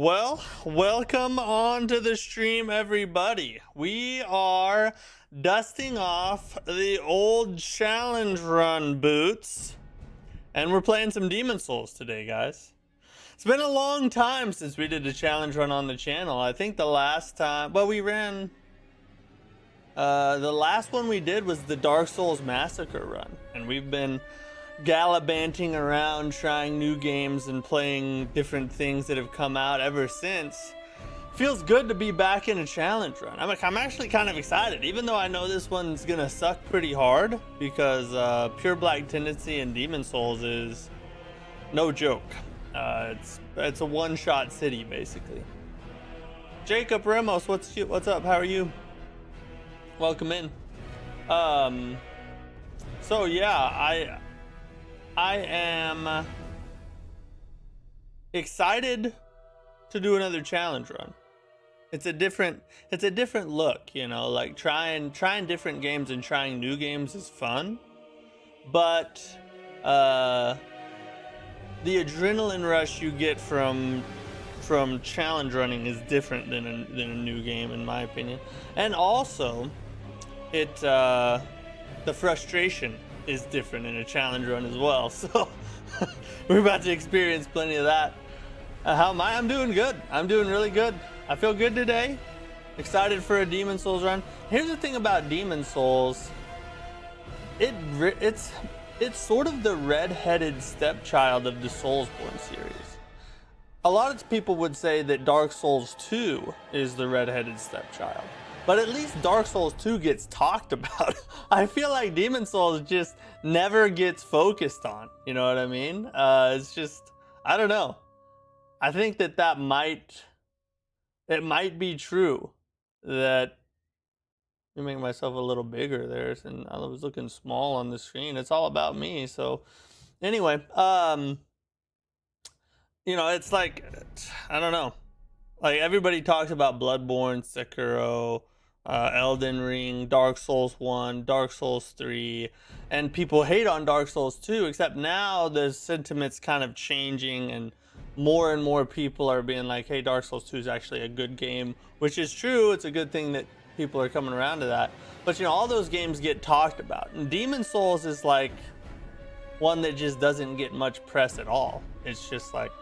Well, welcome on to the stream, everybody. We are dusting off the old challenge run boots, and we're playing some Demon Souls today, guys. It's been a long time since we did a challenge run on the channel. I think the last time, well, we ran, the last one we did was the Dark Souls Massacre run, and we've been gallivanting around trying new games and playing different things that have come out ever since. Feels good to be back in a challenge run. I'm actually kind of excited, even though I know this one's gonna suck pretty hard, because Pure Black Tendency and Demon Souls is no joke. It's a one-shot city basically. Jacob Ramos, what's up? How are you? Welcome in. So yeah, I am excited to do another challenge run. It's a different look, you know, like trying different games and trying new games is fun, but the adrenaline rush you get from challenge running is different than a new game, in my opinion. And also the frustration is different in a challenge run as well, so we're about to experience plenty of that. How am I? I'm doing good. I'm doing really good. I feel good today. Excited for a Demon Souls run. Here's the thing about Demon Souls, it's sort of the red-headed stepchild of the Soulsborne series. A lot of people would say that Dark Souls 2 is the red-headed stepchild, but at least Dark Souls 2 gets talked about. I feel like Demon Souls just never gets focused on. You know what I mean? It's just, I don't know. I think that might be true. That, let me make myself a little bigger there, and I was looking small on the screen. It's all about me. So anyway, you know, it's like, I don't know. Like, everybody talks about Bloodborne, Sekiro, Elden Ring, Dark Souls 1, Dark Souls 3, and people hate on Dark Souls 2, except now the sentiment's kind of changing and more people are being like, hey, Dark Souls 2 is actually a good game, which is true. It's a good thing that people are coming around to that. But, you know, all those games get talked about. And Demon Souls is like one that just doesn't get much press at all. It's just like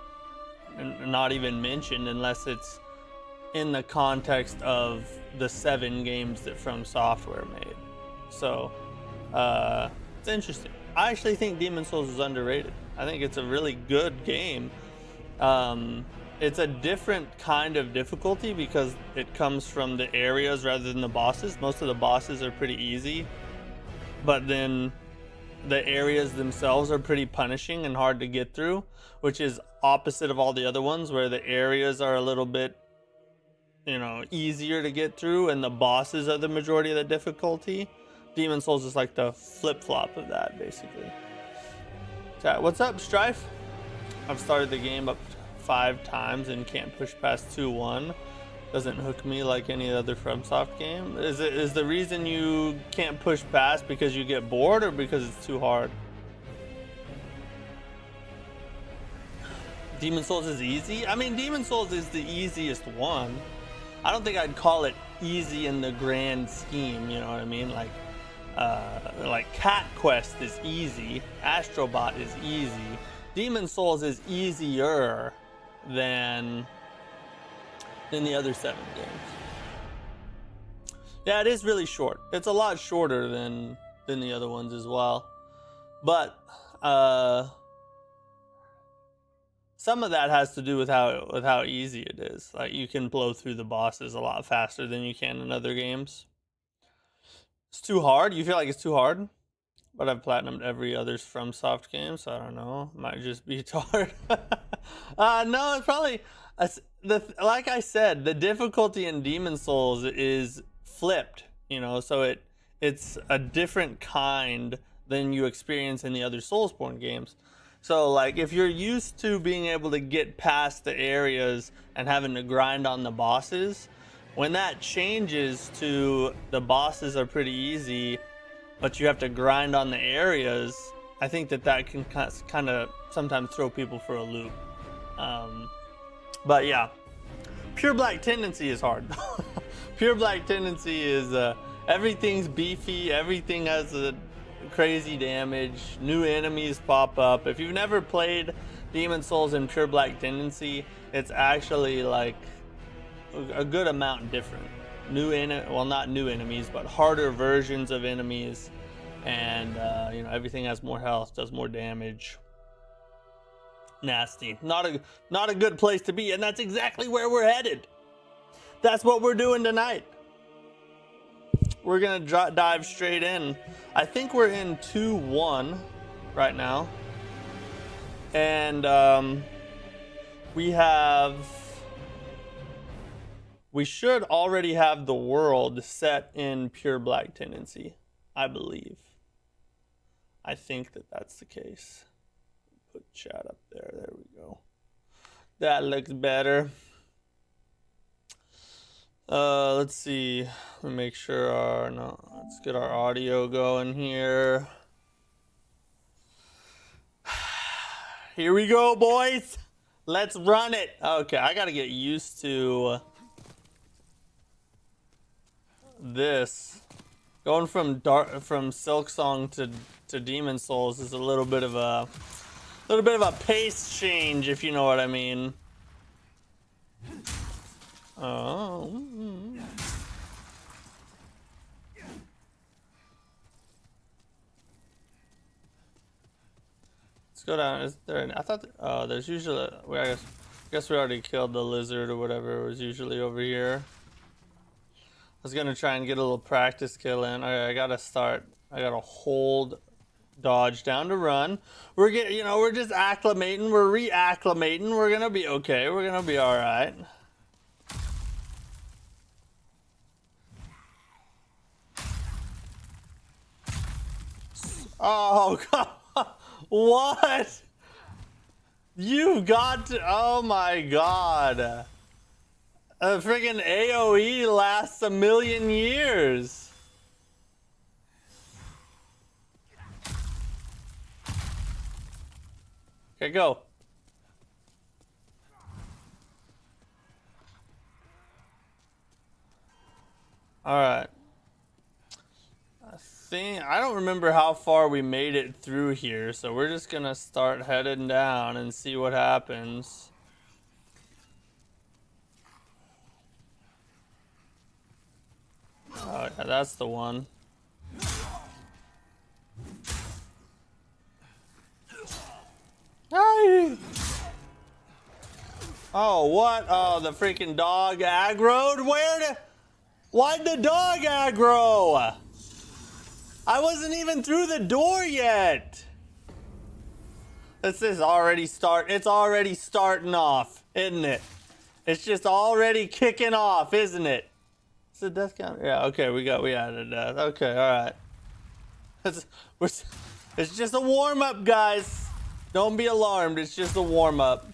not even mentioned unless it's in the context of the 7 games that Fromsoftware made. So it's interesting. I actually think Demon Souls is underrated. I think it's a really good game. It's a different kind of difficulty because it comes from the areas rather than the bosses. Most of the bosses are pretty easy, but then the areas themselves are pretty punishing and hard to get through, which is opposite of all the other ones where the areas are a little bit, you know, easier to get through and the bosses are the majority of the difficulty. Demon Souls is like the flip-flop of that, basically. So, what's up, Strife? I've started the game up 5 times and can't push past 2-1. Doesn't hook me like any other FromSoft game. Is the reason you can't push past because you get bored or because it's too hard? Demon Souls is easy? I mean, Demon Souls is the easiest one. I don't think I'd call it easy in the grand scheme, you know what I mean? Like Cat Quest is easy, Astrobot is easy. Demon Souls is easier than the other 7 games. Yeah, it is really short. It's a lot shorter than the other ones as well. But some of that has to do with how easy it is. Like, you can blow through the bosses a lot faster than you can in other games. It's too hard. You feel like it's too hard? But I've platinumed every other FromSoft game, so I don't know. Might just be too hard. No, it's probably like I said, the difficulty in Demon Souls is flipped, you know, so it's a different kind than you experience in the other Soulsborne games. So like, if you're used to being able to get past the areas and having to grind on the bosses, when that changes to the bosses are pretty easy, but you have to grind on the areas, I think that can kind of sometimes throw people for a loop. But yeah, Pure Black Tendency is hard. Pure Black Tendency is everything's beefy, everything has a crazy damage, new enemies pop up. If you've never played Demon Souls in Pure Black Tendency, it's actually like a good amount different. Well, not new enemies, but harder versions of enemies, and you know, everything has more health, does more damage. Nasty. Not a good place to be, and that's exactly where we're headed. That's what we're doing tonight. We're gonna dive straight in. I think we're in 2-1 right now, and we should already have the world set in Pure Black Tendency, I believe. I think that that's the case. Put chat up there. There we go. That looks better. Let's see. Let me make sure let's get our audio going here. Here we go, boys. Let's run it. Okay, I gotta get used to this. Going from Silksong to Demon Souls is a little bit of a pace change, if you know what I mean. Oh. Let's go down. Is there? I thought. There's usually. I guess we already killed the lizard or whatever was usually over here. I was gonna try and get a little practice kill in. Alright, I gotta hold dodge down to run. We're we're just acclimating, we're reacclimating, we're gonna be okay, we're gonna be alright. Oh god, what? You've got to, oh my god. A friggin' AoE lasts 1,000,000 years. Okay, go. Alright. I don't remember how far we made it through here, so we're just gonna start heading down and see what happens. Oh, yeah, that's the one. Hi. Oh, what? Oh, the freaking dog aggroed? Why'd the dog aggro? I wasn't even through the door yet. It's already starting off, isn't it? It's just already kicking off, isn't it? It's a death counter. Yeah, okay, we added death. Okay, alright. It's just a warm-up, guys. Don't be alarmed, it's just a warm-up.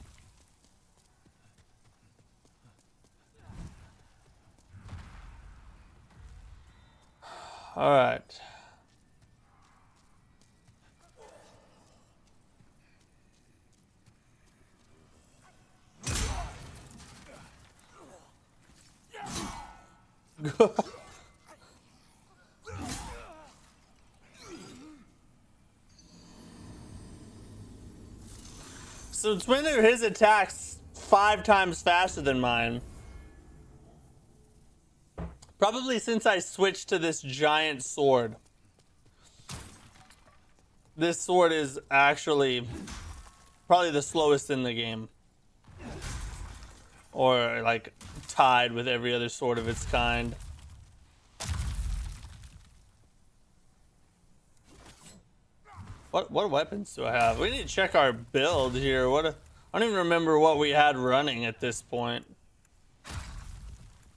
Alright. So when are his attacks 5 times faster than mine? Probably since I switched to this giant sword. This sword is actually probably the slowest in the game. Or like tied with every other sword of its kind. What weapons do I have? We need to check our build here. I don't even remember what we had running at this point.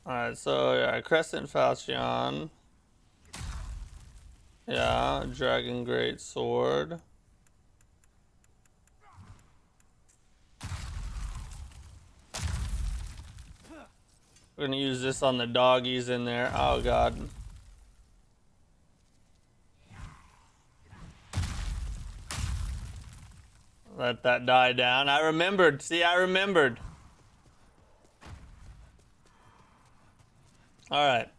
Alright, so yeah, Crescent Falchion. Yeah, Dragon Great Sword. We're gonna use this on the doggies in there. Oh god. Let that die down. I remembered. See, I remembered. All right.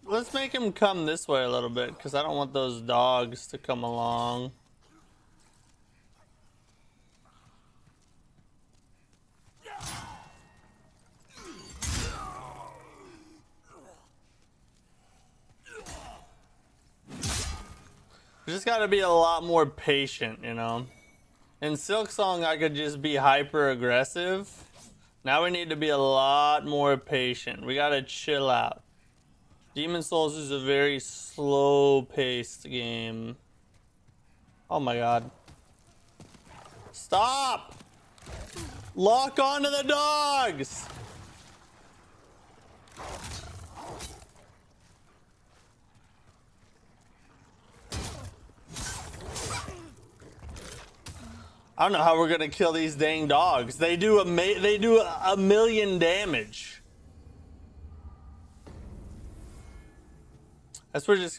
Let's make him come this way a little bit, because I don't want those dogs to come along. We just gotta be a lot more patient, you know? In Silksong, I could just be hyper aggressive. Now we need to be a lot more patient. We gotta chill out. Demon Souls is a very slow-paced game. Oh my god. Stop! Lock onto the dogs! I don't know how we're gonna kill these dang dogs. They do a million damage.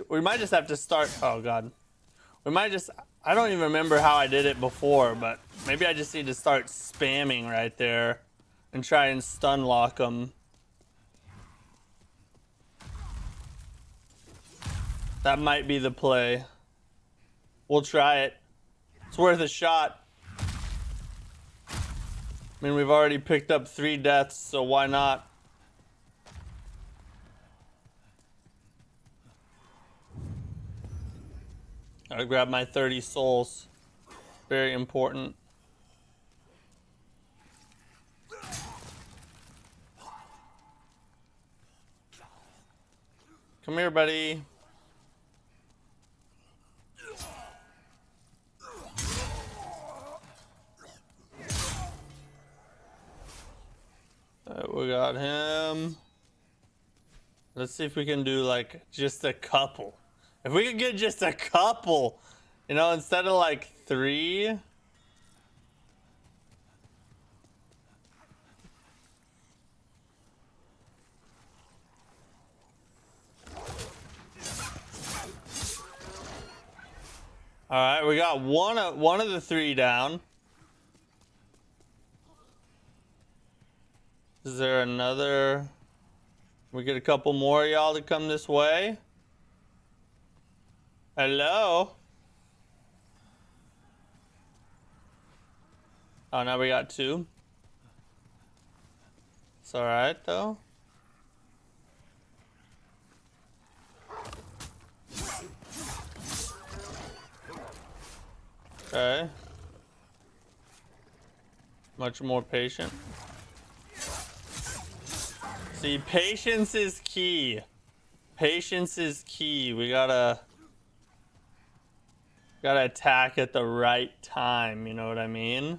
We might just have to start. Oh god. We might just. I don't even remember how I did it before, but maybe I just need to start spamming right there and try and stun lock them. That might be the play. We'll try it. It's worth a shot. I mean, we've already picked up 3 deaths, so why not? Gotta grab my 30 souls. Very important. Come here, buddy. We got him. Let's see if we can do like just a couple. If we could get just a couple, you know, instead of like 3. All right, we got one of the 3 down. Is there another? We get a couple more of y'all to come this way. Hello? Oh, now we got 2. It's alright, though. Okay. Much more patient. See, patience is key. Patience is key. We gotta attack at the right time, you know what I mean?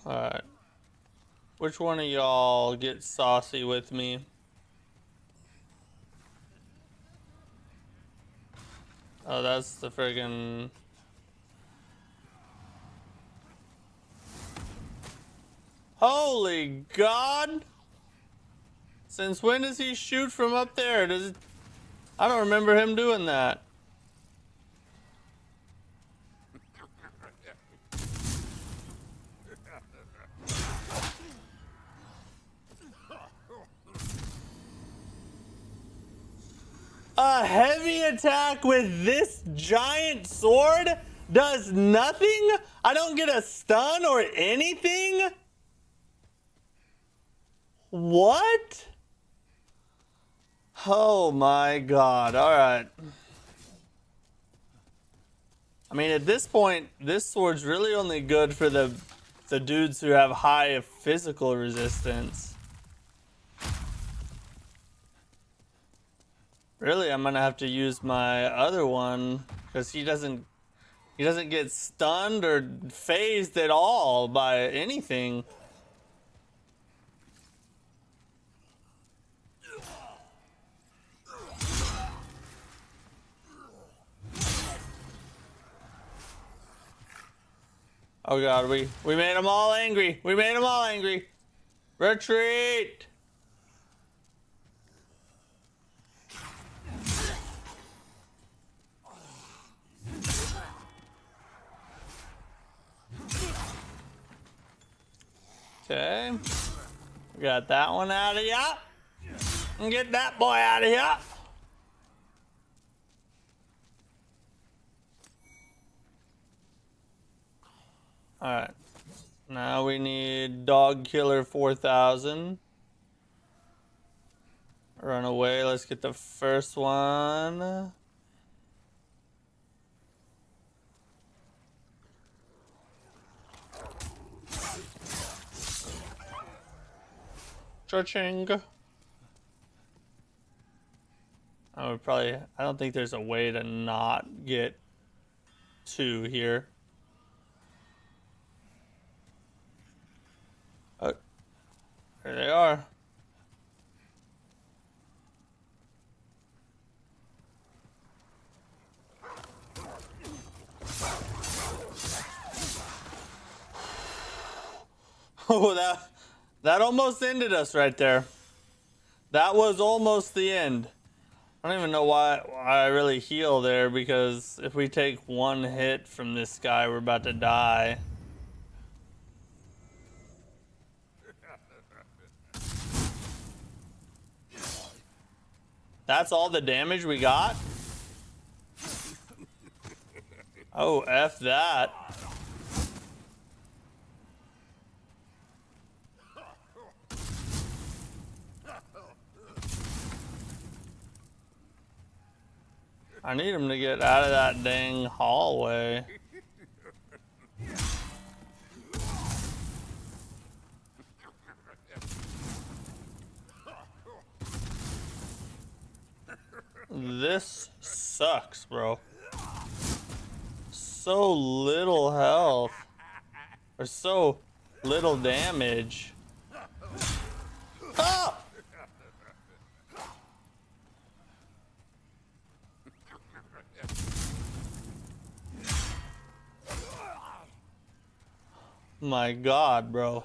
Alright. Which one of y'all get saucy with me? Oh, that's the friggin'... Holy God! Since when does he shoot from up there? I don't remember him doing that. A heavy attack with this giant sword does nothing? I don't get a stun or anything? What? Oh my God. All right. I mean, at this point, this sword's really only good for the dudes who have high physical resistance. Really, I'm gonna have to use my other one because he doesn't get stunned or phased at all by anything. Oh god, we made them all angry. We made them all angry. Retreat. Okay. We got that one out of here. And get that boy out of here. Alright. Now we need Dog Killer 4000. Run away. Let's get the first one. Cha-ching. I would probably... I don't think there's a way to not get 2 here. Oh. There they are. Oh, that almost ended us right there. That was almost the end. I don't even know why I really heal there, because if we take one hit from this guy, we're about to die. That's all the damage we got? Oh, F that. I need him to get out of that dang hallway. This sucks, bro. So little health. Or so little damage. Ah! My God, bro.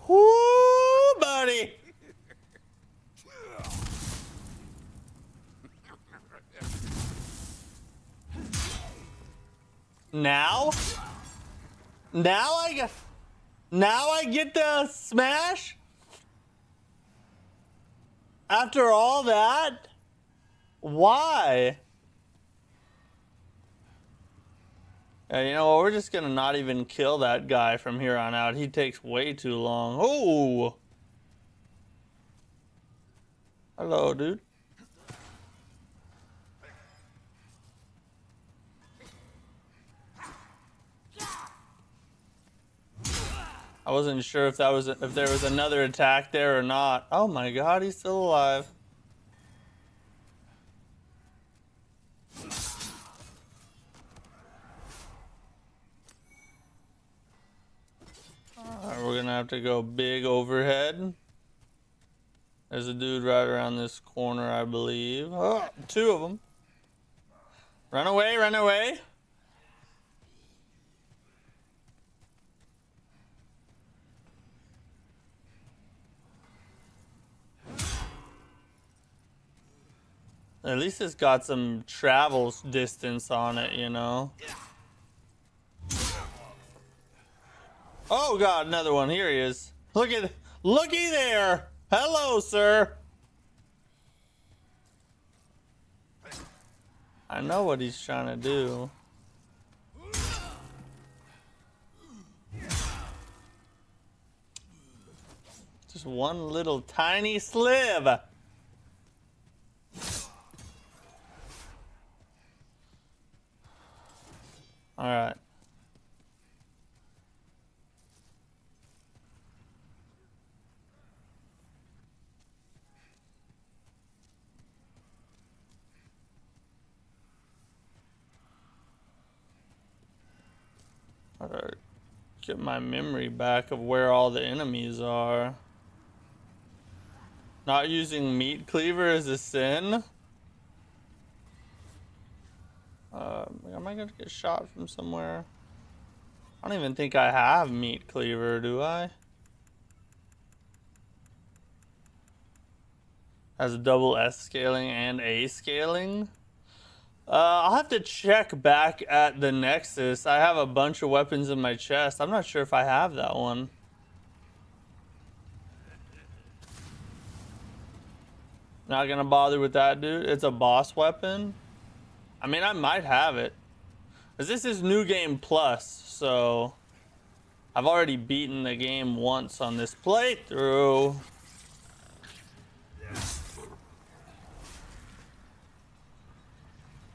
Whoo, buddy. Now I get the smash? After all that? Why? You know what? We're just gonna not even kill that guy from here on out. He takes way too long. Oh! Hello, dude. I wasn't sure if there was another attack there or not. Oh my God, he's still alive. Alright, we're gonna have to go big overhead. There's a dude right around this corner, I believe. Oh, 2 of them. Run away, run away. At least it's got some travel distance on it, you know. Oh God, another one. Here he is. Looky there. Hello, sir. I know what he's trying to do. Just one little tiny sliv. All right. I gotta get my memory back of where all the enemies are. Not using meat cleaver is a sin. Am I gonna get shot from somewhere? I don't even think I have meat cleaver, do I? Has double S scaling and A scaling. I'll have to check back at the Nexus. I have a bunch of weapons in my chest. I'm not sure if I have that one. Not gonna bother with that, dude. It's a boss weapon. I mean, I might have it. Cause this is New Game Plus, so I've already beaten the game once on this playthrough.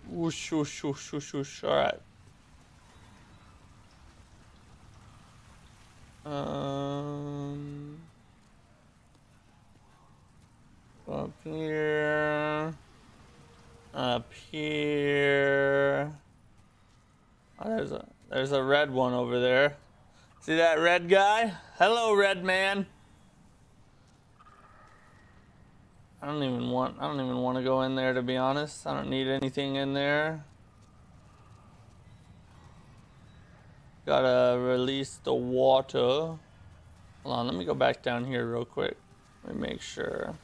Whoosh, whoosh, whoosh, whoosh, whoosh. All right. Up here. Up here. Oh, there's a red one over there. See that red guy? Hello, red man. I don't even want to go in there, to be honest. I don't need anything in there. Gotta release the water. Hold on, let me go back down here real quick. Let me make sure.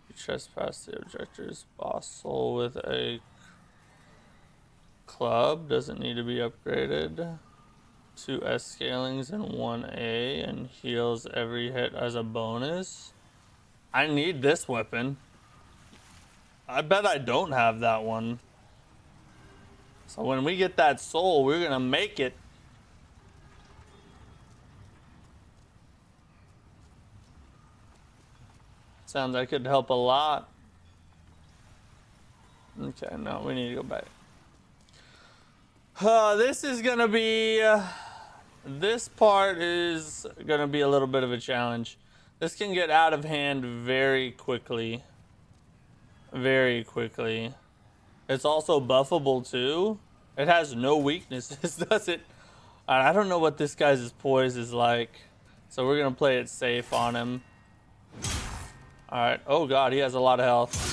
You trespass the objector's boss soul with a club. Doesn't need to be upgraded. 2 S scalings and 1 A, and heals every hit as a bonus. I need this weapon. I bet I don't have that one. So when we get that soul, we're gonna make it. Sounds like it'd help a lot. Okay, no, we need to go back. This is gonna be... this part is gonna be a little bit of a challenge. This can get out of hand very quickly. Very quickly. It's also buffable too. It has no weaknesses, does it? I don't know what this guy's poise is like. So we're gonna play it safe on him. Alright. Oh god, he has a lot of health.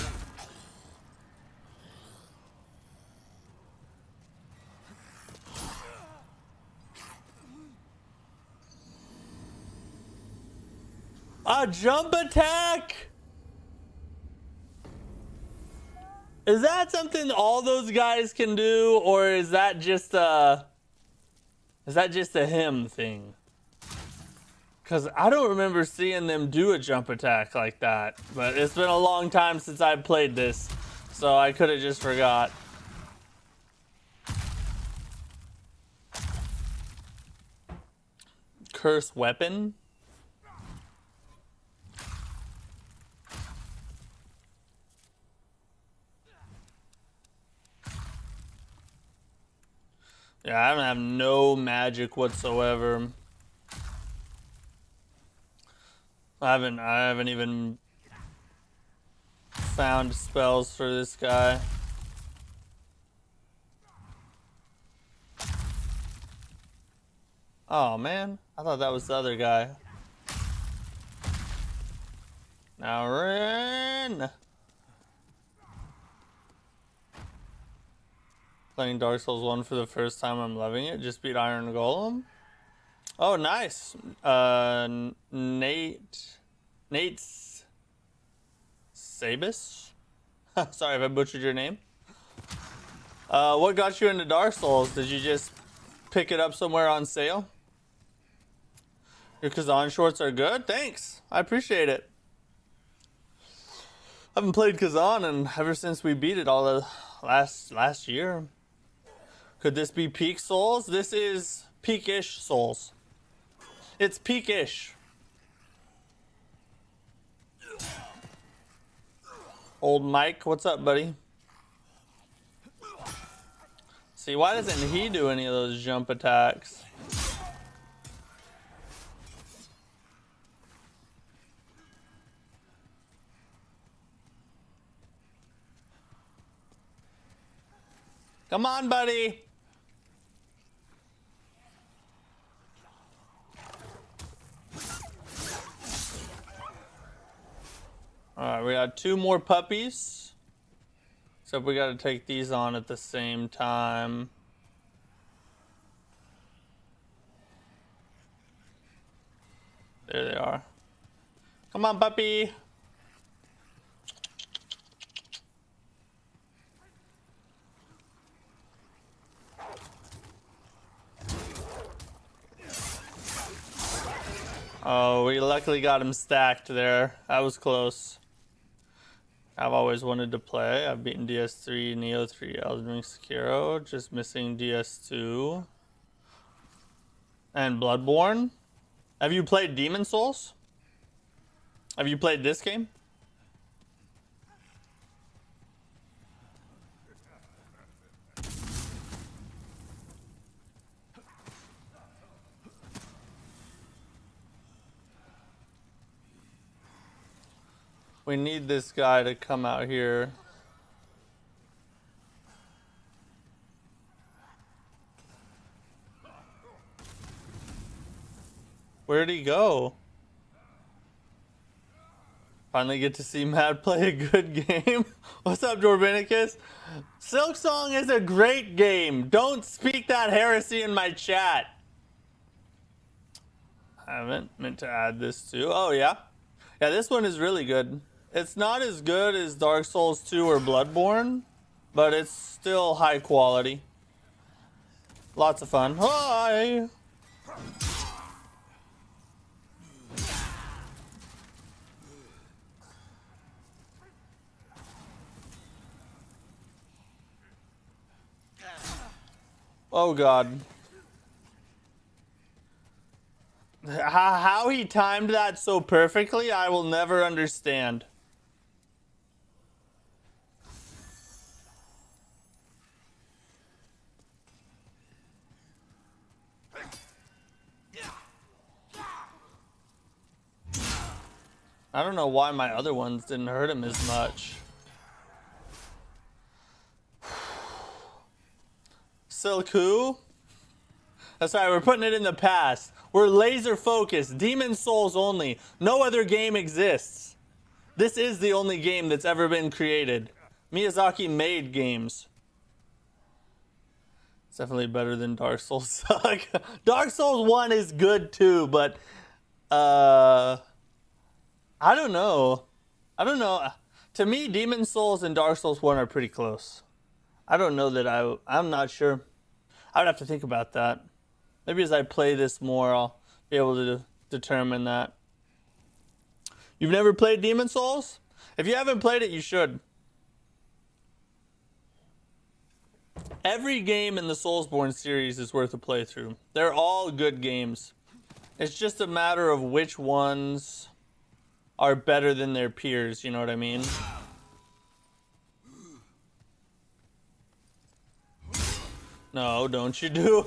A jump attack? Is that something all those guys can do, or is that just a him thing? Because I don't remember seeing them do a jump attack like that. But it's been a long time since I played this, so I could have just forgot. Curse weapon? Yeah, I don't have no magic whatsoever. I haven't even found spells for this guy. Oh man, I thought that was the other guy. Now run! Playing Dark Souls 1 for the first time, I'm loving it. Just beat Iron Golem. Oh, nice. Nate's Sabis? Sorry if I butchered your name. What got you into Dark Souls? Did you just pick it up somewhere on sale? Your Kazan shorts are good? Thanks. I appreciate it. I haven't played Kazan and ever since we beat it all the last year. Could this be peak Souls? This is peak-ish Souls. It's peak-ish. Old Mike, what's up, buddy? See, why doesn't he do any of those jump attacks? Come on, buddy. got 2 more puppies. Except we gotta take these on at the same time. There they are. Come on, puppy. Oh, we luckily got him stacked there. That was close. I've always wanted to play. I've beaten DS3, Neo 3, Elden Ring, Sekiro. Just missing DS2. And Bloodborne. Have you played Demon Souls? Have you played this game? We need this guy to come out here. Where'd he go? Finally get to see Matt play a good game. What's up, Jorbanicus? Silksong is a great game. Don't speak that heresy in my chat. I haven't meant to add this too. Oh, yeah. Yeah, this one is really good. It's not as good as Dark Souls 2 or Bloodborne, but it's still high quality. Lots of fun. Hi! Oh god. How he timed that so perfectly, I will never understand. I don't know why my other ones didn't hurt him as much. Silku? That's right, we're putting it in the past. We're laser focused, Demon Souls only. No other game exists. This is the only game that's ever been created. Miyazaki made games. It's definitely better than Dark Souls suck. Dark Souls 1 is good too, but I don't know. To me, Demon Souls and Dark Souls 1 are pretty close. I don't know that I'm not sure. I would have to think about that. Maybe as I play this more, I'll be able to determine that. You've never played Demon Souls? If you haven't played it, you should. Every game in the Soulsborne series is worth a playthrough. They're all good games. It's just a matter of which ones are better than their peers, you know what I mean? No, don't you do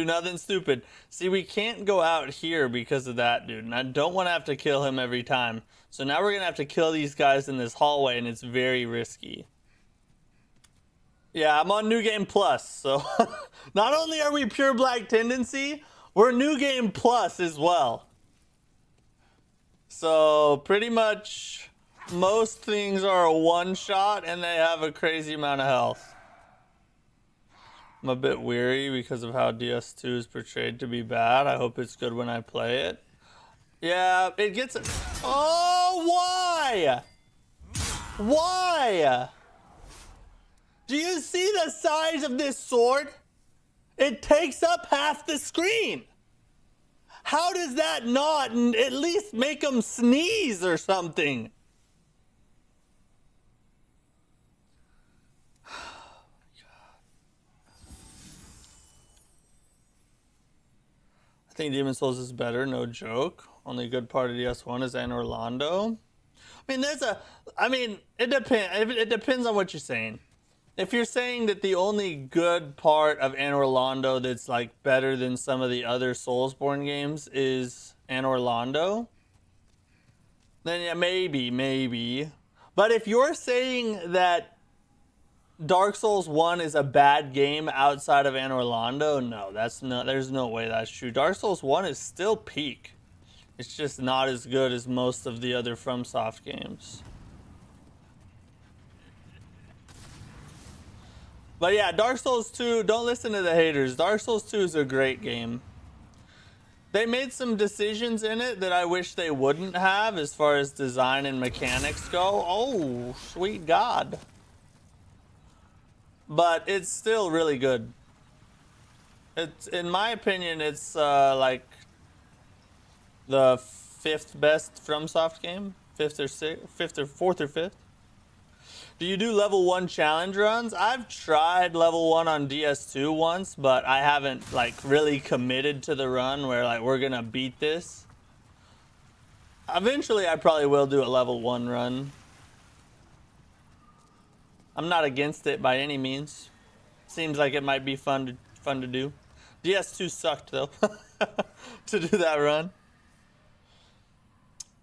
nothing stupid. See, we can't go out here because of that, dude. And I don't want to have to kill him every time. So now we're going to have to kill these guys in this hallway, and it's very risky. Yeah, I'm on New Game Plus, so not only are we Pure Black Tendency, we're New Game Plus as well. So pretty much most things are a one-shot, and they have a crazy amount of health. I'm a bit weary because of how DS2 is portrayed to be bad. I hope it's good when I play it. Yeah, it gets... Oh, why? Why? Do you see the size of this sword? It takes up half the screen. How does that not at least make them sneeze or something? I think Demon Souls is better, no joke. Only good part of DS1 is Anne Orlando. It depends on what you're saying. If you're saying that the only good part of Anne Orlando that's like better than some of the other Soulsborne games is Anne Orlando, then yeah, maybe. But if you're saying that Dark Souls 1 is a bad game outside of Anne Orlando, no, there's no way that's true. Dark Souls 1 is still peak. It's just not as good as most of the other FromSoft games. But yeah, Dark Souls 2, don't listen to the haters. Dark Souls 2 is a great game. They made some decisions in it that I wish they wouldn't have as far as design and mechanics go. Oh, sweet God. But it's still really good. It's, in my opinion, it's like the 5th best FromSoft game. 5th or 6th, 5th or 4th or 5th. Do you do level 1 challenge runs? I've tried level 1 on DS2 once, but I haven't like really committed to the run where like we're gonna beat this. Eventually I probably will do a level 1 run. I'm not against it by any means. Seems like it might be fun to do. DS2 sucked though to do that run.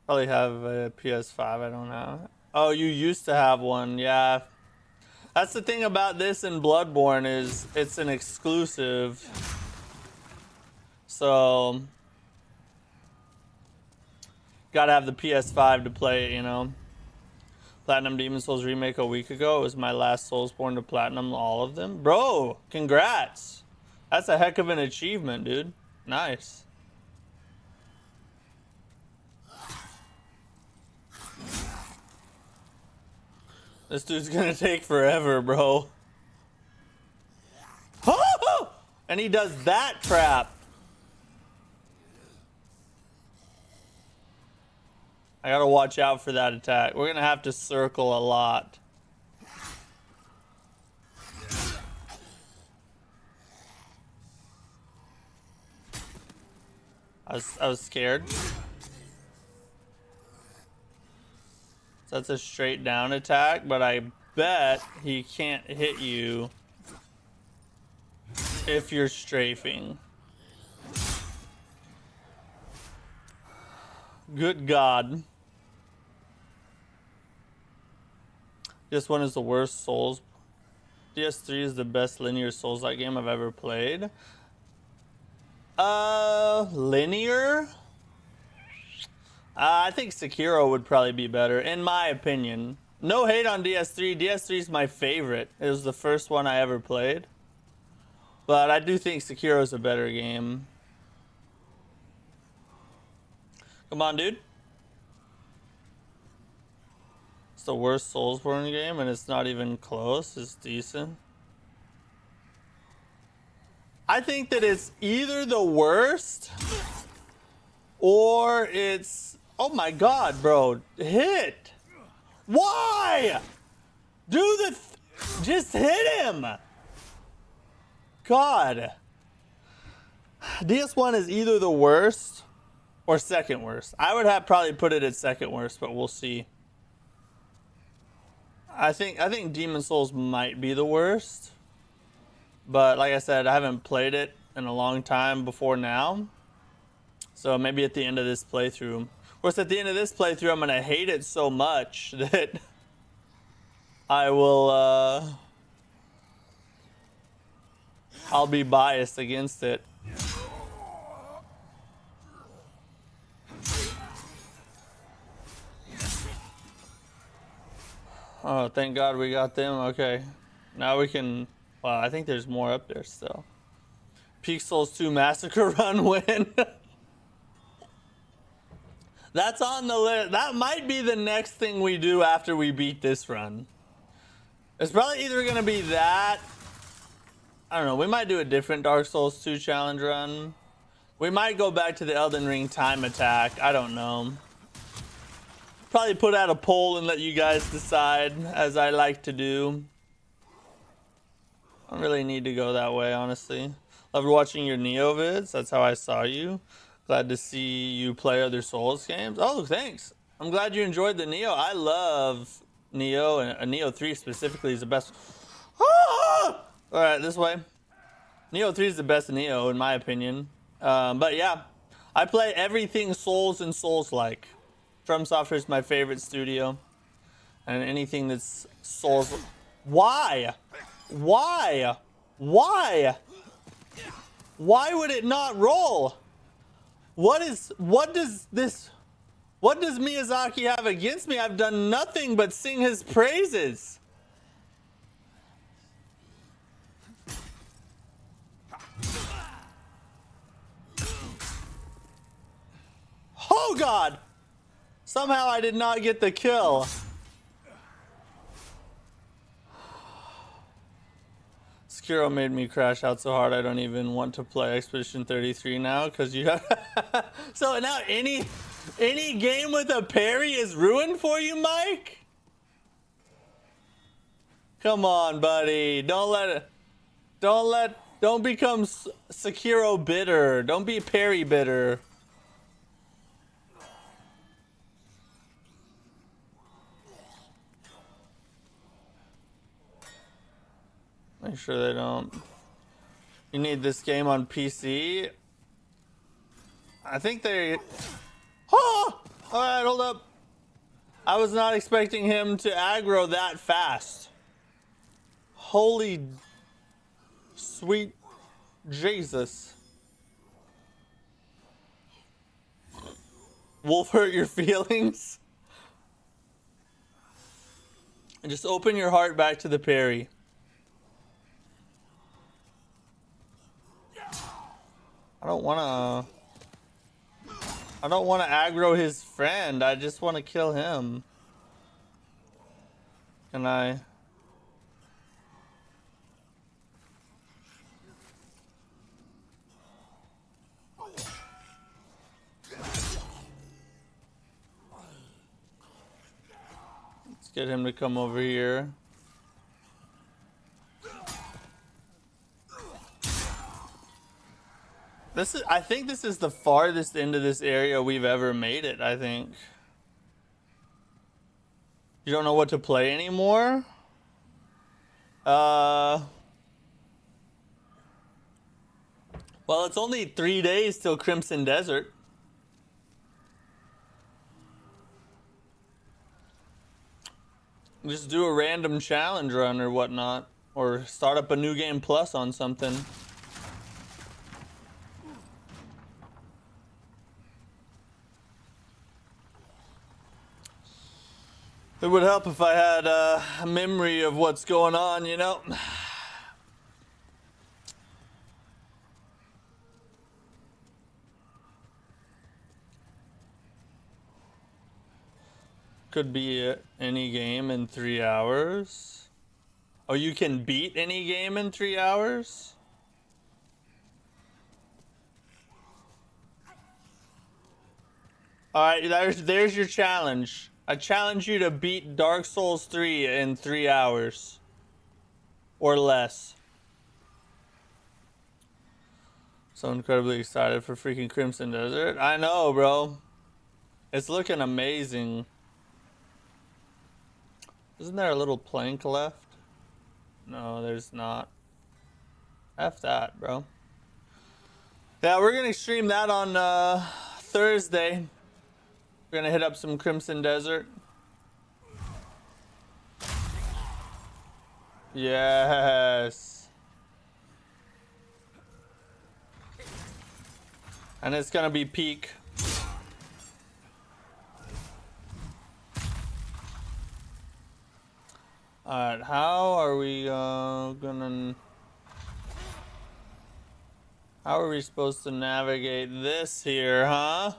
Probably have a PS5, I don't know. Oh, you used to have one, yeah. That's the thing about this in Bloodborne is it's an exclusive. So gotta have the PS5 to play it, you know. Platinum Demon Souls Remake a week ago. It was my last Soulsborne to Platinum all of them. Bro, congrats. That's a heck of an achievement, dude. Nice. This dude's gonna take forever, bro. Oh! And he does that crap. I gotta watch out for that attack. We're gonna have to circle a lot. I was scared. So that's a straight down attack, but I bet he can't hit you if you're strafing. Good God. This one is the worst Souls. DS3 is the best linear Souls-like game I've ever played. Linear? I think Sekiro would probably be better, in my opinion. No hate on DS3. DS3 is my favorite. It was the first one I ever played. But I do think Sekiro is a better game. Come on, dude. It's the worst Soulsborne game, and it's not even close. It's decent. I think that it's either the worst or it's... Oh my God, bro. Hit. Why? Do the... Just hit him. God. DS1 is either the worst or second worst. I would have probably put it at second worst, but we'll see. I think Demon Souls might be the worst. But like I said, I haven't played it in a long time before now. So maybe at the end of this playthrough. Of course, at the end of this playthrough, I'm going to hate it so much that I will, I'll be biased against it. Oh, thank God we got them. Okay. Now we can... Wow, I think there's more up there still. Peak Souls 2 Massacre Run win. That's on the list. That might be the next thing we do after we beat this run. It's probably either going to be that. I don't know. We might do a different Dark Souls 2 challenge run. We might go back to the Elden Ring time attack. I don't know. Probably put out a poll and let you guys decide, as I like to do. I don't really need to go that way, honestly. Loved watching your Neo vids. That's how I saw you. Glad to see you play other Souls games. Oh, thanks. I'm glad you enjoyed the Neo. I love Neo, and Neo 3 specifically is the best. Ah! All right, this way. Neo 3 is the best Neo, in my opinion. But yeah, I play everything Souls and Souls-like. Fromsoftware is my favorite studio. And anything that's Souls... Why? Why? Why? Why would it not roll? What does Miyazaki have against me? I've done nothing but sing his praises. God! Somehow I did not get the kill. Sekiro made me crash out so hard I don't even want to play Expedition 33 now because you have. So now any game with a parry is ruined for you, Mike? Come on, buddy. Don't become Sekiro bitter. Don't be parry bitter. Make sure they don't. You need this game on PC. I think they. Oh! Alright, hold up. I was not expecting him to aggro that fast. Holy sweet Jesus. Wolf hurt your feelings? And just open your heart back to the parry. I don't wanna aggro his friend. I just wanna kill him. Can I? Let's get him to come over here. I think this is the farthest into this area we've ever made it, I think. You don't know what to play anymore? Well, it's only 3 days till Crimson Desert. Just do a random challenge run or whatnot. Or start up a new game plus on something. It would help if I had a memory of what's going on, you know? Could be any game in 3 hours. Oh, you can beat any game in 3 hours? Alright, there's your challenge. I challenge you to beat Dark Souls 3 in 3 hours. Or less. So incredibly excited for freaking Crimson Desert. I know, bro. It's looking amazing. Isn't there a little plank left? No, there's not. F that, bro. Yeah, we're gonna stream that on Thursday. We're gonna hit up some Crimson Desert. Yes. And it's gonna be peak. Alright, how are we gonna... How are we supposed to navigate this here, huh?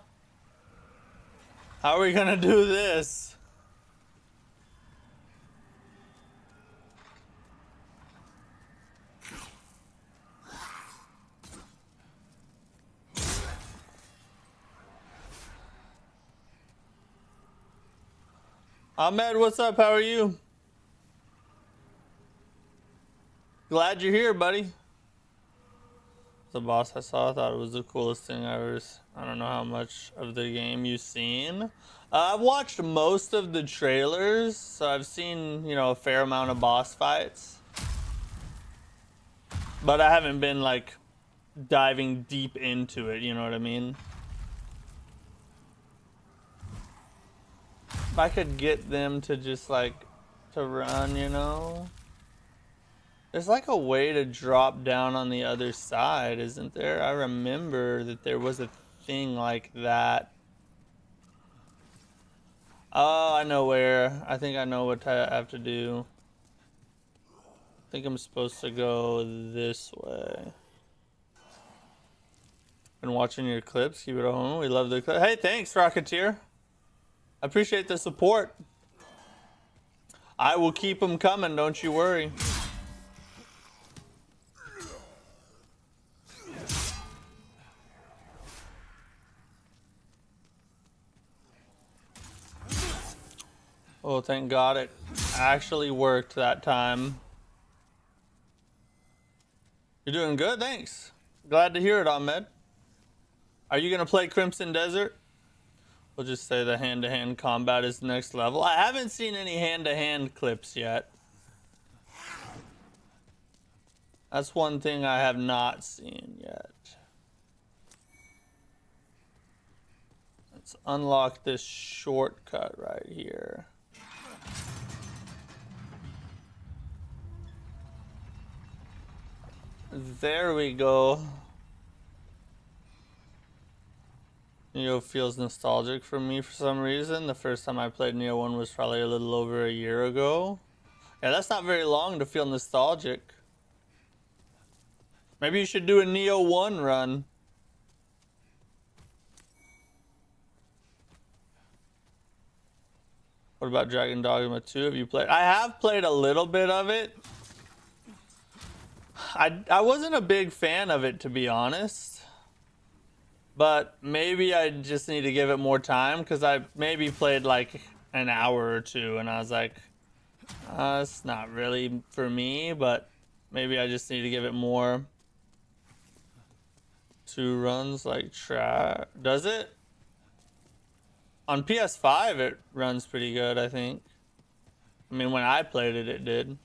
How are we gonna do this? Ahmed, what's up? How are you? Glad you're here, buddy. The boss I saw, I thought it was the coolest thing I ever. I don't know how much of the game you've seen. I've watched most of the trailers, so I've seen, you know, a fair amount of boss fights. But I haven't been, like, diving deep into it, you know what I mean? If I could get them to just, like, to run, you know? There's like a way to drop down on the other side, isn't there? I remember that there was a thing like that. Oh, I know where. I think I know what I have to do. I think I'm supposed to go this way. Been watching your clips. Keep it on. We love the clip. Hey, thanks, Rocketeer. I appreciate the support. I will keep them coming, don't you worry. Oh, thank God it actually worked that time. You're doing good, thanks. Glad to hear it, Ahmed. Are you gonna play Crimson Desert? We'll just say the hand-to-hand combat is next level. I haven't seen any hand-to-hand clips yet. That's one thing I have not seen yet. Let's unlock this shortcut right here. There we go. Neo feels nostalgic for me for some reason. The first time I played Neo 1 was probably a little over a year ago. Yeah, that's not very long to feel nostalgic. Maybe you should do a Neo 1 run. What about Dragon Dogma 2? Have you played? I have played a little bit of it. I wasn't a big fan of it, to be honest. But maybe I just need to give it more time, because I maybe played like an hour or two and I was like, it's not really for me, but maybe I just need to give it more. 2 runs like track. Does it? On PS5 it runs pretty good, I think. I mean, when I played it, it did.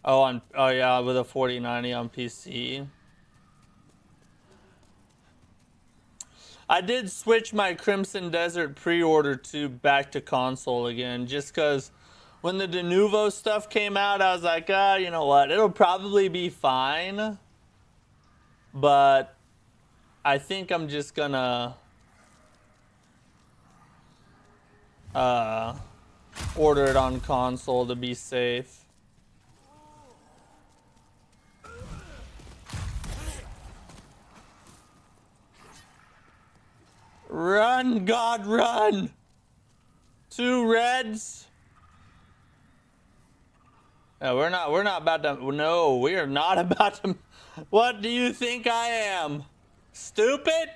Oh, yeah, with a 4090 on PC. I did switch my Crimson Desert pre-order back to console again, just because when the de novo stuff came out, I was like, you know what? It'll probably be fine, but I think I'm just gonna order it on console to be safe. Run, God, run! 2 reds. No, we're not about to. No, we are not about to. What do you think I am? Stupid?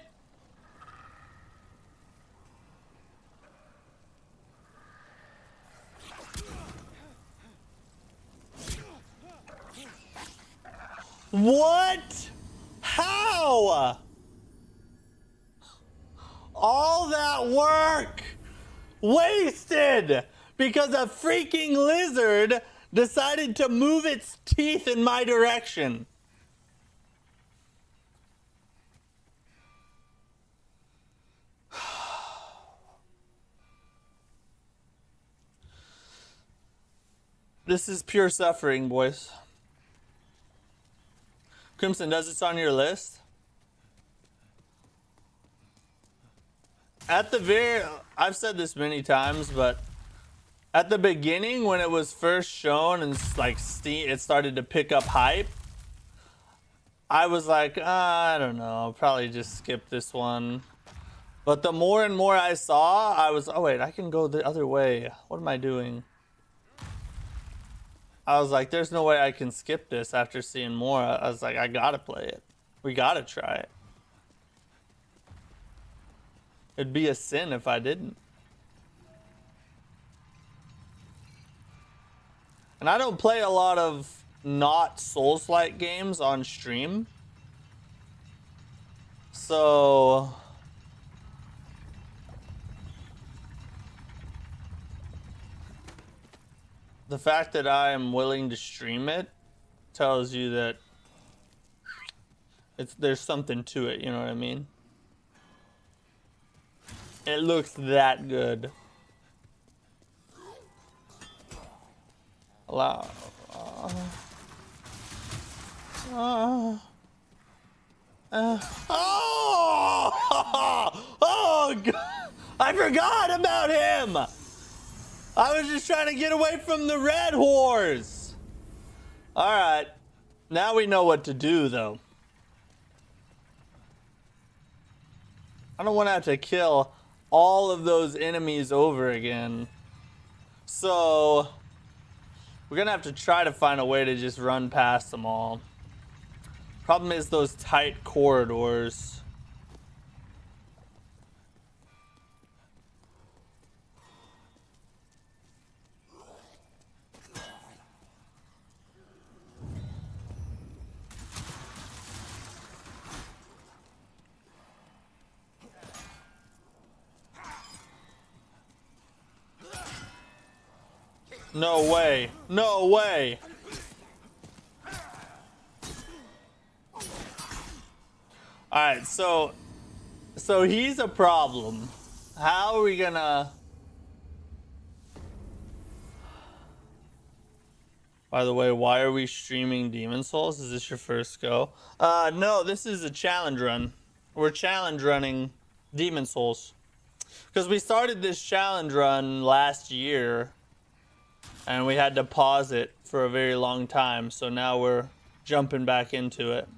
What? How? All that work wasted because a freaking lizard decided to move its teeth in my direction. This is pure suffering, boys. Crimson, does it's on your list? At the I've said this many times, but at the beginning when it was first shown and like Steam, it started to pick up hype, I was like, I don't know, I'll probably just skip this one. But the more and more I saw, I was, oh wait, I can go the other way. What am I doing? I was like, there's no way I can skip this after seeing more. I was like, I gotta play it. We gotta try it. It'd be a sin if I didn't. And I don't play a lot of not Souls-like games on stream. So the fact that I am willing to stream it tells you that there's something to it, you know what I mean? It looks that good. Allow. Oh! Oh! God. I forgot about him! I was just trying to get away from the red whores. Alright. Now we know what to do, though. I don't want to have to kill all of those enemies over again. So we're gonna have to try to find a way to just run past them all. Problem is those tight corridors. No way. No way. Alright, so he's a problem. How are we gonna... By the way, why are we streaming Demon Souls? Is this your first go? No, this is a challenge run. We're challenge running Demon Souls. Because we started this challenge run last year, and we had to pause it for a very long time, so now we're jumping back into it.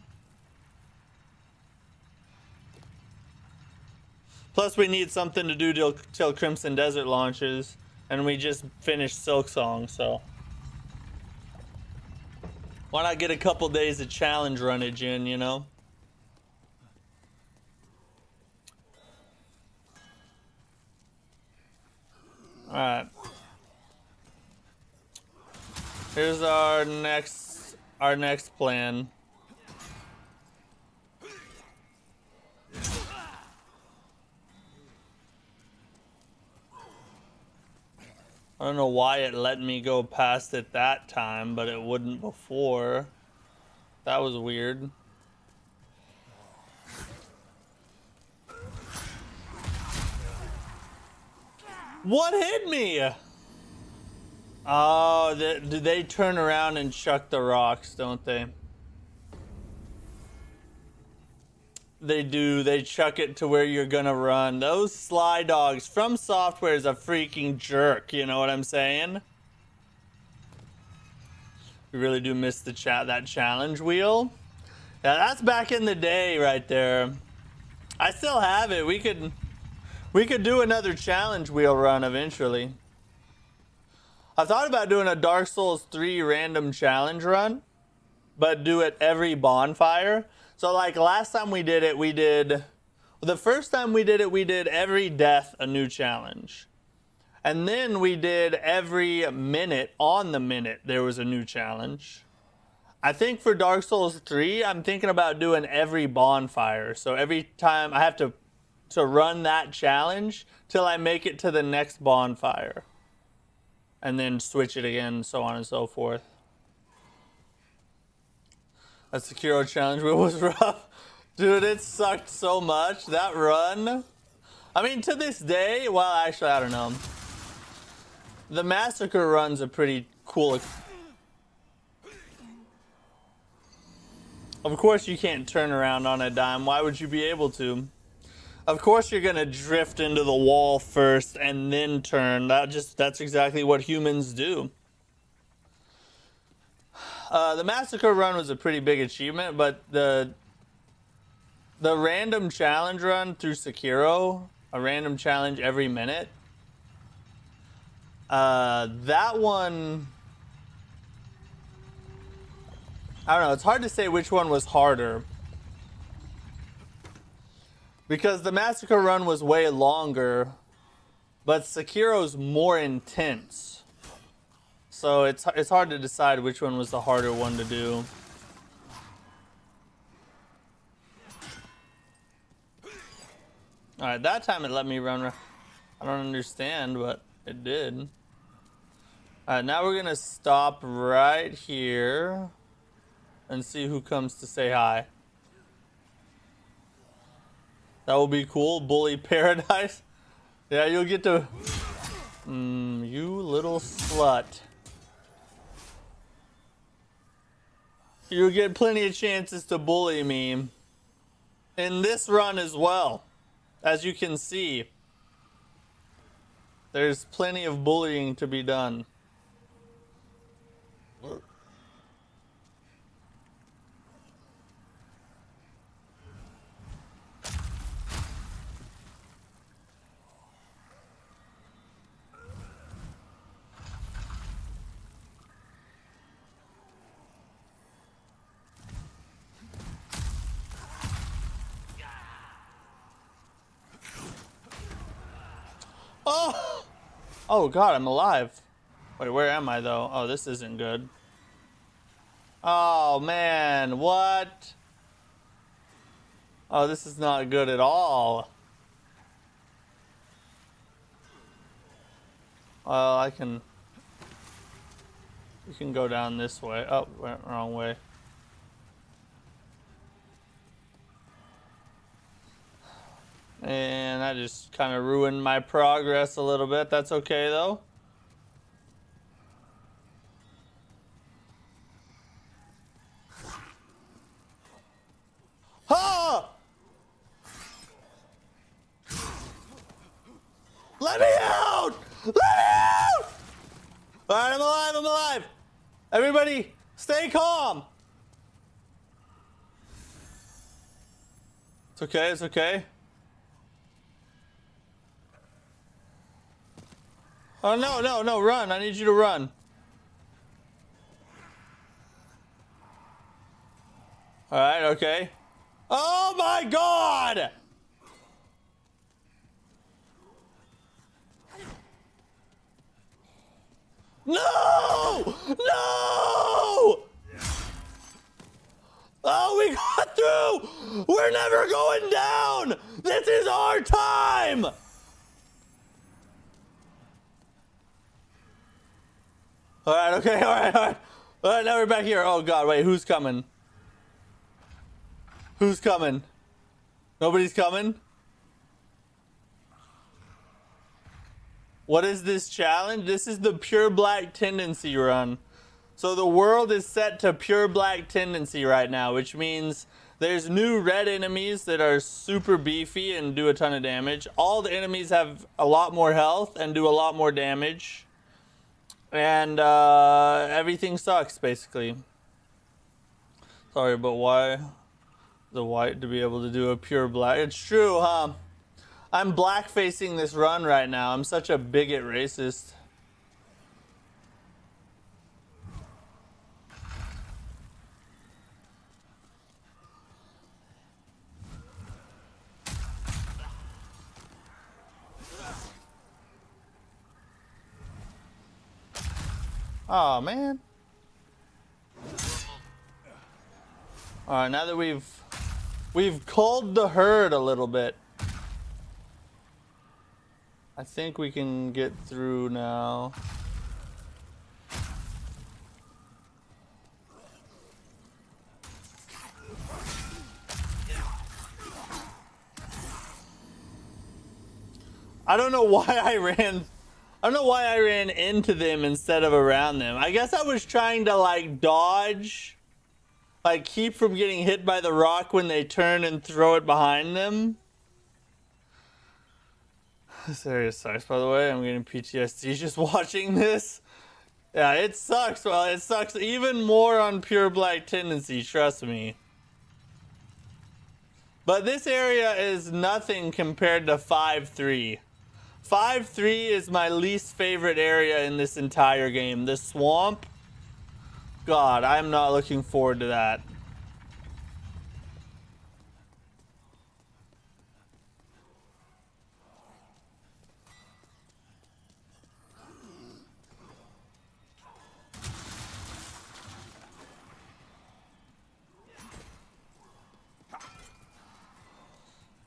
Plus, we need something to do till Crimson Desert launches, and we just finished Silksong, so why not get a couple days of challenge runnage in, you know? Alright. Here's our next plan. I don't know why it let me go past it that time, but it wouldn't before. That was weird. What hit me? Oh, do they turn around and chuck the rocks, don't they? They do. They chuck it to where you're gonna run. Those Sly Dogs. Fromsoftware is a freaking jerk, you know what I'm saying? We really do miss that challenge wheel. Yeah, that's back in the day right there. I still have it. We could do another challenge wheel run eventually. I thought about doing a Dark Souls 3 random challenge run, but do it every bonfire. So like last time we did it, the first time we did it, we did every death a new challenge. And then we did every minute, on the minute, there was a new challenge. I think for Dark Souls 3, I'm thinking about doing every bonfire. So every time I have to run that challenge till I make it to the next bonfire. And then switch it again, so on and so forth. That Sekiro challenge wheel was rough. Dude, it sucked so much. That run. I mean, to this day, well, actually, I don't know. The Massacre run's a pretty cool... Of course you can't turn around on a dime. Why would you be able to? Of course you're gonna drift into the wall first and then turn. That's exactly what humans do. The Massacre run was a pretty big achievement, but the random challenge run through Sekiro, a random challenge every minute, that one, I don't know, it's hard to say which one was harder. Because the Massacre run was way longer, but Sekiro's more intense. So it's hard to decide which one was the harder one to do. Alright, that time it let me run. I don't understand, but it did. Alright, now we're gonna stop right here and see who comes to say hi. That will be cool. Bully Paradise. Yeah, you'll get to... you little slut. You'll get plenty of chances to bully me in this run as well. As you can see, there's plenty of bullying to be done. Oh god, I'm alive. Wait, where am I though? Oh, this isn't good. Oh man, what? Oh, this is not good at all. Well, I can... You can go down this way. Oh, went wrong way. And I just kind of ruined my progress a little bit. That's okay though. Ha! Let me out! Let me out! Alright, I'm alive, I'm alive! Everybody, stay calm! It's okay, it's okay. Oh, no, no, no, run. I need you to run. Alright, okay. Oh my god! No! No! Oh, we got through! We're never going down! This is our time! Alright, okay, alright, alright. Alright, now we're back here. Oh god, wait, who's coming? Who's coming? Nobody's coming? What is this challenge? This is the pure black tendency run. So the world is set to pure black tendency right now, which means there's new red enemies that are super beefy and do a ton of damage. All the enemies have a lot more health and do a lot more damage. And everything sucks, basically. Sorry, but why the white to be able to do a pure black? It's true, huh? I'm black-facing this run right now. I'm such a bigot racist. Oh man. Alright, now that we've culled the herd a little bit, I think we can get through now. I don't know why I ran into them instead of around them. I guess I was trying to like dodge, like keep from getting hit by the rock when they turn and throw it behind them. This area sucks, by the way. I'm getting PTSD just watching this. Yeah, it sucks. Well, it sucks even more on pure black tendency, trust me. But this area is nothing compared to 5-3. 5-3 is my least favorite area in this entire game. The swamp. God, I'm not looking forward to that.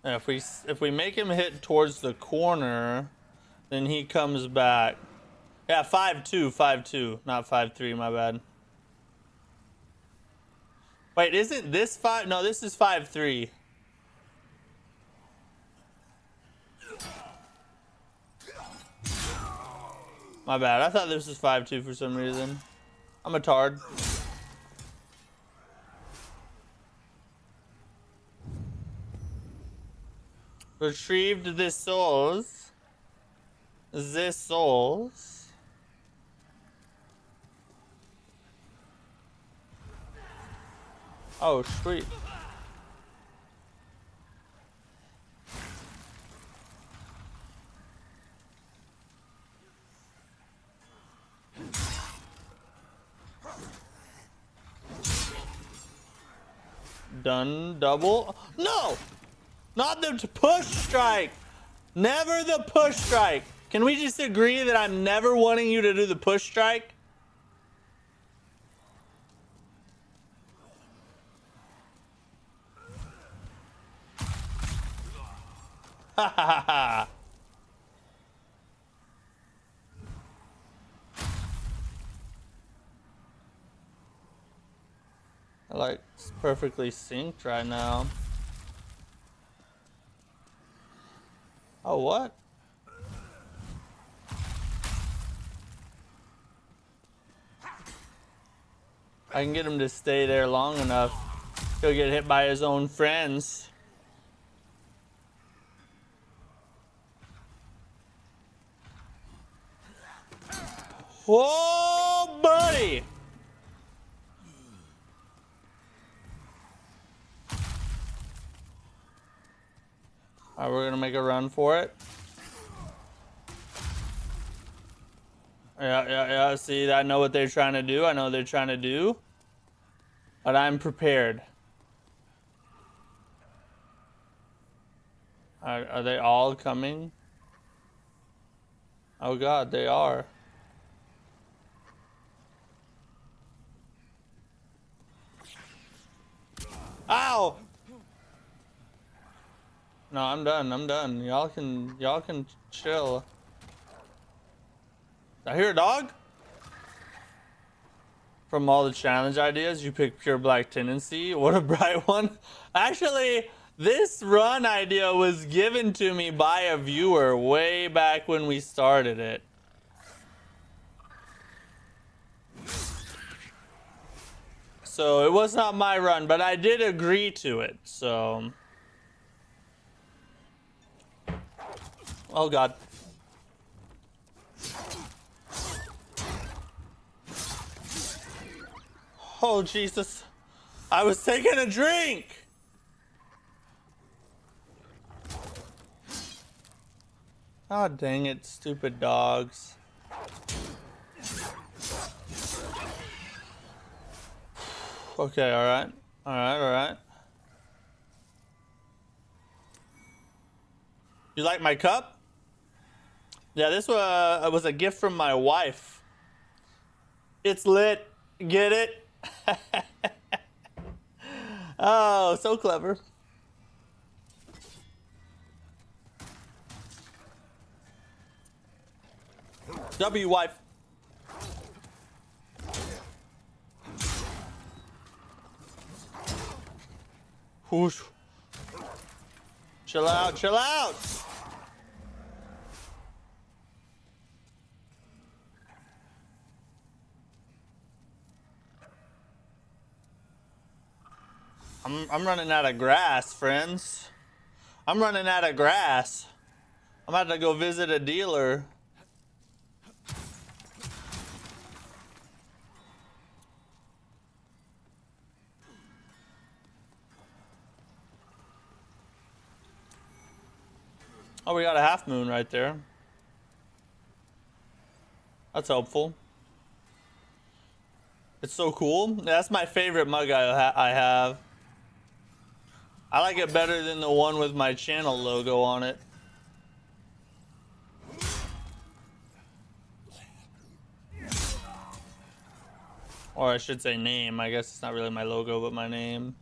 And if we make him hit towards the corner, then he comes back. Yeah, 5-2, 5-2, not 5-3, my bad. Wait, isn't this 5? No, this is 5-3. My bad. I thought this was 5-2 for some reason. I'm a tard. Retrieved the souls. The souls. Oh, sweet. Done double. No! Not the push strike! Never the push strike! Can we just agree that I'm never wanting you to do the push strike? Ha ha ha. Like, it's perfectly synced right now. Oh, what? I can get him to stay there long enough. He'll get hit by his own friends. Whoa, buddy! Alright, we're gonna make a run for it. Yeah. See, I know what they're trying to do. I know what they're trying to do. But I'm prepared. Are they all coming? Oh god, they are. Ow! No, I'm done. Y'all can chill. I hear a dog? From all the challenge ideas, you pick Pure Black Tendency. What a bright one. Actually, this run idea was given to me by a viewer way back when we started it. So it was not my run, but I did agree to it, so. Oh god. Oh Jesus. I was taking a drink. Oh dang it, stupid dogs. Okay, alright. You like my cup? Yeah, this was a gift from my wife. It's lit. Get it? Oh, so clever. W wife. Whoosh. Chill out, chill out. I'm running out of grass, friends. I'm running out of grass. I'm about to go visit a dealer. Oh, we got a half moon right there. That's helpful. It's so cool. That's my favorite mug I have. I like it better than the one with my channel logo on it. Or I should say name. I guess it's not really my logo, but my name.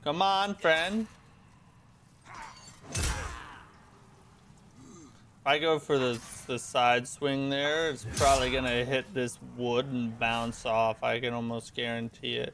Come on, friend. If I go for the side swing there, it's probably gonna hit this wood and bounce off. I can almost guarantee it.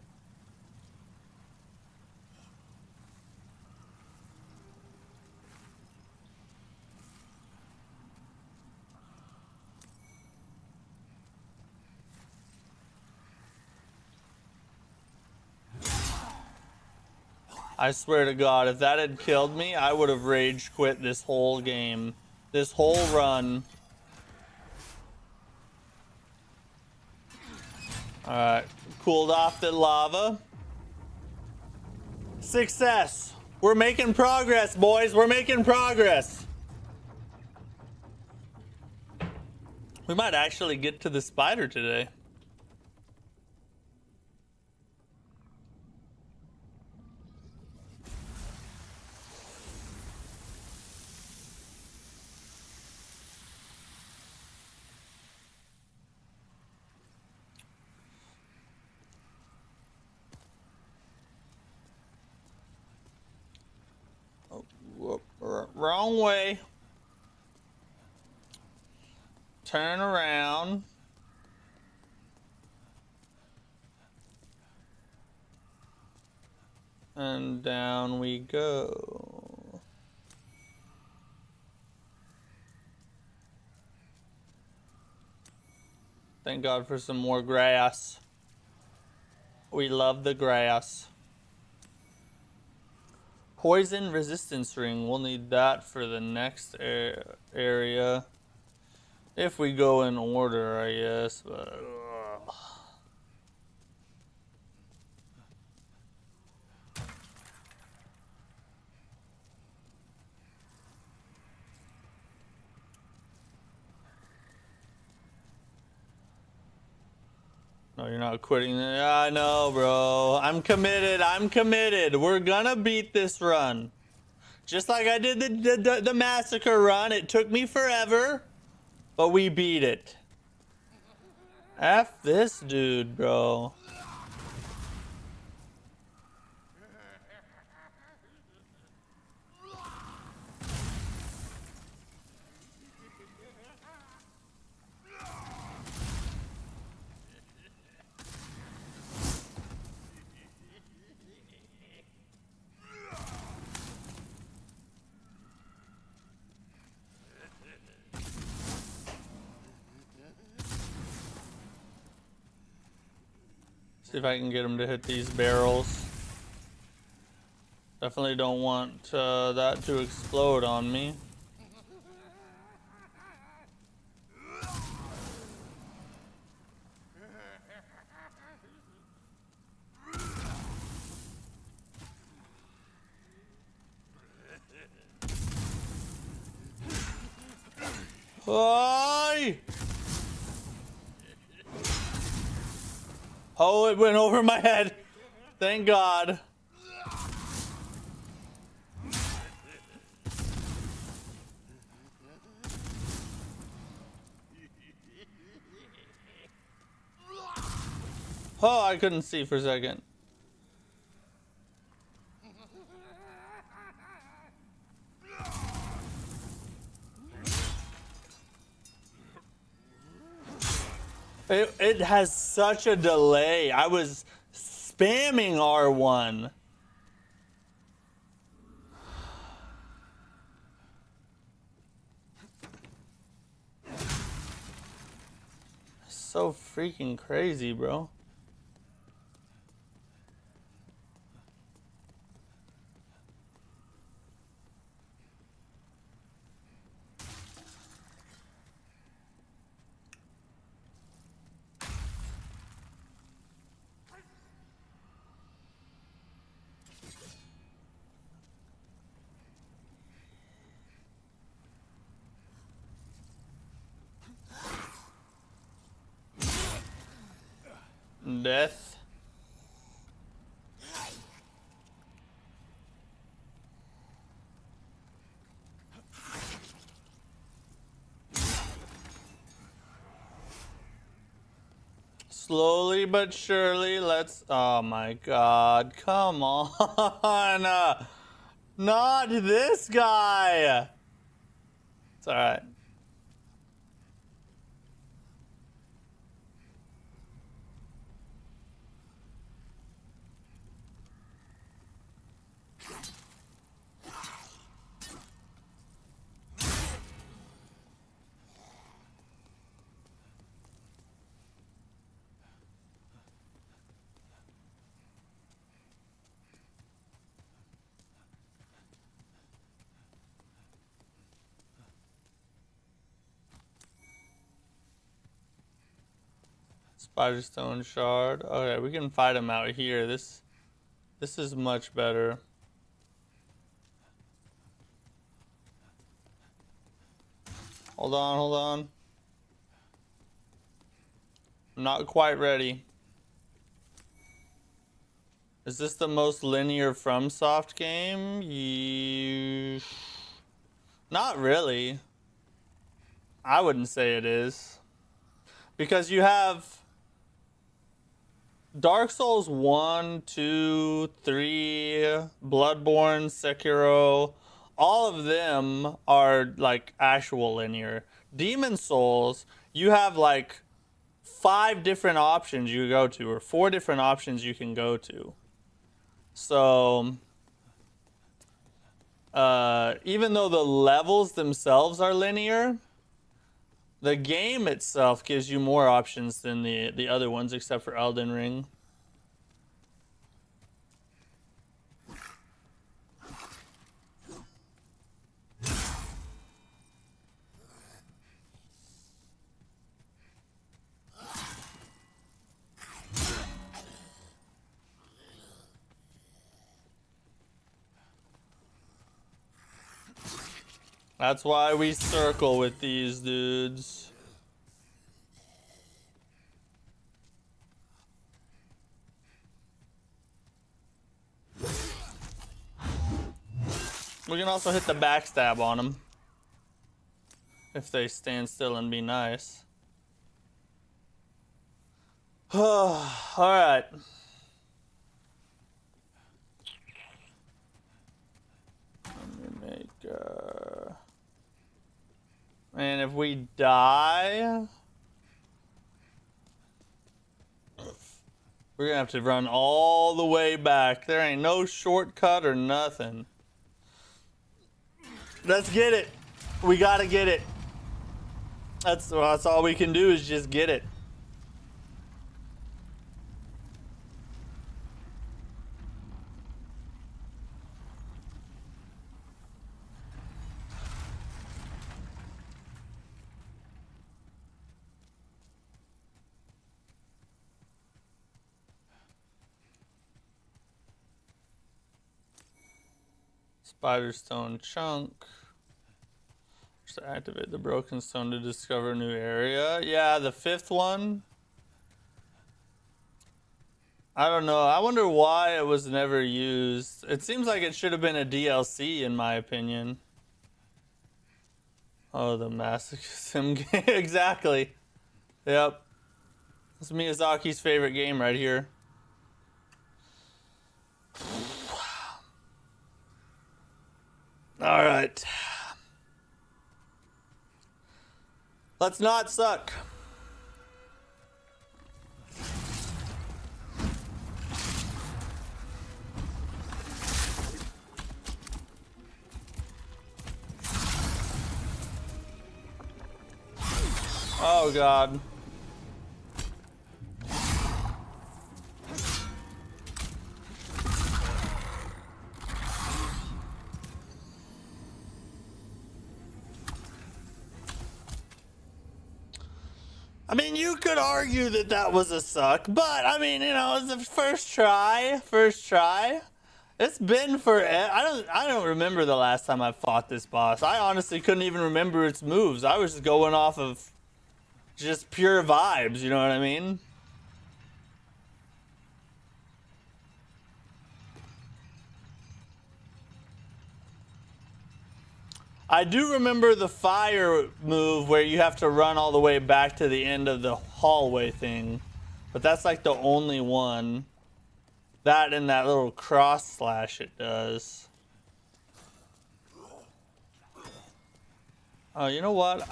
I swear to God, if that had killed me, I would have rage quit this whole game. This whole run. Alright, cooled off the lava. Success! We're making progress, boys. We're making progress. We might actually get to the spider today. Oh, whoop, wrong way. Turn around. And down we go. Thank God for some more grass. We love the grass. Poison resistance ring. We'll need that for the next area. If we go in order, I guess. But, no, you're not quitting. I know, bro. I'm committed. I'm committed. We're gonna beat this run. Just like I did the massacre run. It took me forever, but we beat it. F this dude, bro. See if I can get him to hit these barrels. Definitely don't want that to explode on me. Oi! Oh, it went over my head. Thank God. Oh, I couldn't see for a second. It has such a delay. I was spamming R1. So freaking crazy, bro. Death. Slowly but surely, let's... Oh my God, come on. Not this guy. It's alright. Spider Stone Shard. Okay, we can fight him out here. This is much better. Hold on, hold on. I'm not quite ready. Is this the most linear FromSoft game? Not really. I wouldn't say it is. Because you have Dark Souls 1, 2, 3, Bloodborne, Sekiro. All of them are like actual linear. Demon Souls, you have like 5 different options you go to, or 4 different options you can go to. So, even though the levels themselves are linear, the game itself gives you more options than the other ones, except for Elden Ring. That's why we circle with these dudes. We can also hit the backstab on them if they stand still and be nice. Alright. Remake, and if we die, we're gonna have to run all the way back. There ain't no shortcut or nothing. Let's get it. We gotta get it. That's all we can do is just get it. Spider stone chunk. Just activate the broken stone to discover a new area. Yeah, the 5th one. I don't know. I wonder why it was never used. It seems like it should have been a DLC, in my opinion. Oh, the masochism game. Exactly. Yep. It's Miyazaki's favorite game right here. All right. Let's not suck. Oh, God. I mean, you could argue that that was a suck, but I mean, you know, it was the first try. First try. It's been for I don't remember the last time I fought this boss. I honestly couldn't even remember its moves. I was just going off of just pure vibes, you know what I mean? I do remember the fire move where you have to run all the way back to the end of the hallway thing. But that's like the only one. That and that little cross slash it does. Oh, you know what?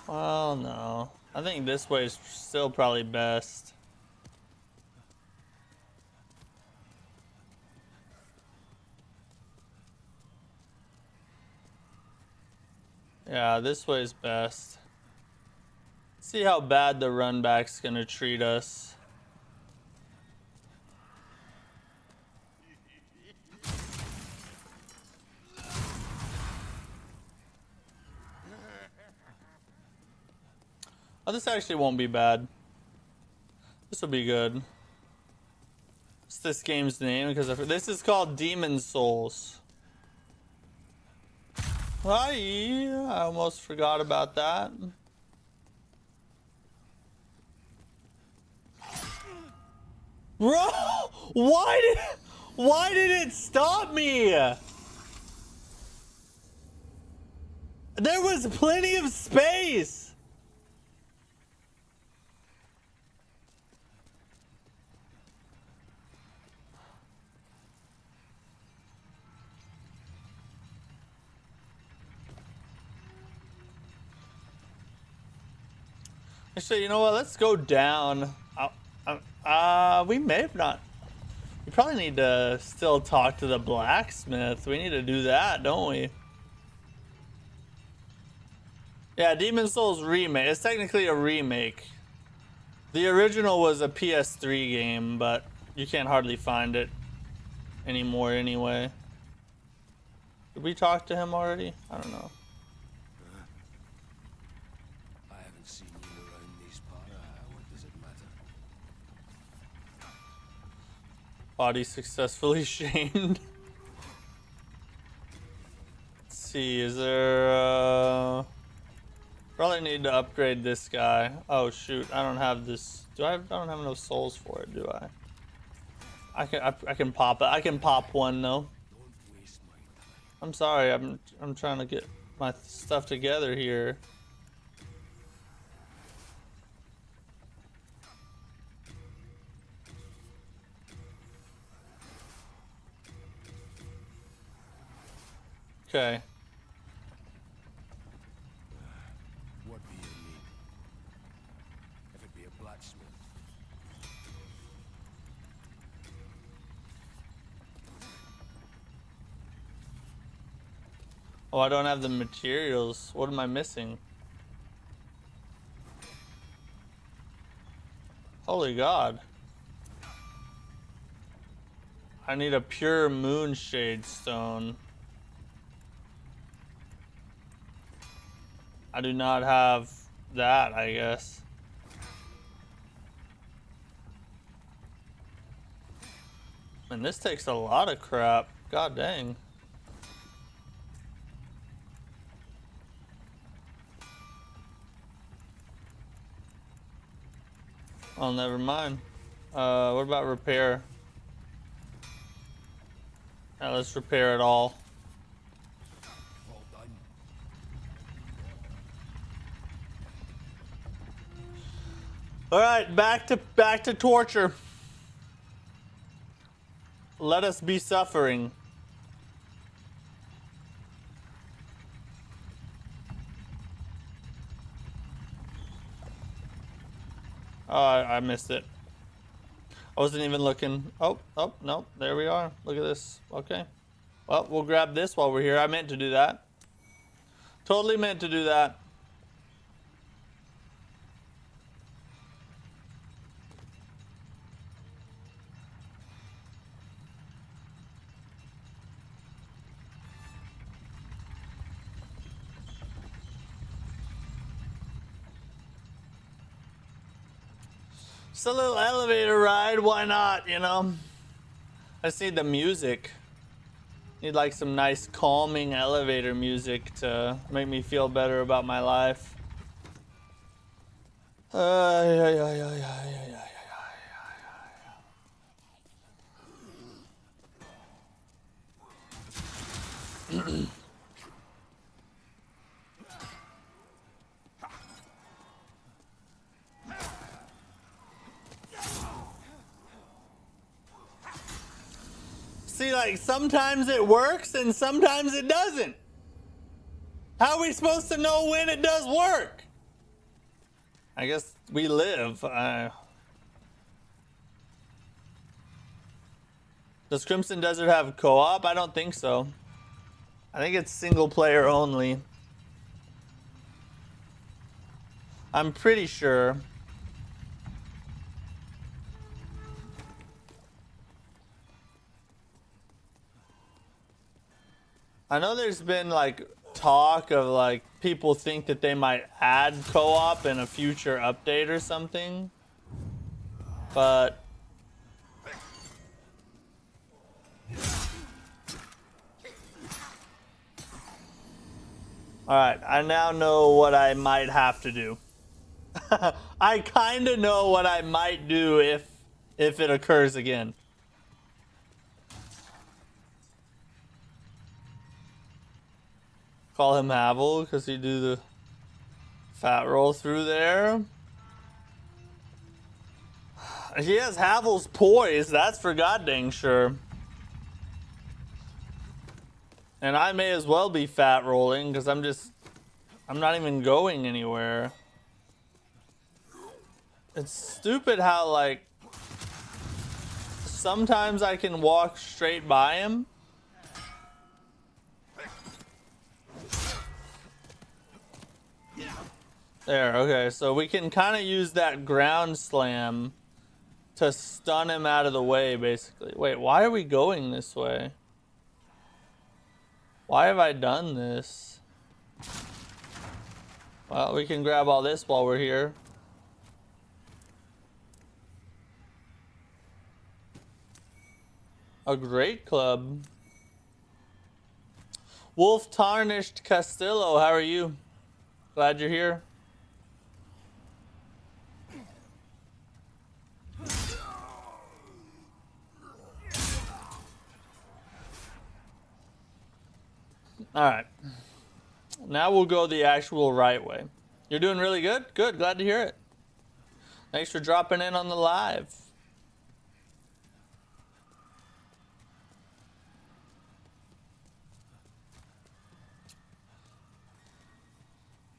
Well, no. I think this way is still probably best. Yeah, this way is best. See how bad the run back's gonna treat us. Oh, this actually won't be bad. This will be good. What's this game's name? Because this is called Demon Souls. I almost forgot about that. Bro, why did it stop me? There was plenty of space. Actually, you know what? Let's go down. We may have not. We probably need to still talk to the blacksmith. We need to do that, don't we? Yeah, Demon Souls Remake. It's technically a remake. The original was a PS3 game, but you can't hardly find it anymore anyway. Did we talk to him already? I don't know. I haven't seen you around these parts. What does it matter? Body successfully shamed. Let's see, is there probably need to upgrade this guy. Oh shoot, I don't have this. I don't have enough souls for it, do I? I can pop it. I can pop one though. I'm sorry, I'm trying to get my stuff together here. Okay. What do you need? If it be a blacksmith. Oh, I don't have the materials. What am I missing? Holy God. I need a pure moonshade stone. I do not have that, I guess. Man, this takes a lot of crap. God dang. Oh, never mind. What about repair? Yeah, let's repair it all. All done. All right, back to torture. Let us be suffering. Oh, I missed it. I wasn't even looking. Oh, no, there we are. Look at this. Okay. Well, we'll grab this while we're here. I meant to do that. Totally meant to do that. Just a little elevator ride, why not, you know? I just need the music. Need like some nice calming elevator music to make me feel better about my life. See, like, sometimes it works and sometimes it doesn't. How are we supposed to know when it does work? I guess we live. Does Crimson Desert have co-op? I don't think so. I think it's single player only. I'm pretty sure. I know there's been like talk of like people think that they might add co-op in a future update or something, but Alright, I now know what I might have to do. I kind of know what I might do if it occurs again. Call him Havel because he do the fat roll through there. He has Havel's poise, that's for god dang sure. And I may as well be fat rolling because I'm not even going anywhere. It's stupid how, like, sometimes I can walk straight by him. There, okay, so we can kind of use that ground slam to stun him out of the way, basically. Wait, why are we going this way? Why have I done this? Well, we can grab all this while we're here. A great club. Wolf Tarnished Castillo, how are you? Glad you're here. Alright. Now we'll go the actual right way. You're doing really good? Good, glad to hear it. Thanks for dropping in on the live.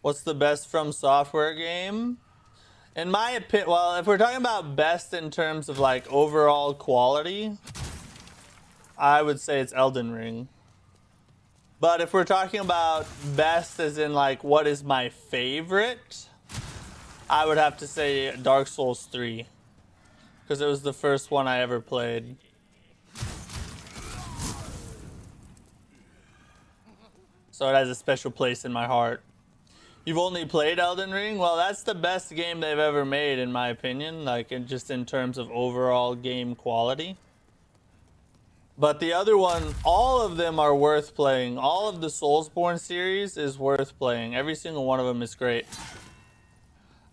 What's the best Fromsoftware game? In my opinion, well, if we're talking about best in terms of like overall quality, I would say it's Elden Ring. But if we're talking about best as in like what is my favorite, I would have to say Dark Souls 3. Because it was the first one I ever played. So it has a special place in my heart. You've only played Elden Ring? Well, that's the best game they've ever made in my opinion. Like just in terms of overall game quality. But the other one, all of them are worth playing. All of the Soulsborne series is worth playing. Every single one of them is great.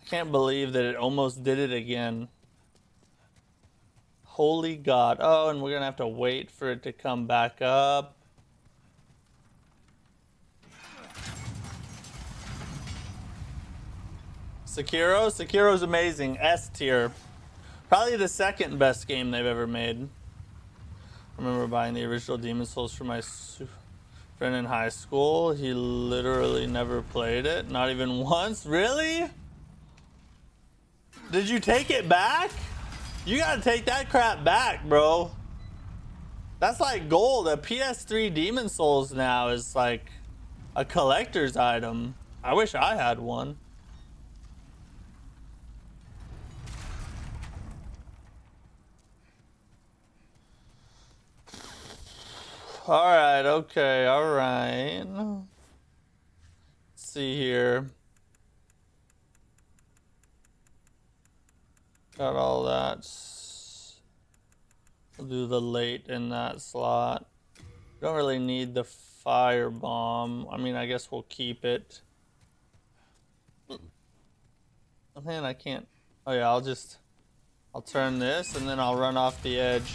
I can't believe that it almost did it again. Holy God. Oh, and we're going to have to wait for it to come back up. Sekiro? Sekiro's amazing. S tier. Probably the second best game they've ever made. I remember buying the original Demon's Souls for my friend in high school. He literally never played it. Not even once. Really? Did you take it back? You gotta take that crap back, bro. That's like gold. A PS3 Demon's Souls now is like a collector's item. I wish I had one. Alright, okay, alright. Let's see here. Got all that. We'll do the late in that slot. Don't really need the fire bomb. I mean, I guess we'll keep it. Oh man, I can't. Oh yeah, I'll turn this and then I'll run off the edge.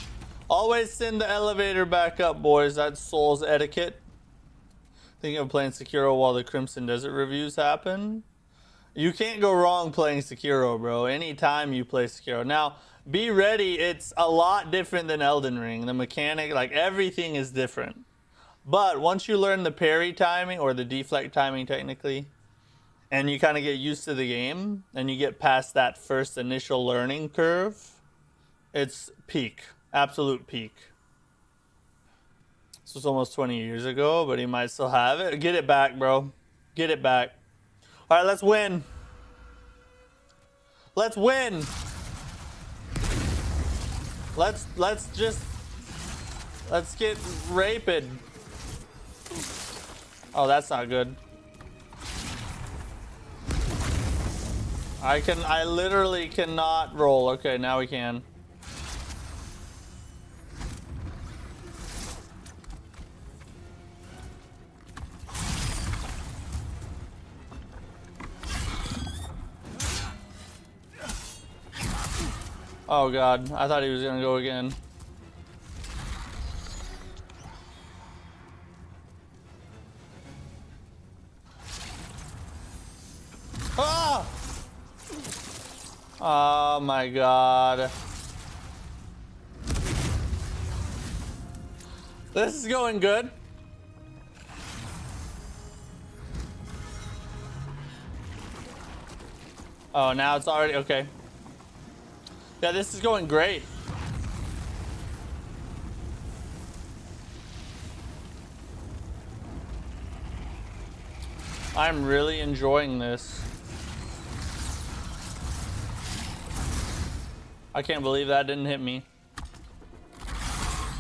Always send the elevator back up, boys. That's Souls etiquette. Thinking of playing Sekiro while the Crimson Desert reviews happen. You can't go wrong playing Sekiro, bro. Anytime you play Sekiro. Now, be ready. It's a lot different than Elden Ring. The mechanic, like everything is different. But once you learn the parry timing, or the deflect timing technically, and you kind of get used to the game, and you get past that first initial learning curve, it's peak. Absolute peak. This was almost 20 years ago, but he might still have it. Get it back, bro. Get it back. All right, let's win. Let's win. Let's get raped. Oh, that's not good. I literally cannot roll. Okay, now we can. Oh god, I thought he was gonna go again. Ah! Oh my god. This is going good. Oh, now it's already okay. Yeah, this is going great. I'm really enjoying this. I can't believe that didn't hit me.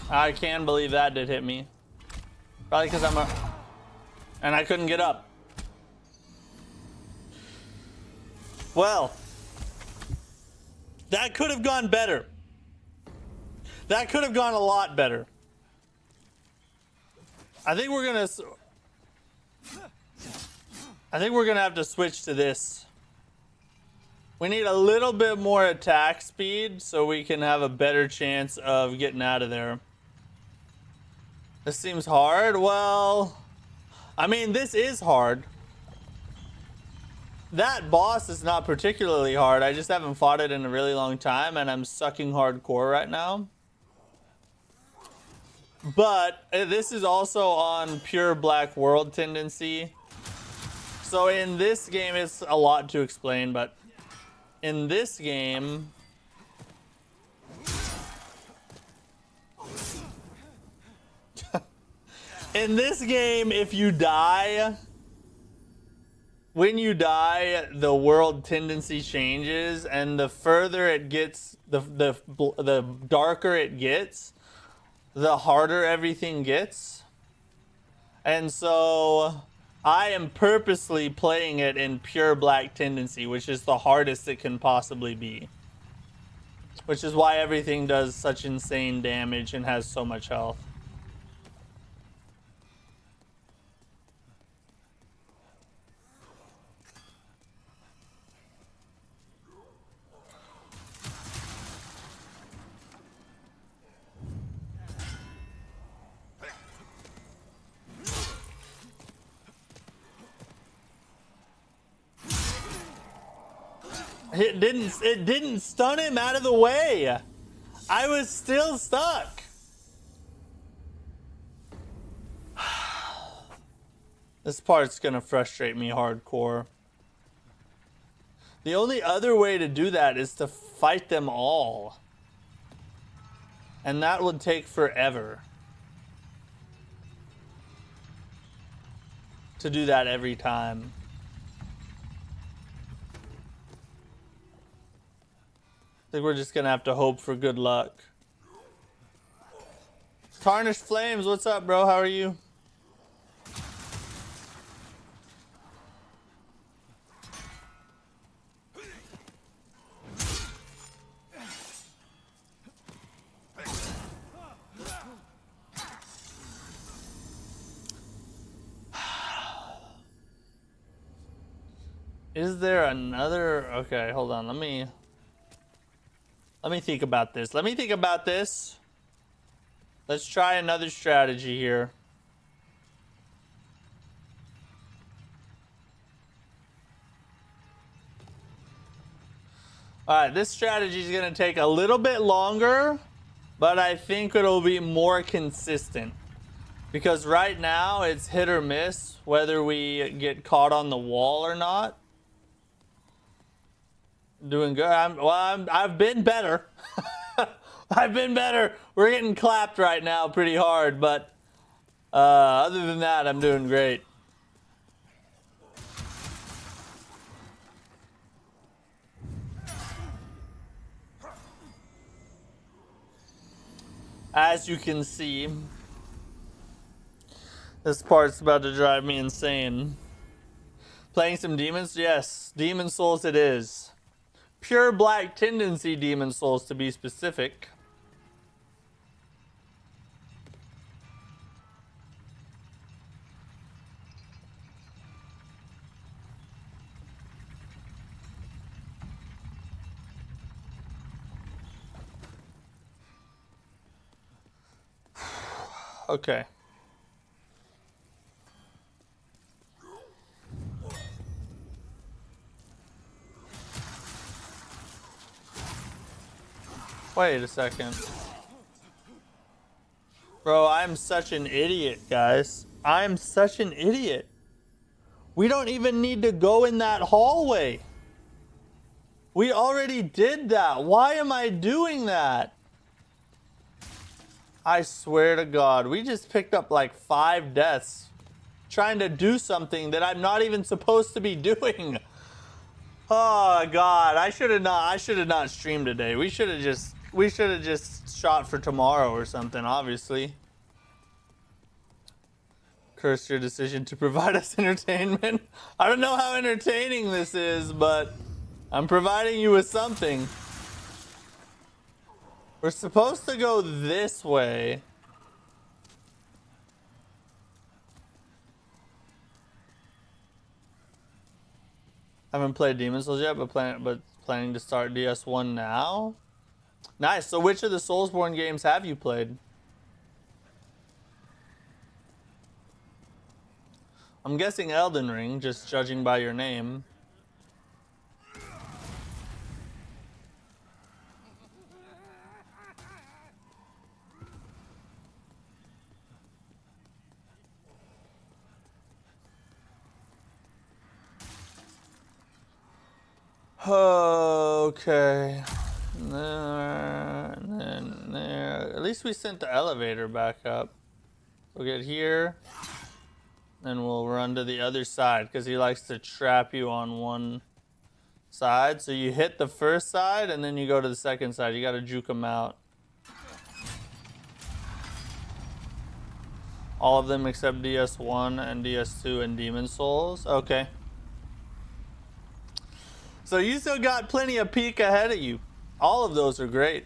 I can believe that did hit me. Probably because I'm a... And I couldn't get up. Well, that could have gone better. That could have gone a lot better. I think we're gonna have to switch to this. We need a little bit more attack speed so we can have a better chance of getting out of there. This seems hard. Well, I mean, this is hard. That boss is not particularly hard. I just haven't fought it in a really long time, and I'm sucking hardcore right now. But this is also on pure black world tendency. So in this game, it's a lot to explain, but in this game... in this game, if you die... when you die, the world tendency changes, and the further it gets, the darker it gets, the harder everything gets. And so I am purposely playing it in pure black tendency, which is the hardest it can possibly be. Which is why everything does such insane damage and has so much health. It didn't stun him out of the way. I was still stuck. This part's gonna frustrate me hardcore. The only other way to do that is to fight them all. And that would take forever. To do that every time. I think we're just gonna have to hope for good luck. Tarnished Flames, what's up, bro? How are you? Is there another... Okay, hold on. Let me think about this. Let me think about this. Let's try another strategy here. Alright, this strategy is going to take a little bit longer, but I think it'll be more consistent. Because right now, it's hit or miss whether we get caught on the wall or not. Doing good. I've been better. I've been better. We're getting clapped right now pretty hard, but other than that, I'm doing great. As you can see, this part's about to drive me insane. Playing some demons? Yes, Demon Souls it is. Pure black tendency Demon Souls, to be specific. Okay. Wait a second. Bro, I'm such an idiot, guys. I'm such an idiot. We don't even need to go in that hallway. We already did that. Why am I doing that? I swear to God, we just picked up like 5 deaths trying to do something that I'm not even supposed to be doing. Oh God, I should have not streamed today. We should have just shot for tomorrow or something, obviously. Curse your decision to provide us entertainment. I don't know how entertaining this is, but I'm providing you with something. We're supposed to go this way. I haven't played Demon's Souls yet, but planning to start DS1 now. Nice. So which of the Soulsborne games have you played? I'm guessing Elden Ring, just judging by your name. Okay. There, and then there. At least we sent the elevator back up. We'll get here. Then we'll run to the other side because he likes to trap you on one side. So you hit the first side and then you go to the second side. You got to juke him out. All of them except DS1 and DS2 and Demon's Souls. Okay. So you still got plenty of peak ahead of you. All of those are great.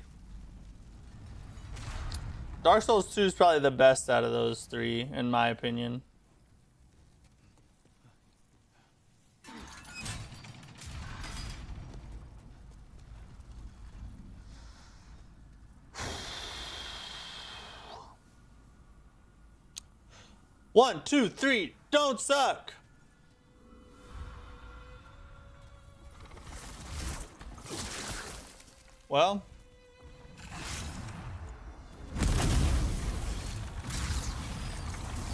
Dark Souls 2 is probably the best out of those 3, in my opinion. One, two, three, don't suck. Well,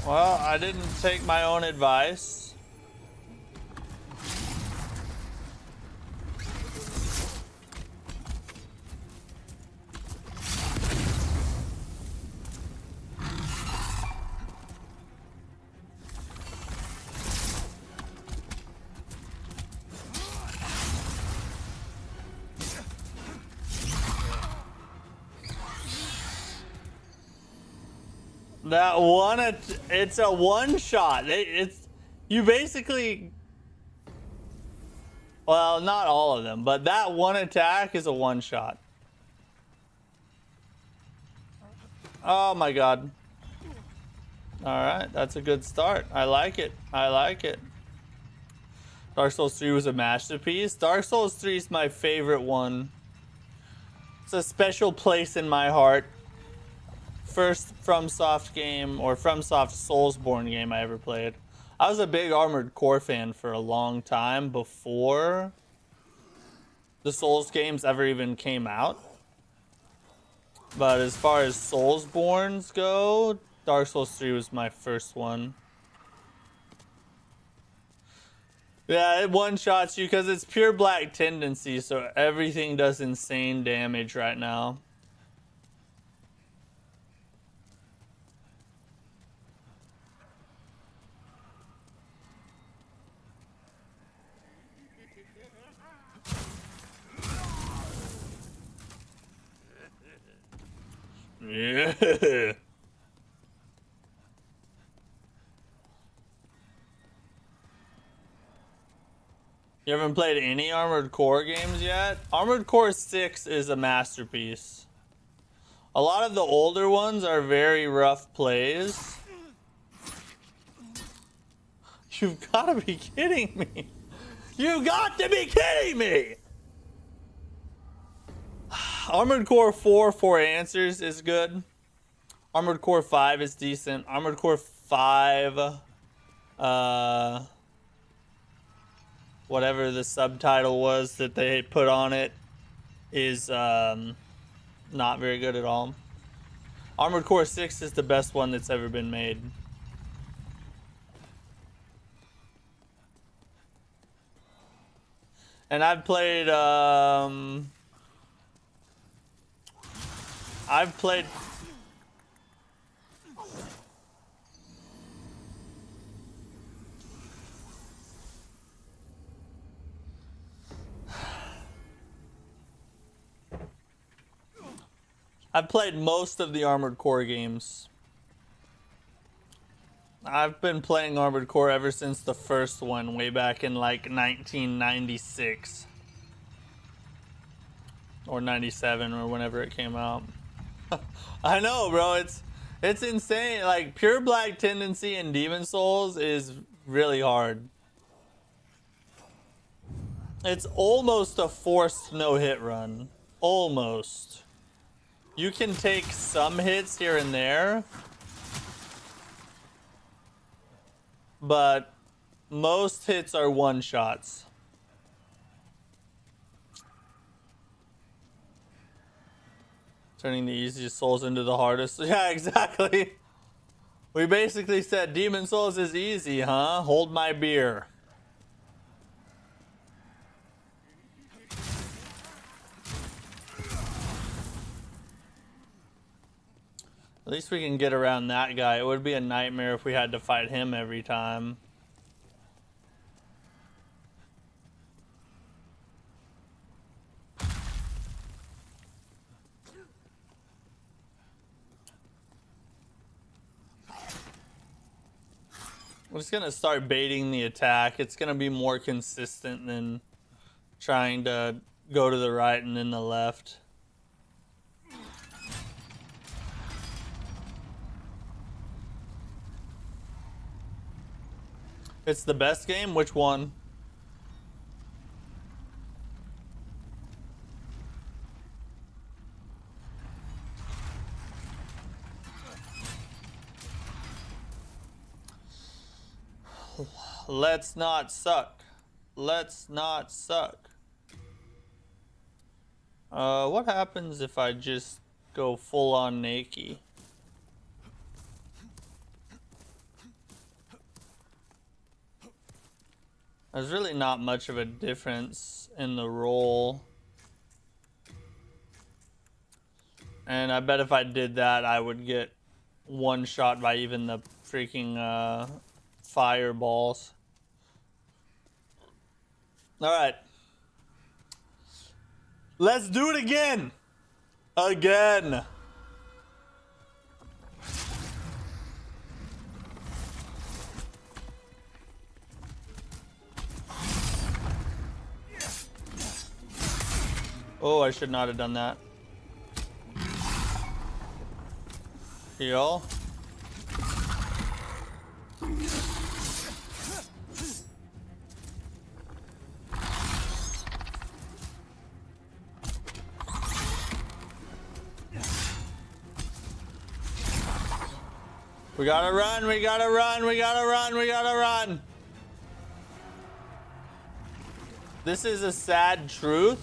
I didn't take my own advice. That one, it's a one shot. It's you basically, well, not all of them, but that one attack is a one shot. Oh my God. All right, that's a good start. I like it. I like it. Dark Souls 3 was a masterpiece. Dark Souls 3 is my favorite one. It's a special place in my heart. First FromSoft game, or FromSoft Soulsborne game I ever played. I was a big Armored Core fan for a long time before the Souls games ever even came out. But as far as Soulsbornes go, Dark Souls 3 was my first one. Yeah, it one-shots you because it's pure black tendency, so everything does insane damage right now. Yeah. You haven't played any Armored Core games yet? Armored Core 6 is a masterpiece. A lot of the older ones are very rough plays. You've got to be kidding me. You got to be kidding me. Armored Core 4 Answers is good. Armored Core 5 is decent. Armored Core 5, whatever the subtitle was that they put on it, is not very good at all. Armored Core 6 is the best one that's ever been made. And I've played most of the Armored Core games. I've been playing Armored Core ever since the first one, way back in like 1996 or 97 or whenever it came out. I know, bro. It's insane. Like Pure Black Tendency and Demon Souls is really hard. It's almost a forced no-hit run. Almost. You can take some hits here and there, but most hits are one-shots. Turning the easiest souls into the hardest. Yeah, exactly. We basically said Demon Souls is easy, huh? Hold my beer. At least we can get around that guy. It would be a nightmare if we had to fight him every time. We're just gonna start baiting the attack. It's gonna be more consistent than trying to go to the right and then the left. It's the best game? Which one? Let's not suck. Let's not suck. What happens if I just go full on naked? There's really not much of a difference in the roll. And I bet if I did that, I would get one shot by even the freaking fireballs. Alright. Let's do it again! Again! Oh, I should not have done that. Heal. We gotta run, we gotta run, we gotta run, we gotta run. This is a sad truth,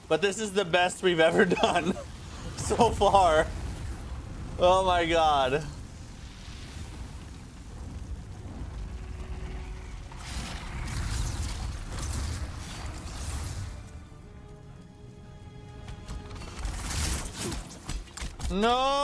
but this is the best we've ever done so far. Oh my god. No!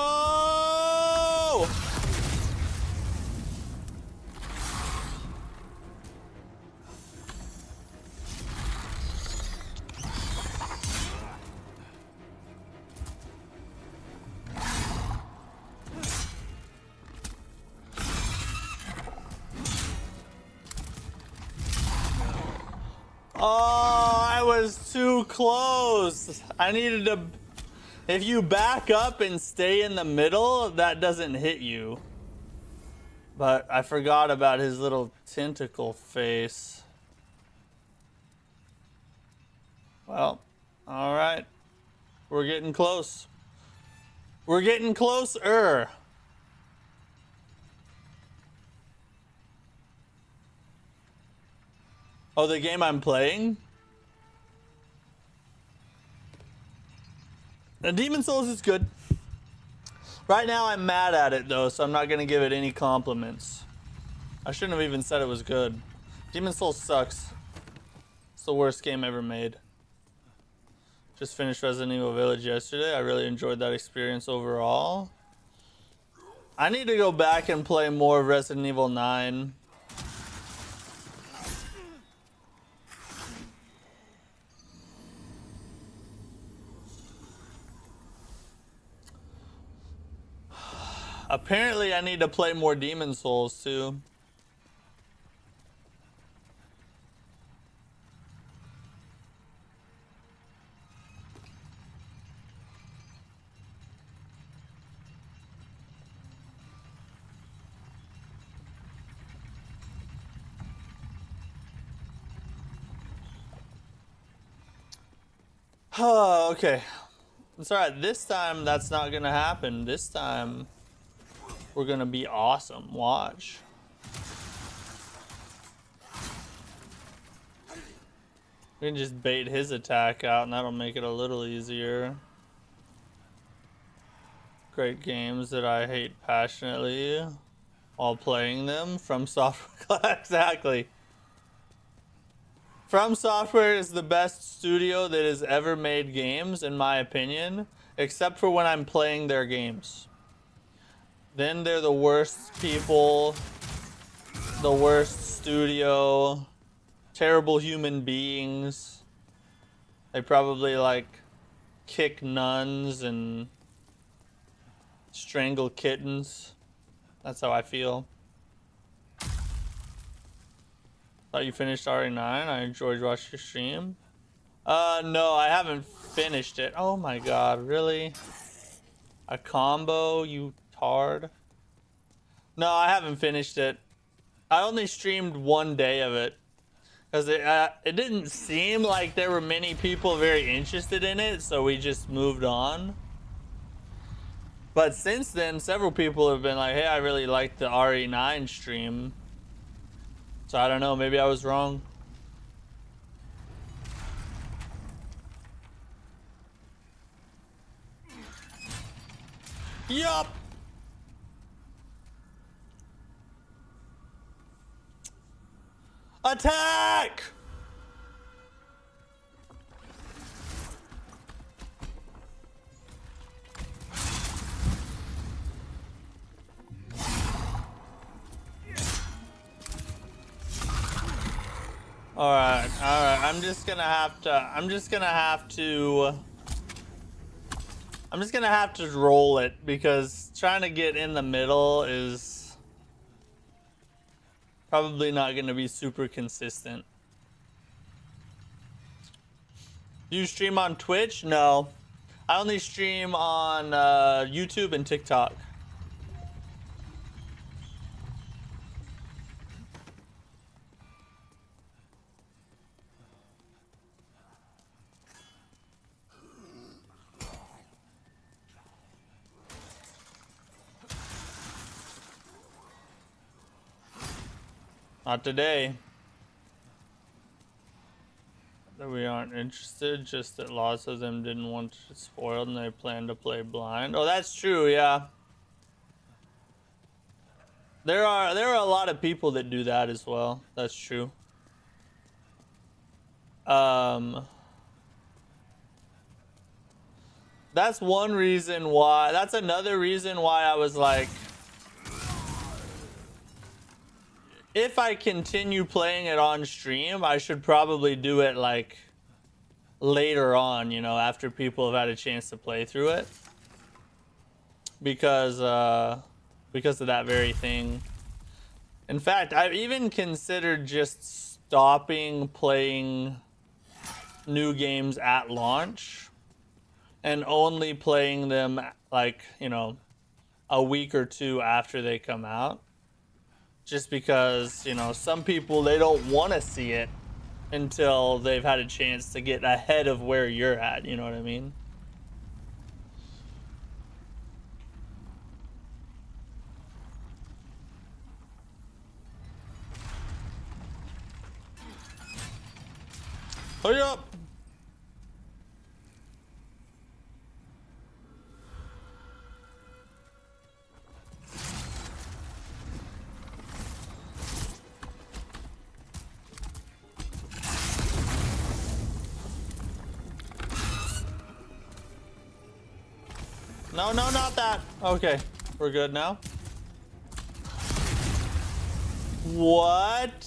Oh, I was too close. I needed to... If you back up and stay in the middle, that doesn't hit you. But I forgot about his little tentacle face. Well, alright. We're getting close. We're getting closer. Oh, the game I'm playing? Demon Souls is good. Right now I'm mad at it though, so I'm not gonna give it any compliments. I shouldn't have even said it was good. Demon Souls sucks. It's the worst game ever made. Just finished Resident Evil Village yesterday. I really enjoyed that experience overall. I need to go back and play more of Resident Evil 9. Apparently I need to play more Demon Souls too. Okay. It's alright. This time that's not gonna happen. This time we're gonna be awesome. Watch. We can just bait his attack out and that'll make it a little easier. Great games that I hate passionately while playing them. Fromsoftware. Exactly. Fromsoftware is the best studio that has ever made games, in my opinion, except for when I'm playing their games. Then they're the worst people, the worst studio, terrible human beings. They probably like kick nuns and strangle kittens. That's how I feel. Thought you finished RE9. I enjoyed watching your stream. No, I haven't finished it. Oh my god, really? A combo, you tard? No, I haven't finished it. I only streamed one day of it. Because it didn't seem like there were many people very interested in it, so we just moved on. But since then, several people have been like, hey, I really liked the RE9 stream. So I don't know, maybe I was wrong. Yup! Attack! Alright. I'm just gonna have to roll it because trying to get in the middle is probably not gonna be super consistent. Do you stream on Twitch? No. I only stream on YouTube and TikTok. Not today. That we aren't interested, just that lots of them didn't want it spoiled and they plan to play blind. Oh, that's true, yeah. There are a lot of people that do that as well. That's true. That's one reason why. That's another reason why I was like, if I continue playing it on stream, I should probably do it like later on, you know, after people have had a chance to play through it. Because of that very thing. In fact, I've even considered just stopping playing new games at launch and only playing them like, you know, a week or two after they come out. Just because, you know, some people, they don't want to see it until they've had a chance to get ahead of where you're at, you know what I mean? Hurry up! No, no, not that. Okay, we're good now. What?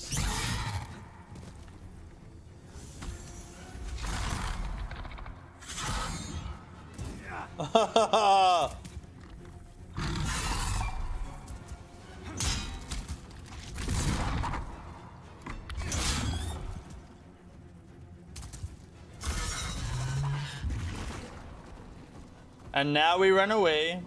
And now we run away.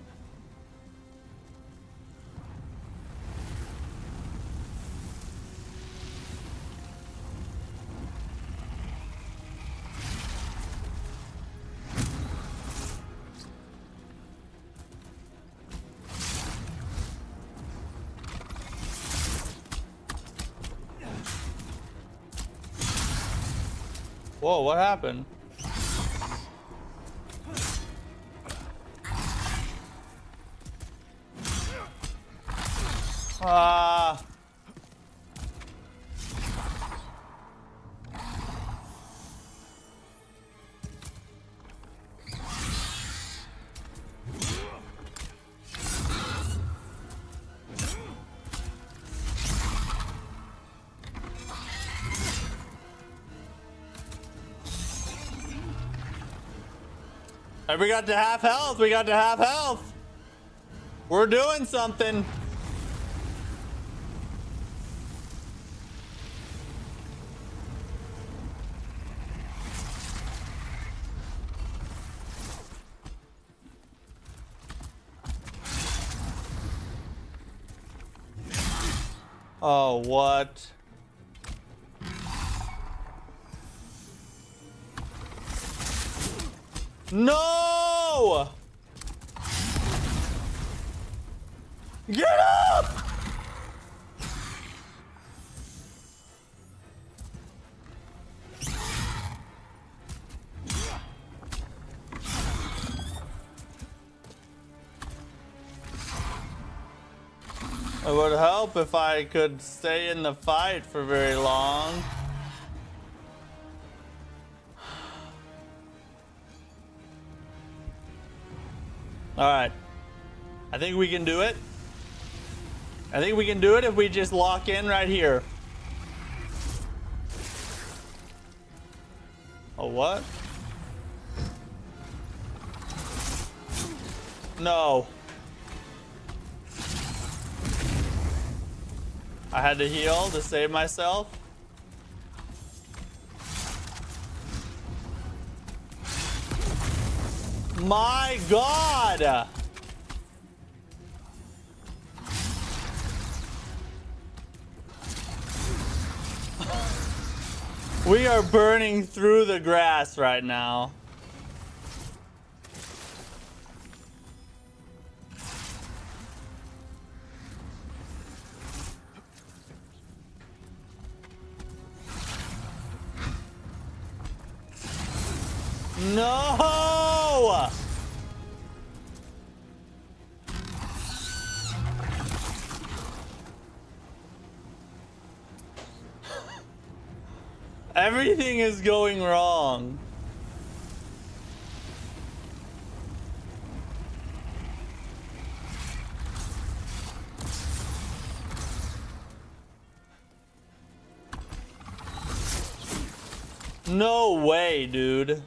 Whoa, what happened? Ah. And we got to half health. We got to half health. We're doing something. Oh, what? No! Get up! It would help if I could stay in the fight for very long. All right. I think we can do it. I think we can do it if we just lock in right here. Oh, what? No. I had to heal to save myself. My God! We are burning through the grass right now. No! Everything is going wrong. No way, dude.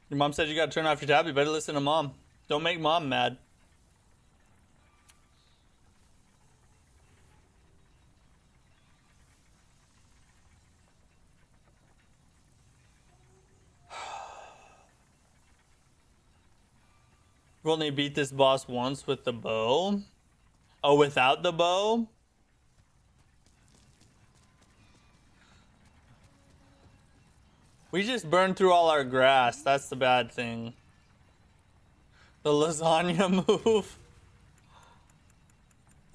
Your mom said you gotta turn off your tab. You better listen to mom. Don't make mom mad. We've only beat this boss once with the bow. Oh, without the bow? We just burned through all our grass. That's the bad thing. The lasagna move.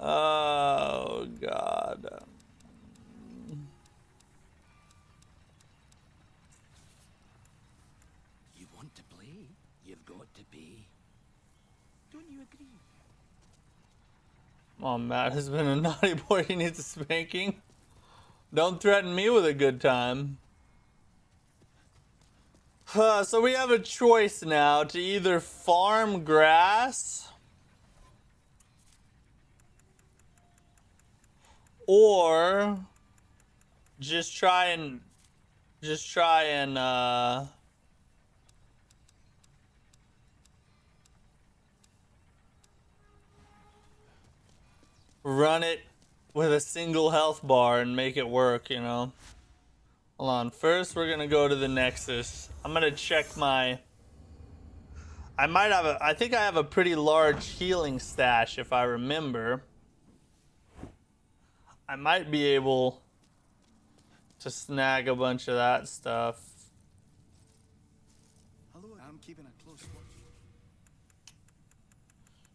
Oh, God. You want to play? You've got to pay. Don't you agree? Oh, Matt has been a naughty boy. He needs a spanking. Don't threaten me with a good time. So we have a choice now to either farm grass or just try and run it with a single health bar and make it work, you know. Hold on. First, we're gonna go to the Nexus. I'm gonna check my. I think I have a pretty large healing stash if I remember. I might be able to snag a bunch of that stuff. Hello, I'm keeping a close watch.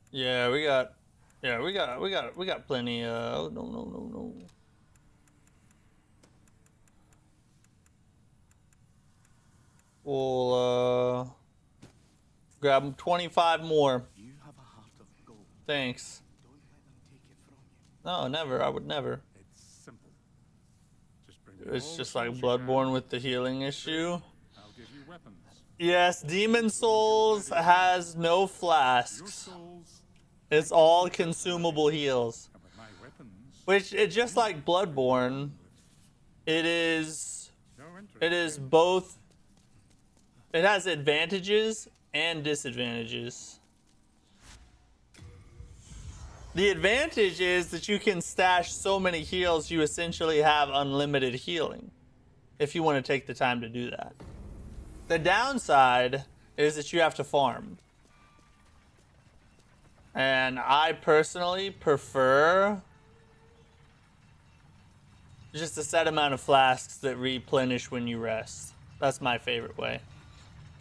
Yeah, we got plenty. Oh, no. We'll grab 25 more. You have a heart of gold. Thanks. Don't let them take it from you. No, never. I would never. It's simple. Just bring me It's all just the like souls you can. Bloodborne with the healing issue. I'll give you weapons. Yes, Demon Souls has no Your flasks. souls It's all consumable heals. and with my weapons. Which, it's just like Bloodborne. It is No interest. It is both. It has advantages and disadvantages. The advantage is that you can stash so many heals, you essentially have unlimited healing. If you want to take the time to do that. The downside is that you have to farm. And I personally prefer just a set amount of flasks that replenish when you rest. That's my favorite way.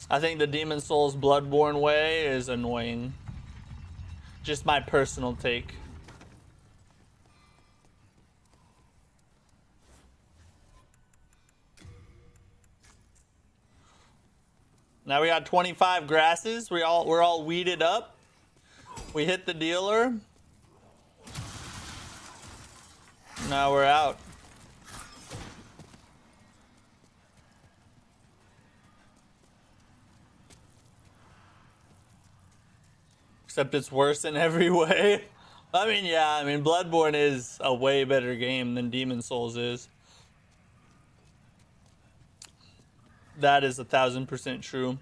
I think the Demon Souls Bloodborne way is annoying. Just my personal take. Now we got 25 grasses. We're all weeded up. We hit the dealer. Now we're out. Except it's worse in every way. I mean, yeah, Bloodborne is a way better game than Demon Souls is. That is 1000% true.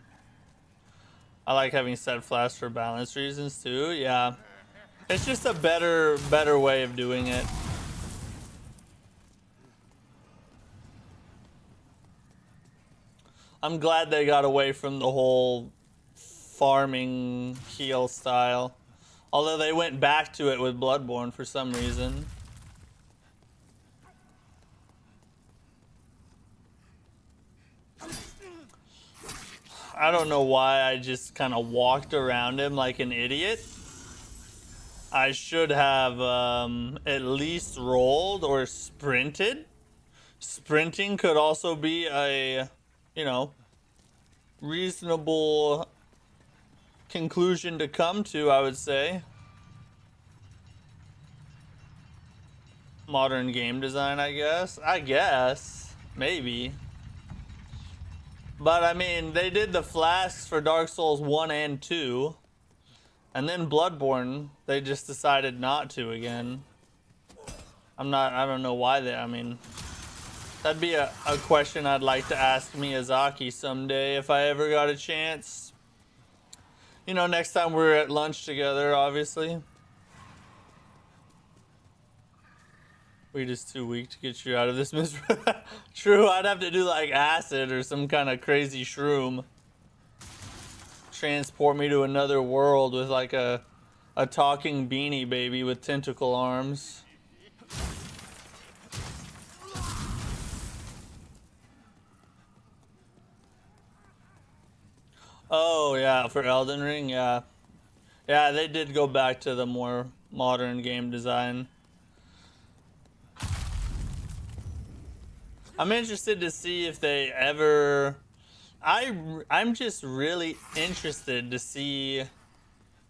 I like having set flasks for balance reasons too. Yeah, it's just a better way of doing it. I'm glad they got away from the whole farming heal style. Although they went back to it with Bloodborne for some reason. I don't know why I just kind of walked around him like an idiot. I should have at least rolled or sprinted. Sprinting could also be a, you know, reasonable conclusion to come to, I would say. Modern game design, I guess. Maybe. But I mean, they did the flasks for Dark Souls 1 and 2. And then Bloodborne, they just decided not to again. I don't know why that'd be a question I'd like to ask Miyazaki someday if I ever got a chance. You know, next time we're at lunch together, obviously. We're just too weak to get you out of this misery. True, I'd have to do like acid or some kind of crazy shroom. transport me to another world with like a talking beanie baby with tentacle arms. Oh yeah, for Elden Ring, yeah. Yeah, they did go back to the more modern game design. I'm interested to see if they ever I'm just really interested to see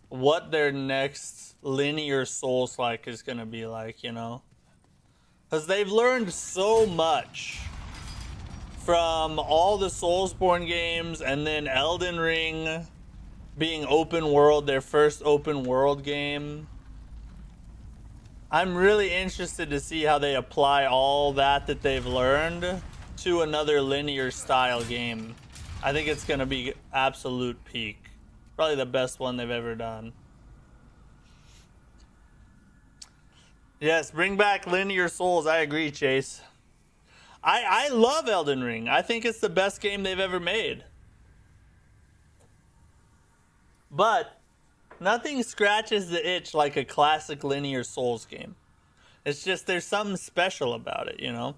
what their next linear Souls-like is going to be like, you know? Cuz they've learned so much from all the Soulsborne games and then Elden Ring being open world, their first open world game. I'm really interested to see how they apply all that they've learned to another linear style game. I think it's going to be absolute peak. Probably the best one they've ever done. Yes, bring back linear Souls. I agree, Chase. I love Elden Ring. I think it's the best game they've ever made. But nothing scratches the itch like a classic linear Souls game. It's just there's something special about it, you know?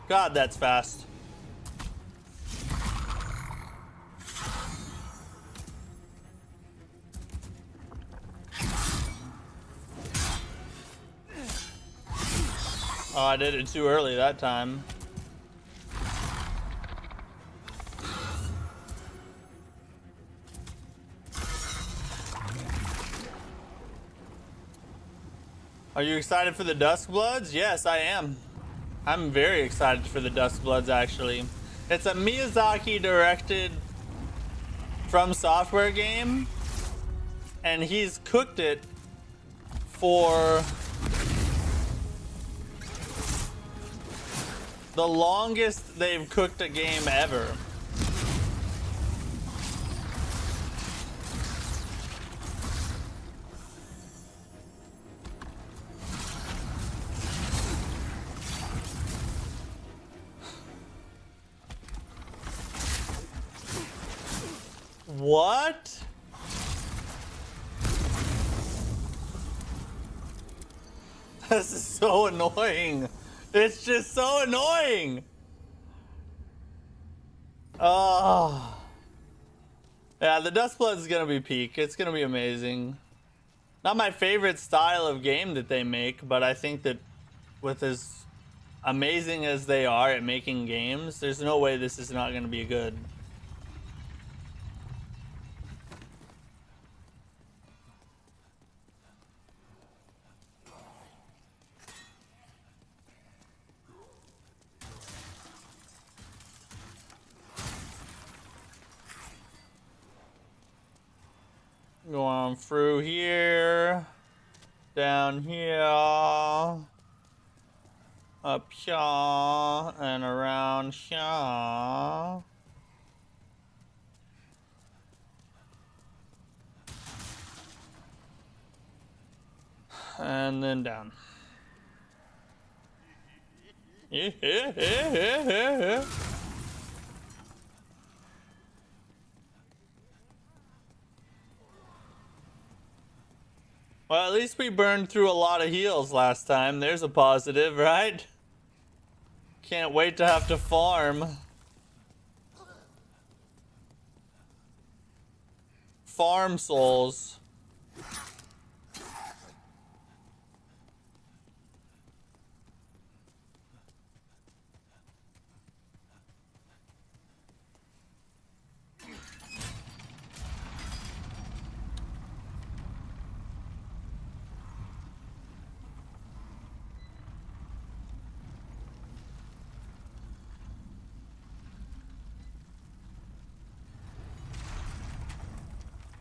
God, that's fast. Oh, I did it too early that time. Are you excited for the Duskbloods? Yes, I am. I'm very excited for the Duskbloods, actually. It's a Miyazaki-directed Fromsoftware game, and he's cooked it for the longest they've cooked a game ever. What? This is so annoying. It's just so annoying. Oh. Yeah, the Duskblood is gonna be peak. It's gonna be amazing. Not my favorite style of game that they make, but I think that with as amazing as they are at making games, there's no way this is not gonna be good. Go on through here, down here, up here, and around here. And then down. Well, at least we burned through a lot of heals last time. There's a positive, right? Can't wait to have to farm. Farm souls.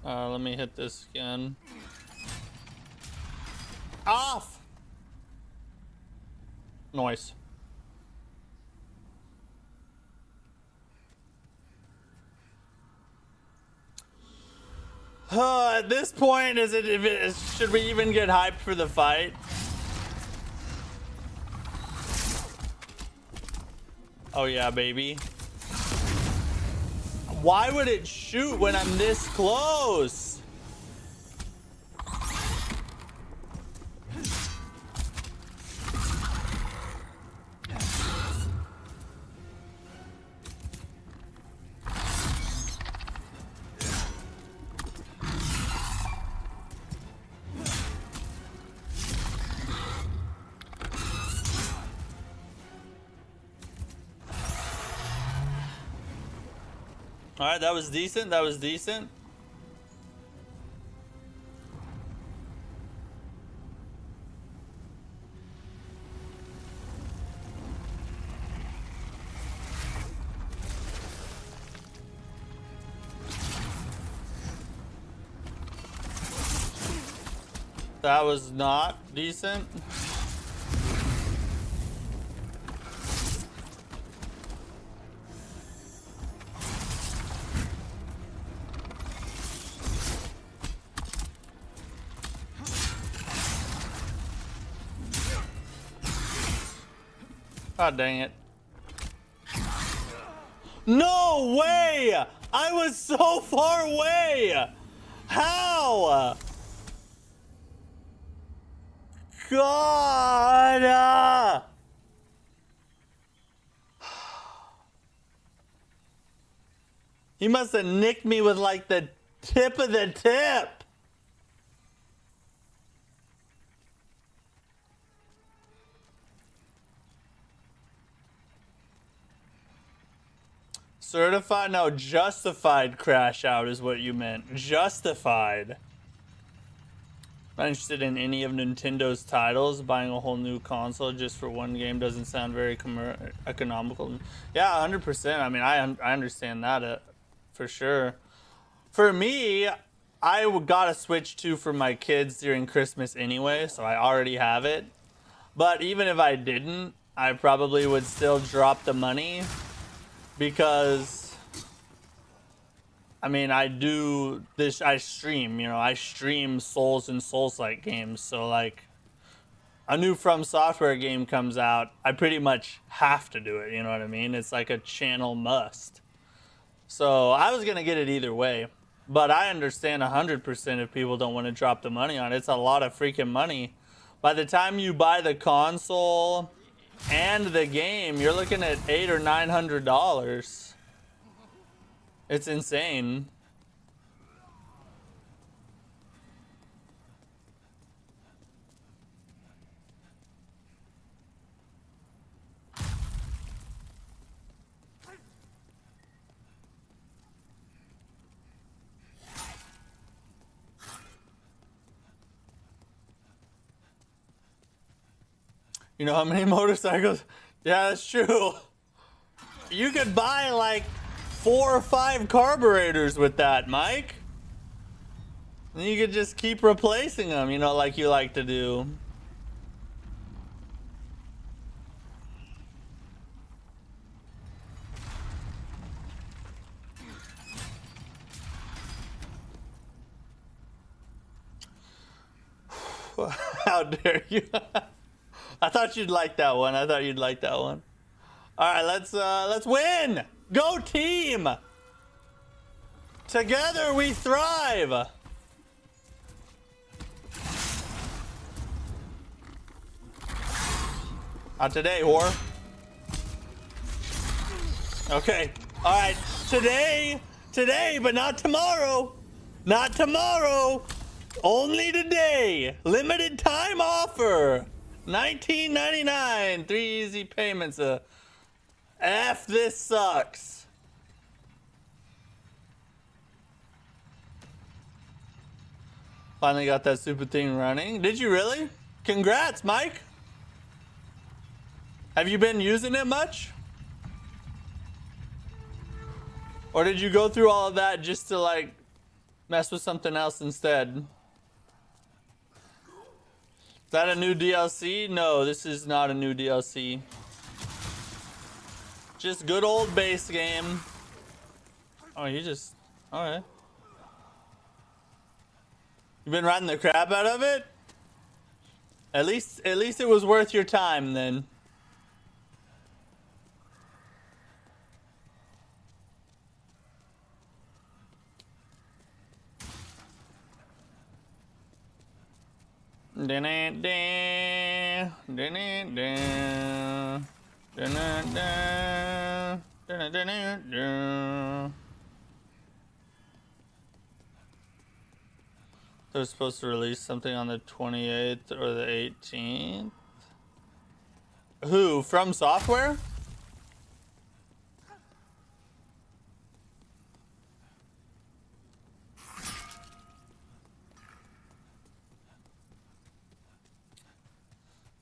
Let me hit this again. Off! Nice. At this point, should we even get hyped for the fight? Oh yeah, baby. Why would it shoot when I'm this close? All right, that was decent. That was decent. That was not decent. God dang it. No way! I was so far away! How? God! He must have nicked me with like the tip of the tip. Certified? No, justified crash out is what you meant. Justified. Not interested in any of Nintendo's titles. Buying a whole new console just for one game doesn't sound very economical. Yeah, 100%. I mean, I understand that for sure. For me, I got a Switch 2 for my kids during Christmas anyway, so I already have it. But even if I didn't, I probably would still drop the money. Because, I mean, I stream, you know, I stream Souls and Souls-like games. So, like, a new Fromsoftware game comes out, I pretty much have to do it, you know what I mean? It's like a channel must. So, I was going to get it either way. But I understand 100% if people don't want to drop the money on it. It's a lot of freaking money. By the time you buy the console and the game, you're looking at $800 or $900. It's insane. You know how many motorcycles? Yeah, that's true. You could buy like 4 or 5 carburetors with that, Mike. And you could just keep replacing them, you know, like you like to do. How dare you? I thought you'd like that one. I thought you'd like that one. All right, let's win. Go team. Together we thrive. Not today, whore. Okay. All right. Today, but not tomorrow. Not tomorrow. Only today. Limited time offer. $19.99. 3 easy payments. F this sucks. Finally got that stupid thing running. Did you really? Congrats, Mike. Have you been using it much? Or did you go through all of that just to like mess with something else instead? Is that a new DLC? No, this is not a new DLC. Just good old base game. Oh, you just... Alright. You've been riding the crap out of it? At least it was worth your time then. They're supposed to release something on the 28th or the 18th. Who? Fromsoftware?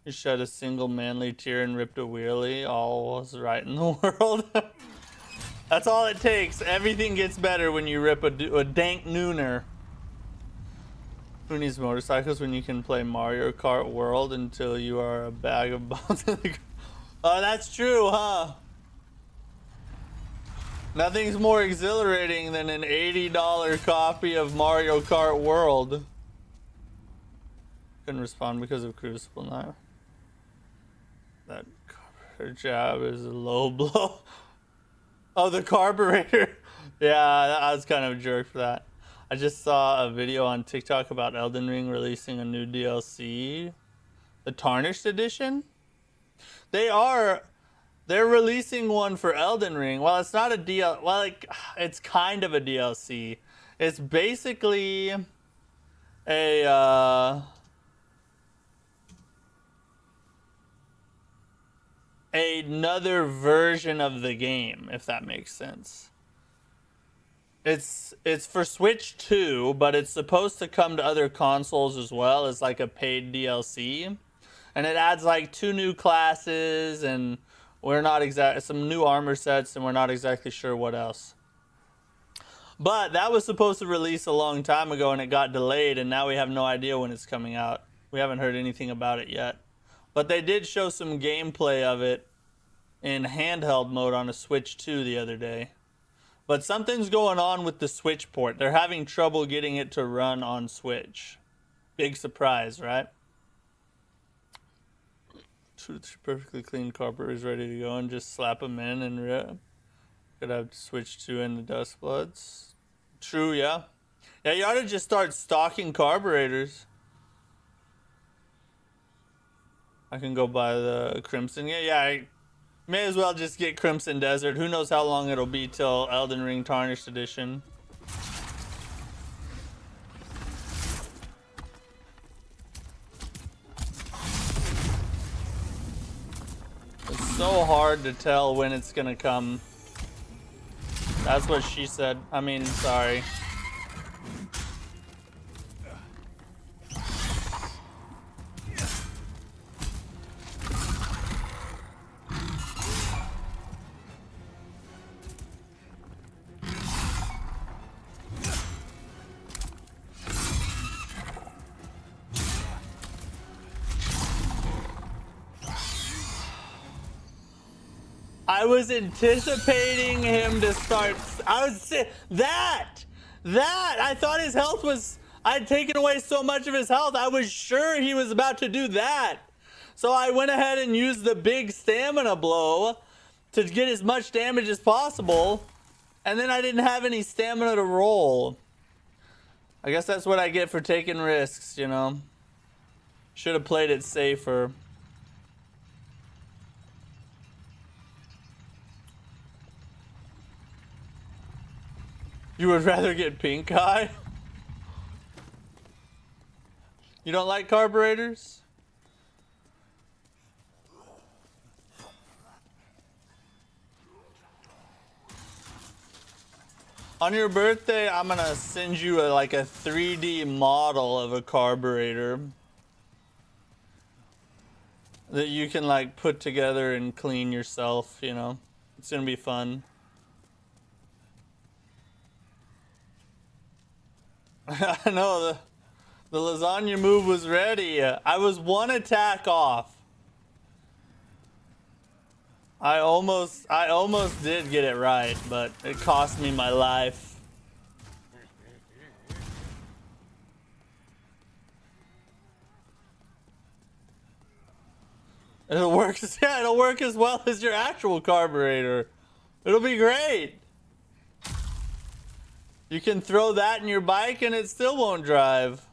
You shed a single manly tear and ripped a wheelie. All was right in the world. That's all it takes. Everything gets better when you rip a dank nooner. Who needs motorcycles when you can play Mario Kart World until you are a bag of bones? Oh, that's true, huh? Nothing's more exhilarating than an $80 copy of Mario Kart World. Couldn't respond because of Crucible now. That carburetor jab is a low blow. Oh, the carburetor. Yeah, I was kind of a jerk for that. I just saw a video on TikTok about Elden Ring releasing a new DLC. The Tarnished Edition? They're releasing one for Elden Ring. Well, it's not a DLC. Well, like, it's kind of a DLC. It's basically another version of the game, if that makes sense. It's for Switch 2, but it's supposed to come to other consoles as well as like a paid DLC. And it adds like 2 new classes and some new armor sets, and we're not exactly sure what else. But that was supposed to release a long time ago and it got delayed, and now we have no idea when it's coming out. We haven't heard anything about it yet. But they did show some gameplay of it in handheld mode on a Switch 2 the other day. But something's going on with the Switch port. They're having trouble getting it to run on Switch. Big surprise, right? 2 perfectly clean carburetors ready to go, and just slap them in and rip. Could have Switch 2 in the Dust Bloods. True, yeah. Yeah, you ought to just start stocking carburetors. I can go buy the Crimson. Yeah, I may as well just get Crimson Desert. Who knows how long it'll be till Elden Ring Tarnished Edition. It's so hard to tell when it's gonna come. That's what she said. I mean, sorry. I was anticipating him to start. I thought his health was. I'd taken away so much of his health. I was sure he was about to do that. So I went ahead and used the big stamina blow to get as much damage as possible. And then I didn't have any stamina to roll. I guess that's what I get for taking risks, you know. Should have played it safer. You would rather get pink eye? You don't like carburetors? On your birthday, I'm gonna send you like a 3D model of a carburetor that you can like put together and clean yourself, you know. It's gonna be fun. I know the lasagna move was ready. I was 1 attack off. I almost did get it right, but it cost me my life. It'll work. Yeah, it'll work as well as your actual carburetor. It'll be great. You can throw that in your bike and it still won't drive.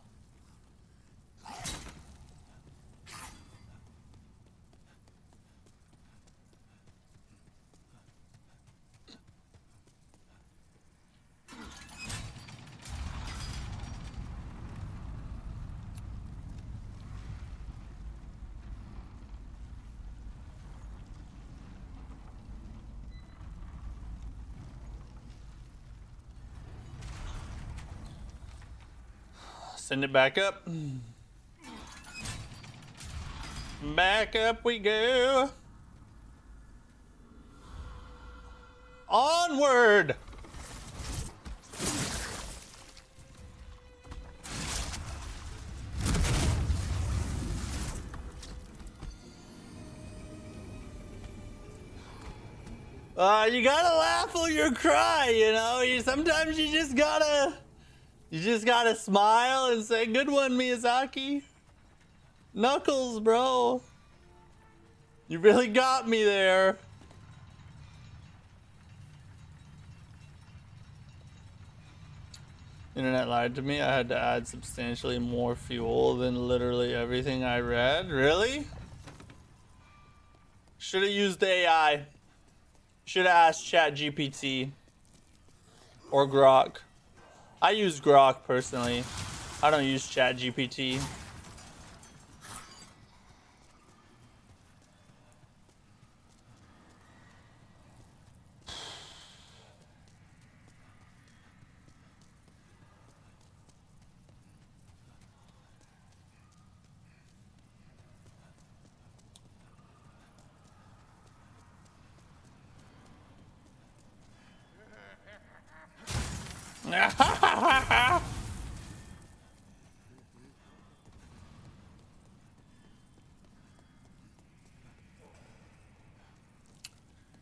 Send it back up. Back up we go. Onward. You gotta laugh or you cry, you know? Sometimes you just gotta smile and say, good one, Miyazaki. Knuckles, bro. You really got me there. Internet lied to me. I had to add substantially more fuel than literally everything I read. Really? Should have used AI. Should have asked ChatGPT or Grok. I use Grok personally. I don't use ChatGPT.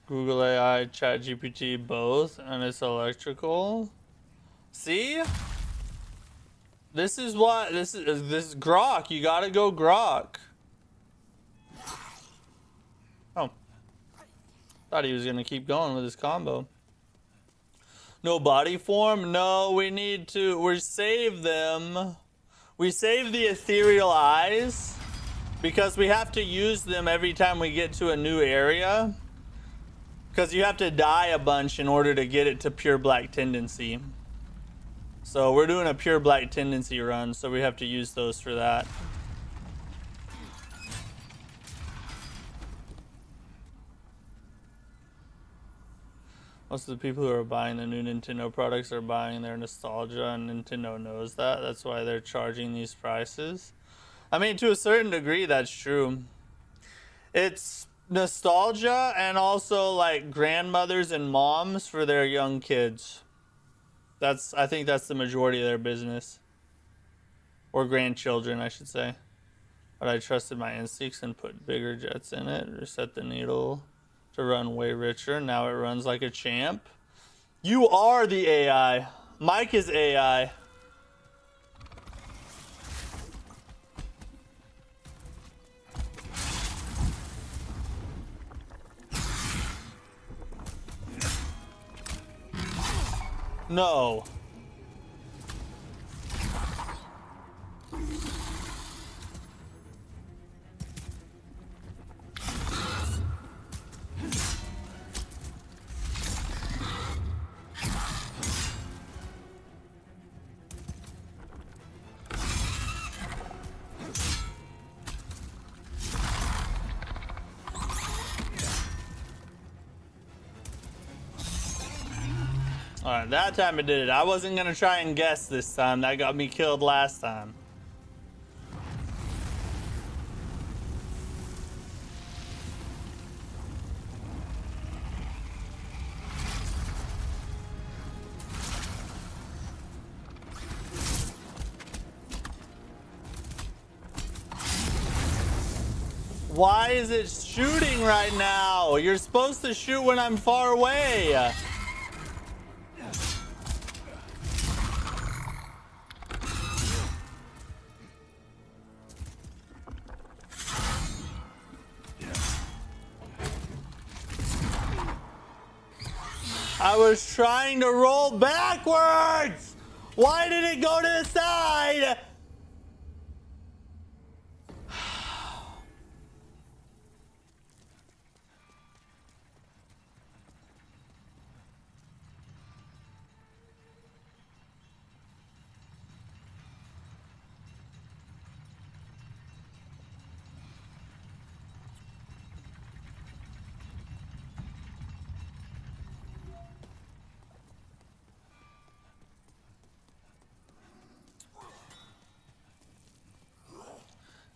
Google AI, ChatGPT, both, and it's electrical. See? This is Grok. You gotta go Grok. Oh. Thought he was gonna keep going with his combo. No body form? No, we save them. We save the ethereal eyes because we have to use them every time we get to a new area. Because you have to die a bunch in order to get it to pure black tendency. So we're doing a pure black tendency run, so we have to use those for that. Most of the people who are buying the new Nintendo products are buying their nostalgia, and Nintendo knows that. That's why they're charging these prices. I mean, to a certain degree, that's true. It's nostalgia and also like grandmothers and moms for their young kids. I think that's the majority of their business. Or grandchildren, I should say. But I trusted my instincts and put bigger jets in it. Reset the needle to run way richer. Now it runs like a champ. You are the AI. Mike is AI. No. Alright, that time it did it. I wasn't gonna try and guess this time. That got me killed last time. Why is it shooting right now? You're supposed to shoot when I'm far away. I was trying to roll backwards. Why did it go to the side?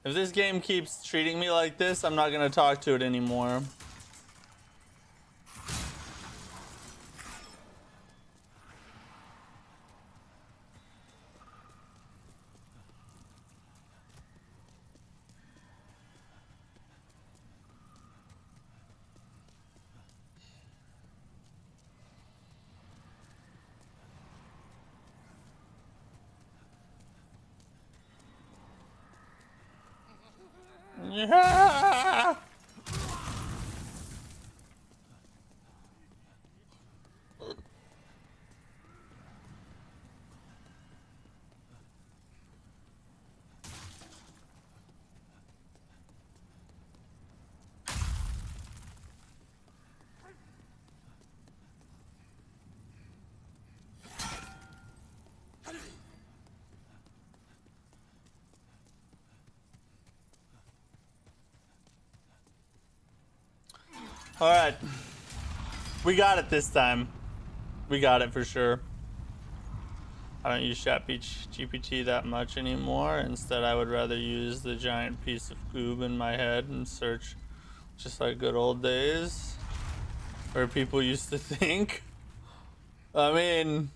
If this game keeps treating me like this, I'm not gonna talk to it anymore. Yeah. All right, we got it this time. We got it for sure. I don't use ChatGPT that much anymore. Instead, I would rather use the giant piece of goob in my head and search, just like good old days, where people used to think. I mean,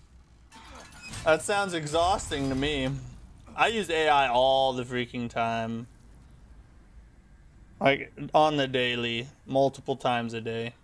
that sounds exhausting to me. I use AI all the freaking time. Like, on the daily, multiple times a day.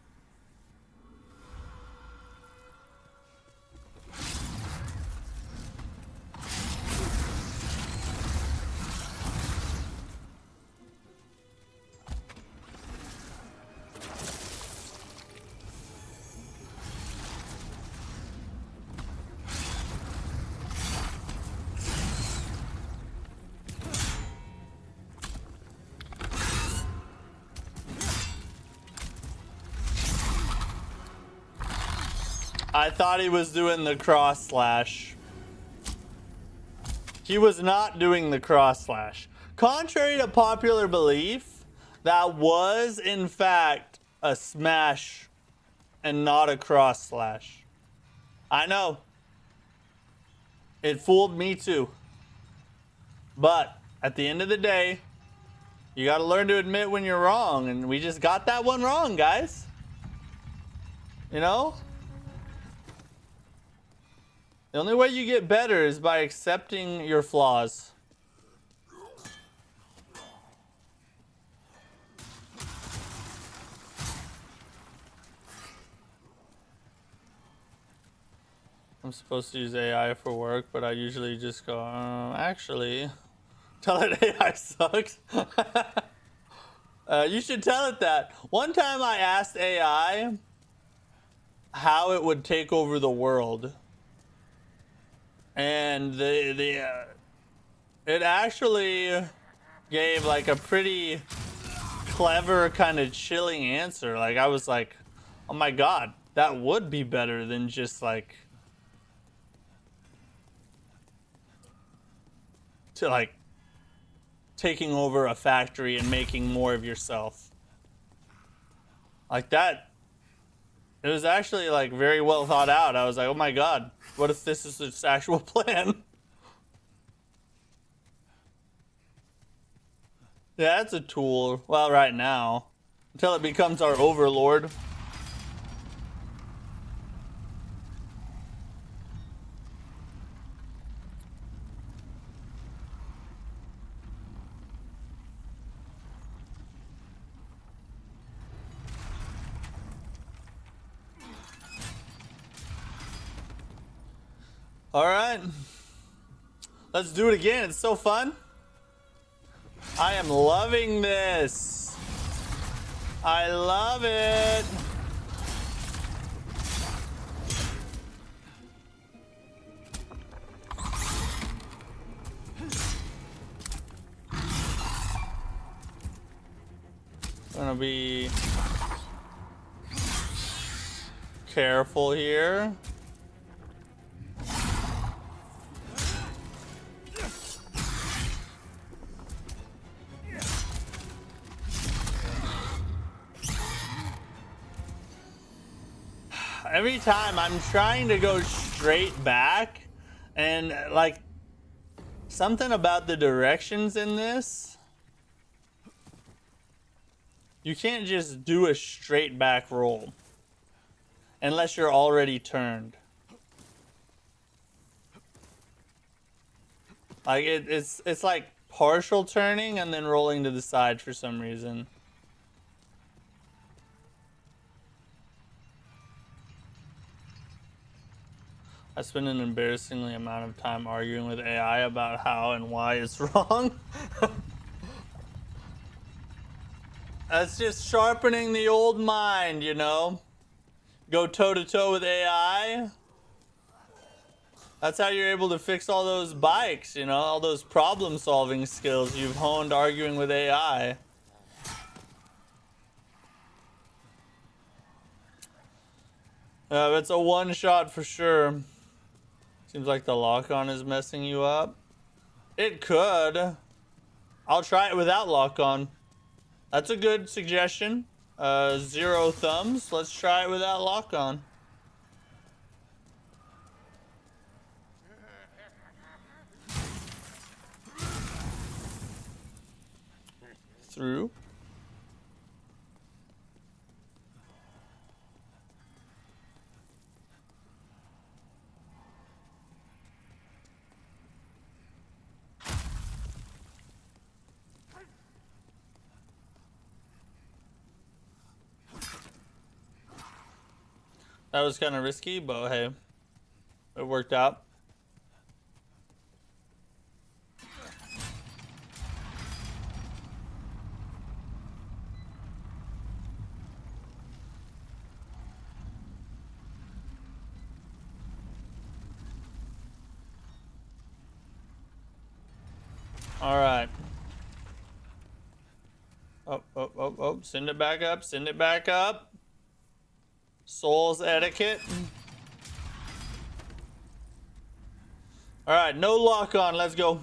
I thought he was doing the cross slash. He was not doing the cross slash. Contrary to popular belief, that was in fact a smash and not a cross slash. I know. It fooled me too. But at the end of the day, you gotta learn to admit when you're wrong, and we just got that one wrong, guys. You know? The only way you get better is by accepting your flaws. I'm supposed to use AI for work, but I usually just go, actually, tell it AI sucks. You should tell it that. One time I asked AI how it would take over the world. And it actually gave like a pretty clever kind of chilling answer. Like I was like, oh my god, that would be better than just like taking over a factory and making more of yourself. Like that. It was actually like very well thought out. I was like, oh my god, what if this is its actual plan? Yeah, it's a tool. Well, right now. Until it becomes our overlord. All right, let's do it again. It's so fun. I am loving this. I love it. Gonna be careful here. Every time I'm trying to go straight back, and like something about the directions in this, you can't just do a straight back roll unless you're already turned. Like it's like partial turning and then rolling to the side for some reason. I spend an embarrassingly amount of time arguing with AI about how and why it's wrong. That's just sharpening the old mind, you know? Go toe to toe with AI. That's how you're able to fix all those bikes, you know? All those problem solving skills you've honed arguing with AI. It's a one shot for sure. Seems like the lock-on is messing you up. It could. I'll try it without lock-on. That's a good suggestion. 0 thumbs. Let's try it without lock-on. Through. That was kind of risky, but hey, it worked out. All right. Oh, send it back up, send it back up. Souls etiquette. All right, no lock on, let's go.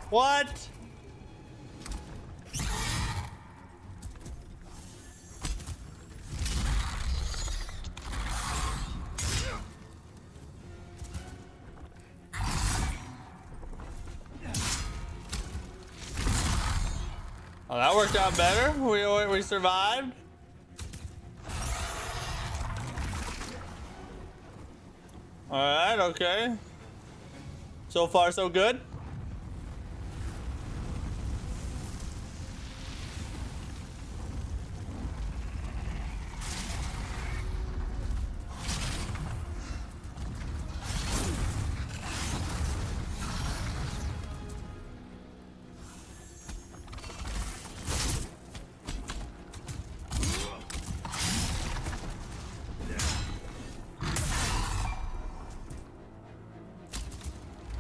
What? Oh, that worked out better. We survived. All right, okay. So far, so good.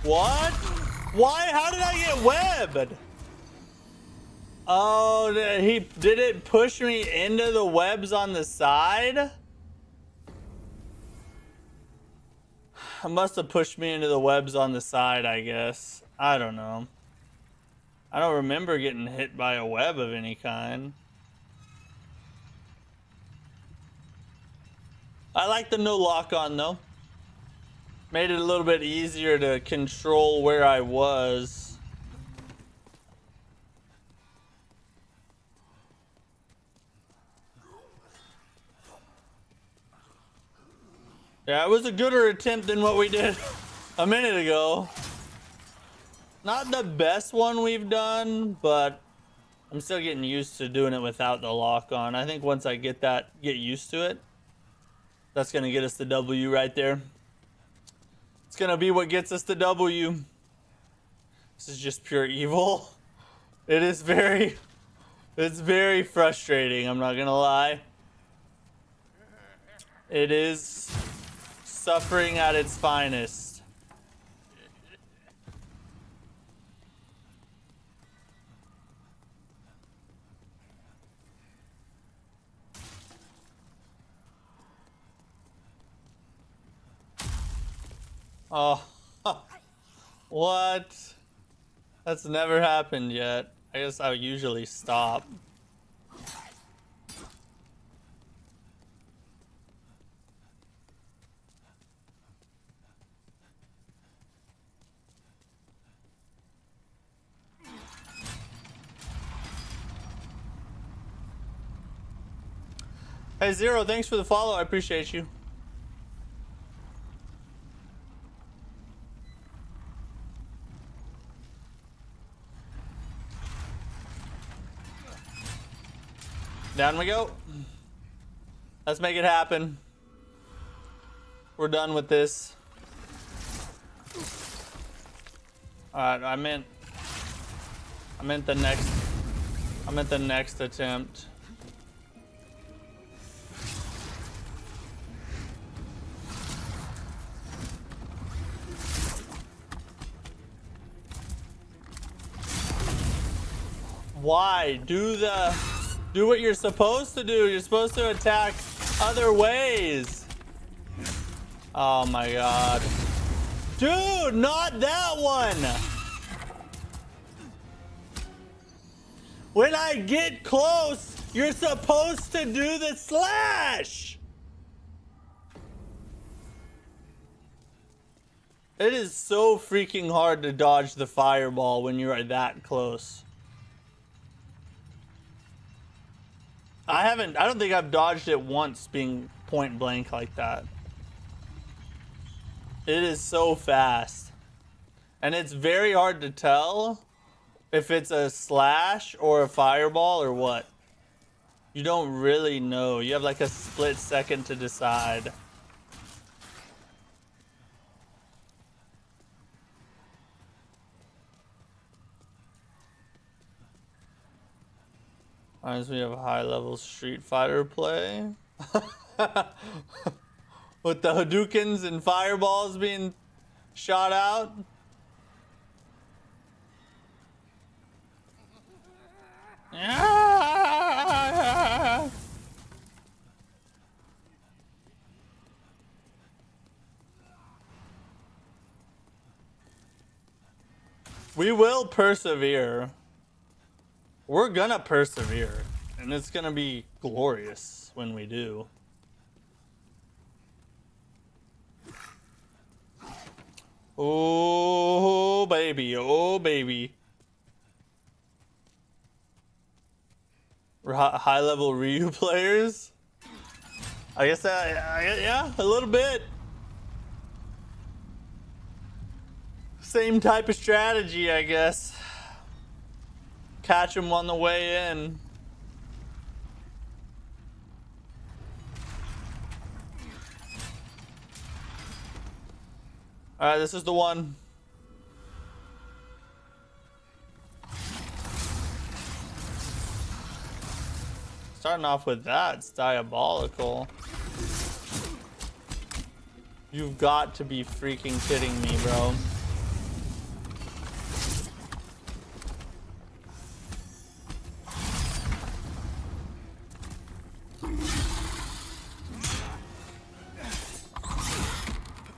What? Why? How did I get webbed? Oh, did it push me into the webs on the side? It must have pushed me into the webs on the side, I guess. I don't know. I don't remember getting hit by a web of any kind. I like the no lock on though. Made it a little bit easier to control where I was. Yeah, it was a gooder attempt than what we did a minute ago. Not the best one we've done, but I'm still getting used to doing it without the lock on. I think once I get used to it, that's gonna get us the W right there. It's gonna be what gets us the W. This is just pure evil. It's very frustrating, I'm not gonna lie. It is suffering at its finest. Oh, what? That's never happened yet. I guess I would usually stop. Hey Zero, thanks for the follow. I appreciate you. Down we go. Let's make it happen. We're done with this. Alright, I meant the next attempt. Why? Do what you're supposed to do. You're supposed to attack other ways. Oh my god. Dude, not that one! When I get close, you're supposed to do the slash! It is so freaking hard to dodge the fireball when you are that close. I don't think I've dodged it once being point blank like that. It is so fast. And it's very hard to tell if it's a slash or a fireball or what. You don't really know. You have like a split second to decide. Reminds me of high level Street Fighter play. With the Hadoukens and fireballs being shot out. We will persevere. We're gonna persevere, and it's gonna be glorious when we do. Oh baby, oh baby. High level Ryu players? I guess yeah, a little bit. Same type of strategy, I guess. Catch them on the way in. Alright, this is the one. Starting off with that, it's diabolical. You've got to be freaking kidding me, bro.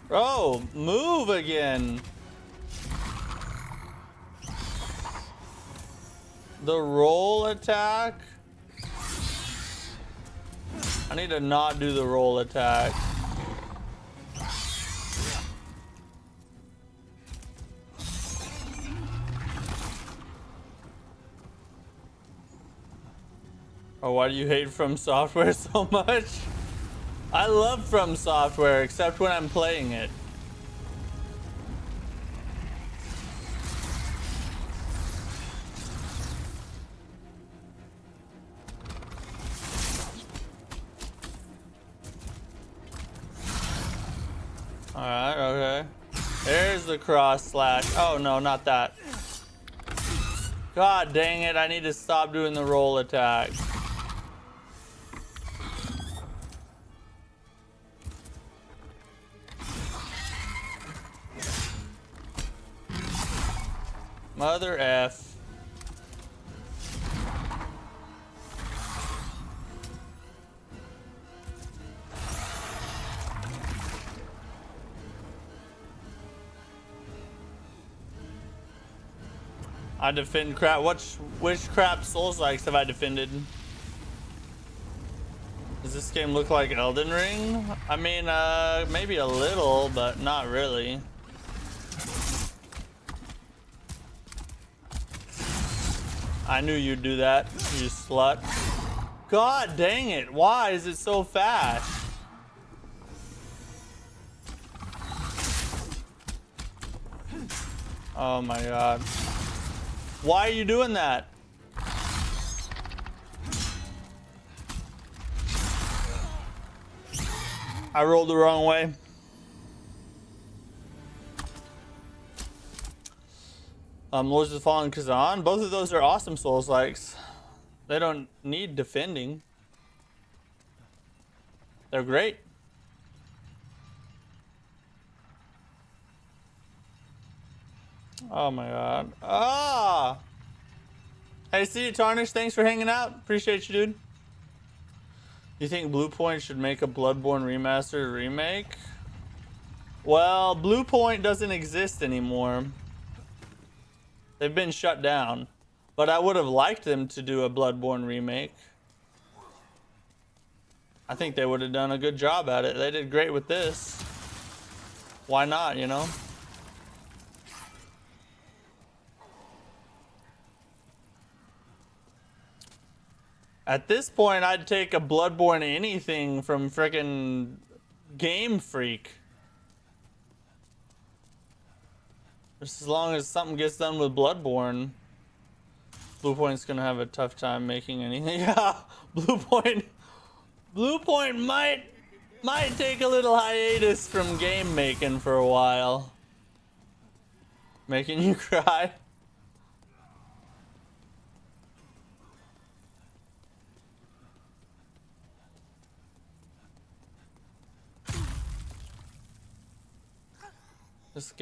Bro, move again. The roll attack? I need to not do the roll attack. Oh, why do you hate Fromsoftware so much? I love Fromsoftware, except when I'm playing it. Alright, okay. There's the cross slash. Oh no, not that. God dang it, I need to stop doing the roll attack. Mother F. I defend crap. Which crap Souls-likes have I defended? Does this game look like Elden Ring? I mean, maybe a little, but not really. I knew you'd do that, you slut. God dang it, why is it so fast? Oh my god. Why are you doing that? I rolled the wrong way. Lords of the Fallen Kazan. Both of those are awesome Souls-likes. They don't need defending. They're great. Oh my god. Ah! Hey, see you, Tarnish. Thanks for hanging out. Appreciate you, dude. You think Bluepoint should make a Bloodborne remastered remake? Well, Bluepoint doesn't exist anymore. They've been shut down. But I would have liked them to do a Bloodborne remake. I think they would have done a good job at it. They did great with this. Why not, you know? At this point, I'd take a Bloodborne anything from frickin' Game Freak. Just as long as something gets done with Bloodborne. Bluepoint's gonna have a tough time making anything. Yeah, Bluepoint might take a little hiatus from game making for a while. Making you cry. This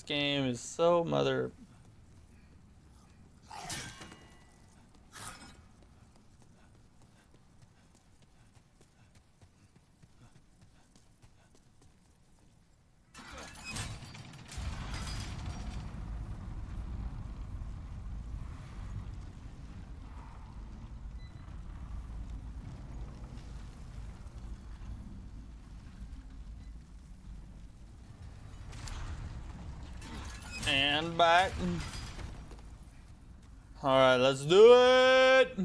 game is so mother. And back. Alright, let's do it.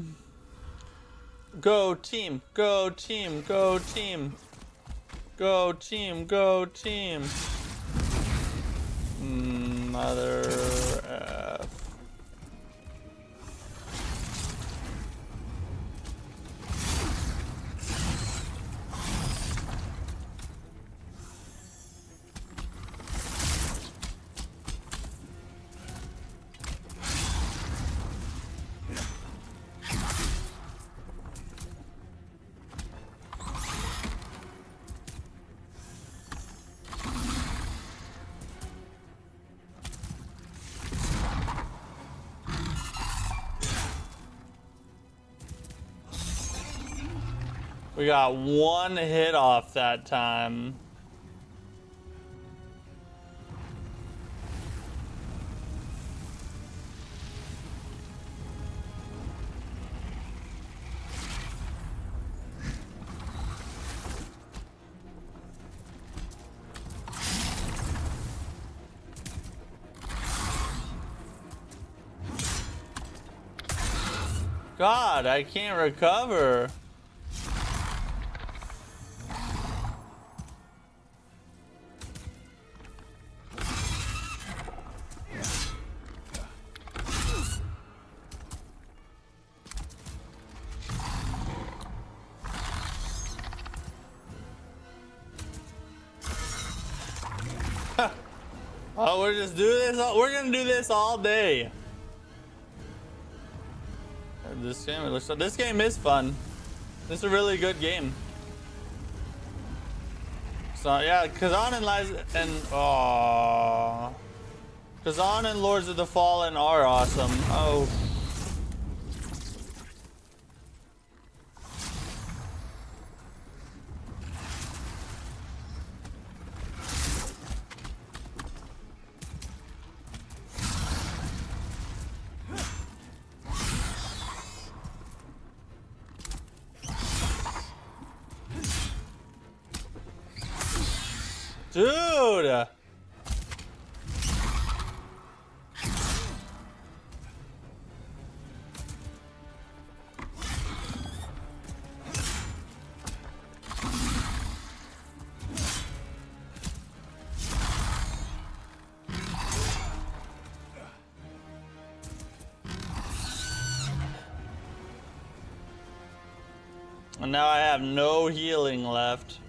Go team, go team, go team. Go team, go team. Mother F. We got one hit off that time. God, I can't recover. Oh, we're just doing this. We're gonna do this all day. This game, it looks like this game is fun. This is a really good game. So yeah, Kazan and Liza and oh, Kazan and Lords of the Fallen are awesome. Oh. Dude! And now I have no healing left.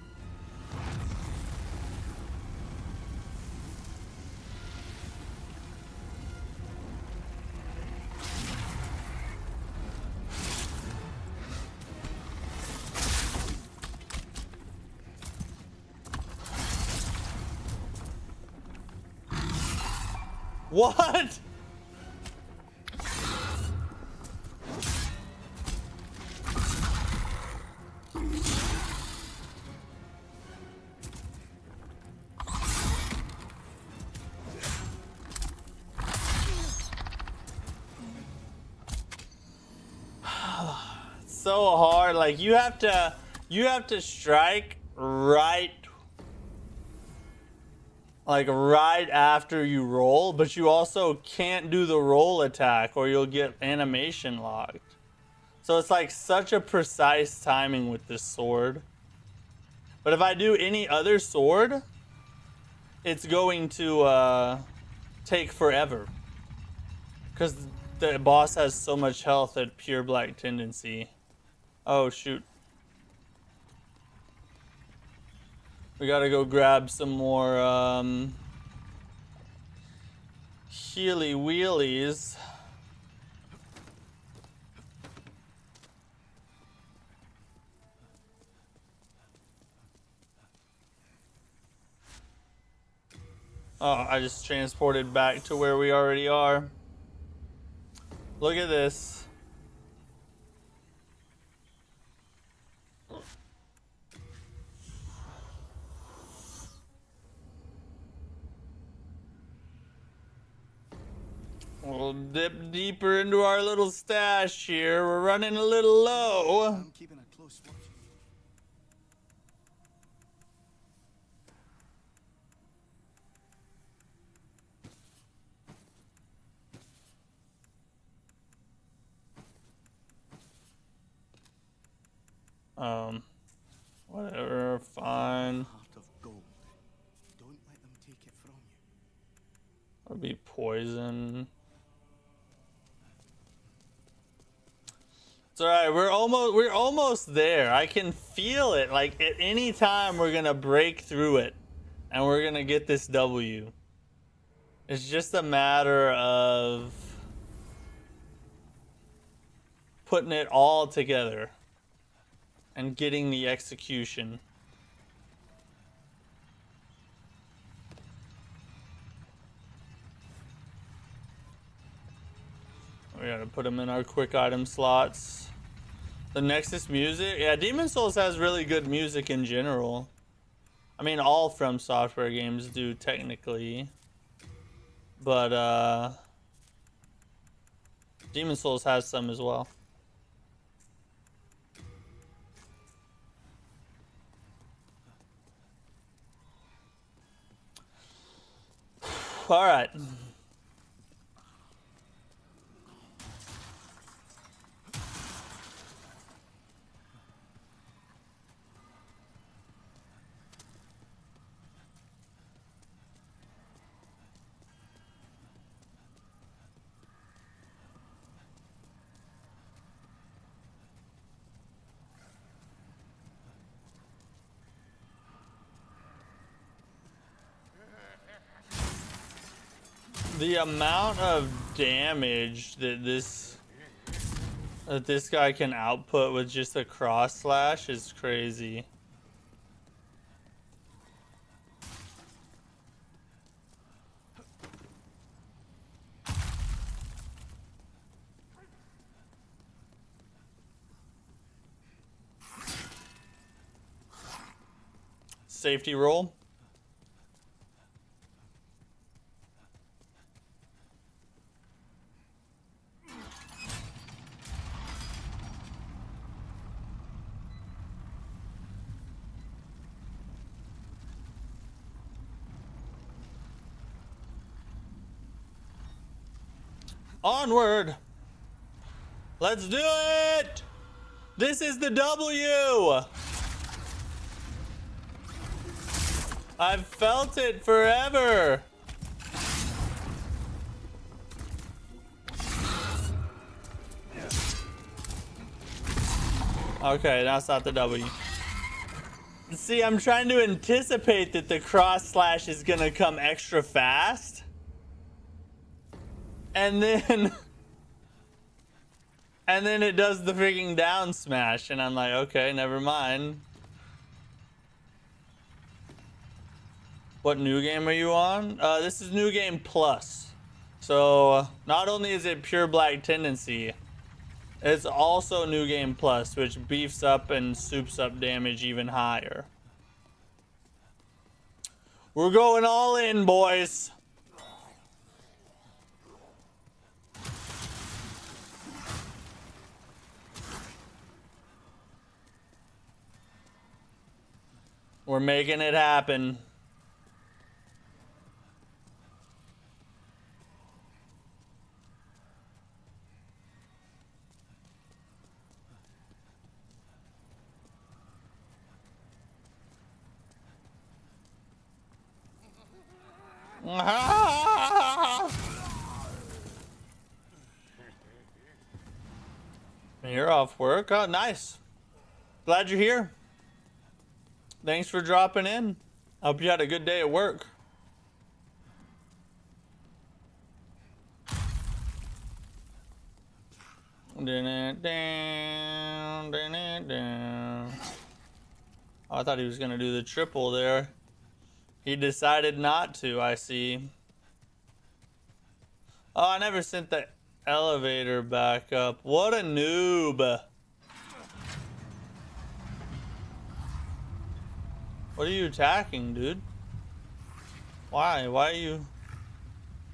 What? So hard. Like you have to strike right, like right after you roll, but you also can't do the roll attack or you'll get animation locked. So it's like such a precise timing with this sword. But if I do any other sword, it's going to take forever. Because the boss has so much health at pure black tendency. Oh shoot. We gotta go grab some more healy wheelies. Oh, I just transported back to where we already are. Look at this. We'll dip deeper into our little stash here. We're running a little low. I'm keeping a close watch. Whatever, fine. Heart of gold. Don't let them take it from you. That'd be poison. It's alright, we're almost there. I can feel it. Like at any time we're gonna break through it and we're gonna get this W. It's just a matter of putting it all together and getting the execution. We gotta put them in our quick item slots. The Nexus music, yeah, Demon Souls has really good music in general. I mean, all Fromsoftware games do technically, but Demon Souls has some as well. All right. The amount of damage that this guy can output with just a cross slash is crazy. Safety roll. Onward. Let's do it. This is the W. I've felt it forever. Okay, that's not the W. See, I'm trying to anticipate that the cross slash is gonna come extra fast. And then it does the freaking down smash, and I'm like, okay, never mind. What new game are you on? This is New Game Plus. So not only is it pure Black Tendency, it's also New Game Plus, which beefs up and soups up damage even higher. We're going all in, boys. We're making it happen. You're off work. Oh, nice. Glad you're here. Thanks for dropping in. I hope you had a good day at work. Oh, I thought he was gonna do the triple there. He decided not to, I see. Oh, I never sent the elevator back up. What a noob. What are you attacking, dude? Why? Why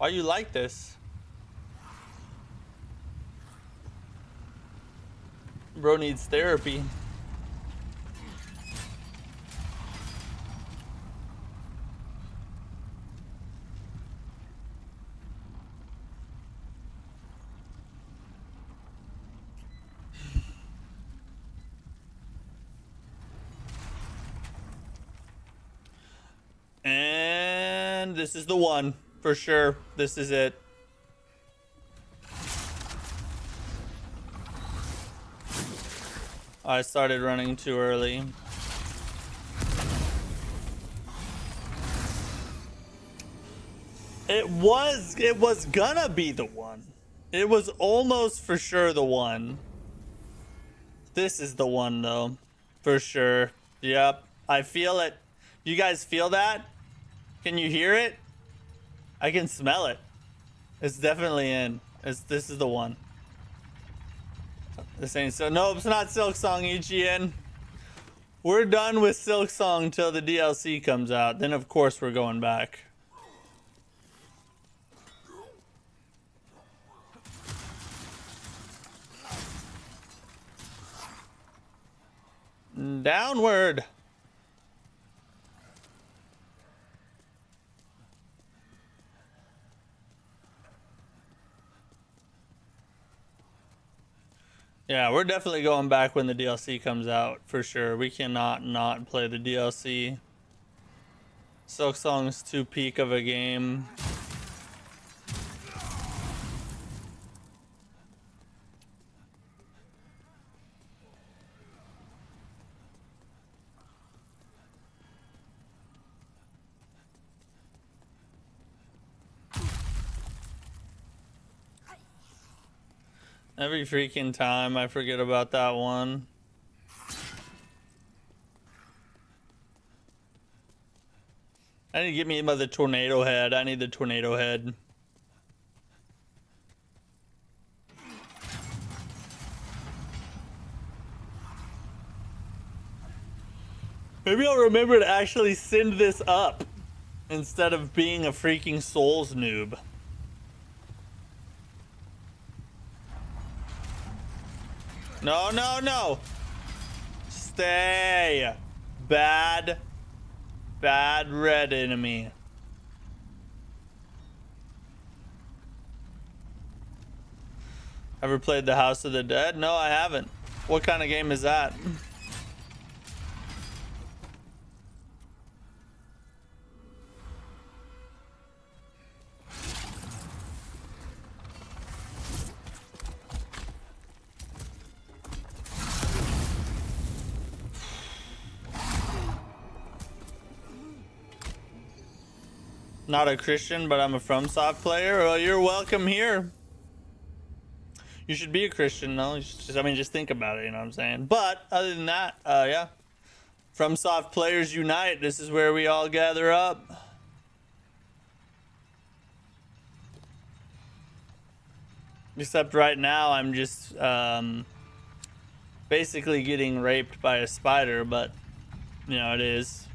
are you like this? Bro needs therapy. And this is the one for sure. This is it. I started running too early. It was gonna be the one. It was almost for sure the one. This is the one though, for sure. Yep, I feel it. You guys feel that? Can you hear it? I can smell it. It's definitely in. This is the one. This ain't so. Nope, it's not Silk Song, EGN. We're done with Silk Song till the DLC comes out. Then of course we're going back. Downward. Yeah, we're definitely going back when the DLC comes out, for sure. We cannot not play the DLC. Silk Song's too peak of a game. Every freaking time I forget about that one. I need to get me by the tornado head. I need the tornado head. Maybe I'll remember to actually send this up instead of being a freaking Souls noob. No, no, no. Stay. Bad red enemy. Ever played the House of the Dead? No, I haven't. What kind of game is that? Not a Christian, but I'm a FromSoft player. Well, you're welcome here. You should be a Christian, though. I mean, just think about it, you know what I'm saying? But other than that, yeah. FromSoft players unite. This is where we all gather up. Except right now, I'm just basically getting raped by a spider. But you know, it is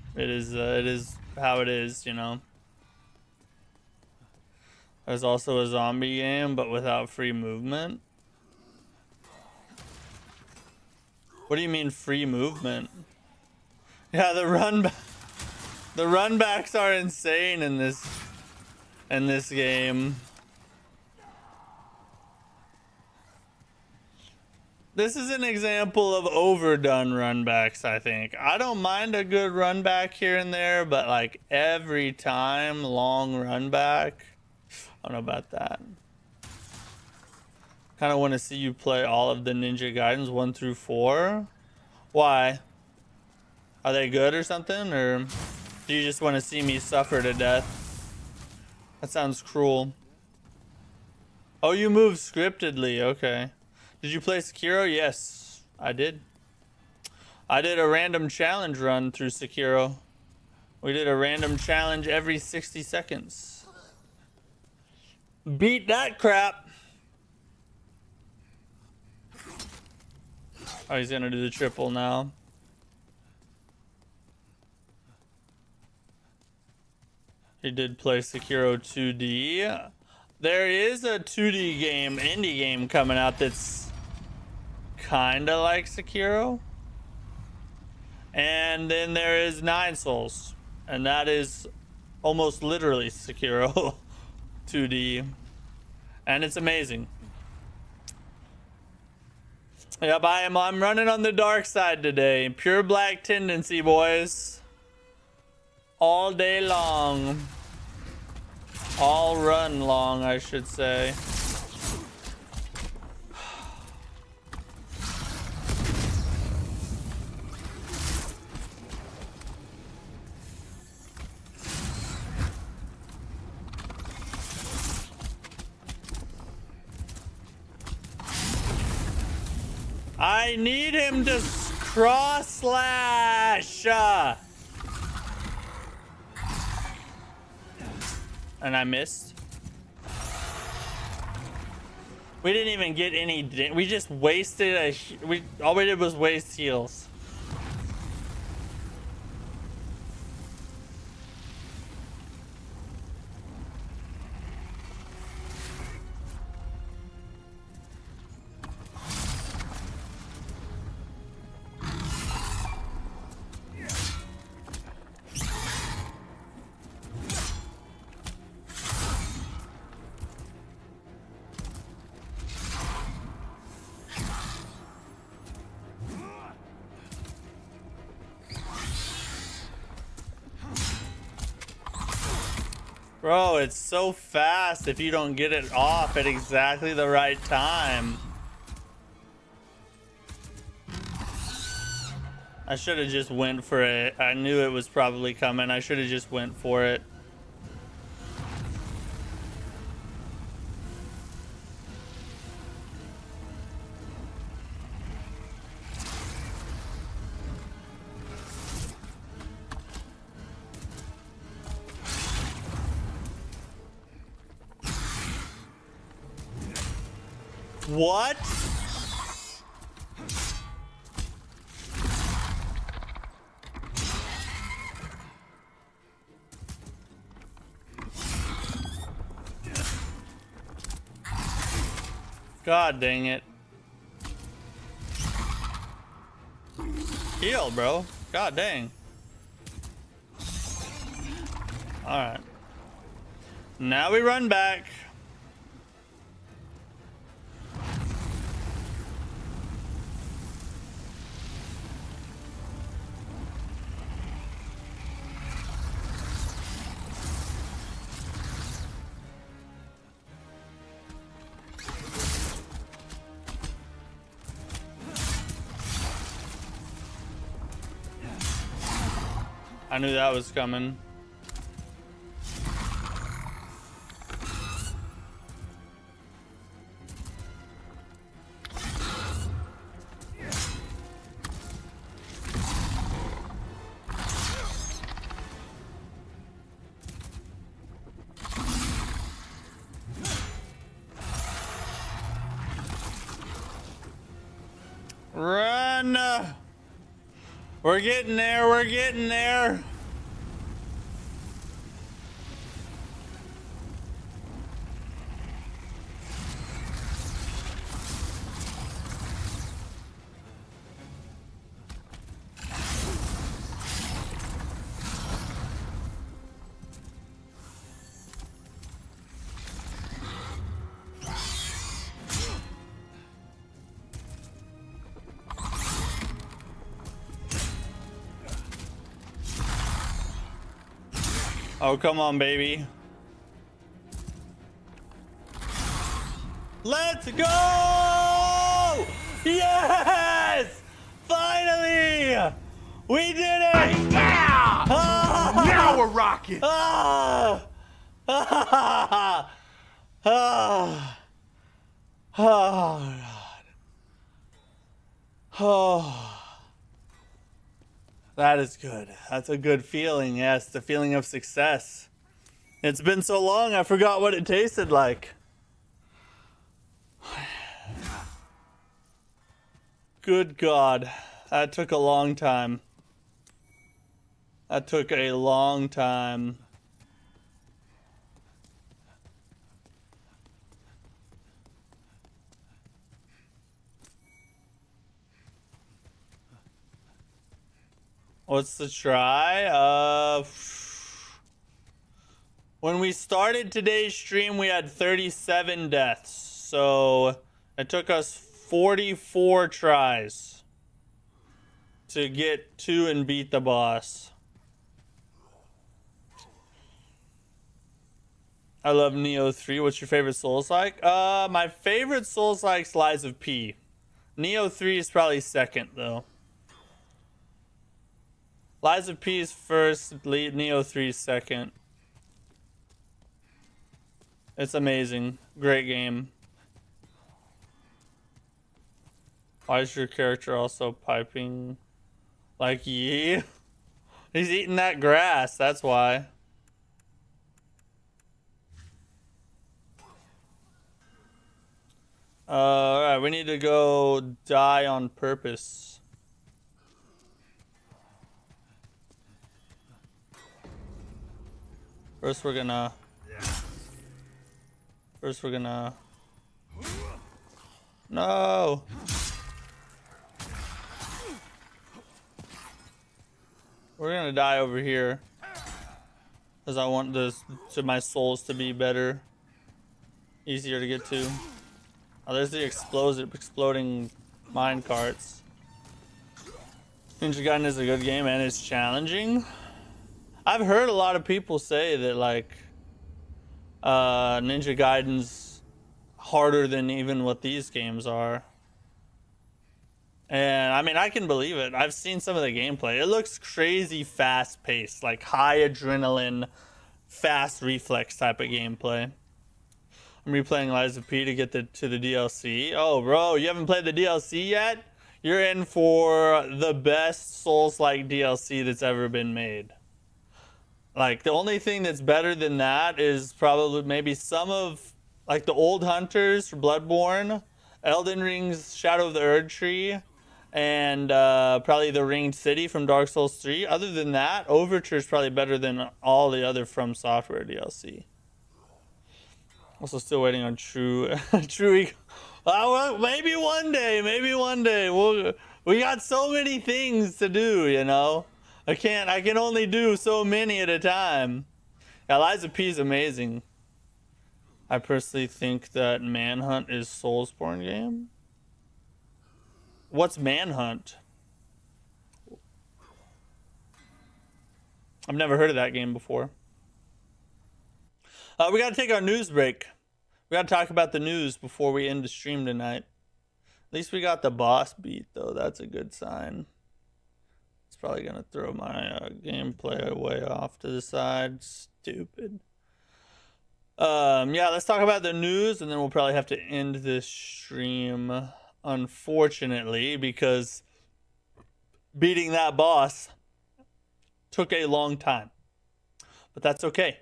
how it is, you know. There's also a zombie game, but without free movement. What do you mean free movement? Yeah, the runbacks are insane in this game. This is an example of overdone runbacks, I think. I don't mind a good runback here and there, but like every time long runback, I don't know about that. Kind of want to see you play all of the Ninja Gaidens 1 through 4. Why? Are they good or something? Or do you just want to see me suffer to death? That sounds cruel. Oh, you move scriptedly. Okay. Did you play Sekiro? Yes, I did. I did a random challenge run through Sekiro. We did a random challenge every 60 seconds. Beat that crap. Oh, he's gonna do the triple now. He did play Sekiro 2D. There is a 2D game, indie game coming out that's kinda like Sekiro. And then there is Nine Souls. And that is almost literally Sekiro 2D. And it's amazing. Yep, I'm running on the dark side today. Pure black tendency, boys. All day long. All run long, I should say. I need him to cross slash. And I missed. We didn't even get any. We just wasted all we did was waste heals. Bro, it's so fast if you don't get it off at exactly the right time. I should have just went for it. I knew it was probably coming. I should have just went for it. What? God dang it. Heal, bro. God dang. Alright. Now we run back. I knew that was coming. Run! We're getting there, we're getting there. Oh, come on, baby. Let's go! Yes! Finally! We did it! Yeah! Ah! Now we're rocking! Ah! Ah! Ah! Oh, God. Oh. That is good. That's a good feeling. Yes, the feeling of success. It's been so long, I forgot what it tasted like. Good God. That took a long time. That took a long time. What's the try? When we started today's stream, we had 37 deaths. So it took us 44 tries to get to and beat the boss. I love Neo 3. What's your favorite Souls-like? My favorite Souls-like's Lies of P. Neo 3 is probably second, though. Lies of P is first, Neo 3 is second. It's amazing. Great game. Why is your character also piping like ye? He's eating that grass, that's why. Alright, we need to go die on purpose. First we're gonna... No! We're gonna die over here. Because I want my souls to be better. Easier to get to. Oh, there's the exploding mine carts. Ninja Gaiden is a good game and it's challenging. I've heard a lot of people say that like Ninja Gaiden's harder than even what these games are. And I mean, I can believe it. I've seen some of the gameplay. It looks crazy fast paced, like high adrenaline, fast reflex type of gameplay. I'm replaying Lies of P to get to the DLC. Oh, bro, you haven't played the DLC yet? You're in for the best Souls-like DLC that's ever been made. Like, the only thing that's better than that is probably maybe some of, like, the old Hunters for Bloodborne, Elden Ring's Shadow of the Erdtree, and probably the Ringed City from Dark Souls 3. Other than that, Overture is probably better than all the other Fromsoftware DLC. Also still waiting on True. Well, maybe one day. Maybe one day. We got so many things to do, you know. I can only do so many at a time. Yeah, Liza P is amazing. I personally think that Manhunt is Soulsborne game. What's Manhunt? I've never heard of that game before. We gotta take our news break. We gotta talk about the news before we end the stream tonight. At least we got the boss beat, though. That's a good sign. It's probably gonna throw my gameplay way off to the side. Stupid. Yeah, let's talk about the news, and then we'll probably have to end this stream, unfortunately, because beating that boss took a long time. But that's okay.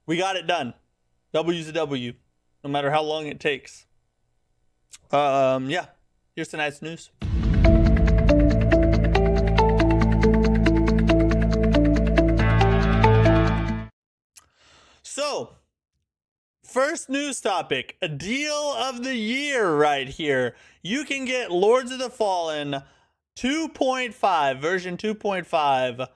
We got it done. W's a W, no matter how long it takes. Yeah, here's tonight's news. So, first news topic, a deal of the year right here. You can get Lords of the Fallen 2.5, version 2.5,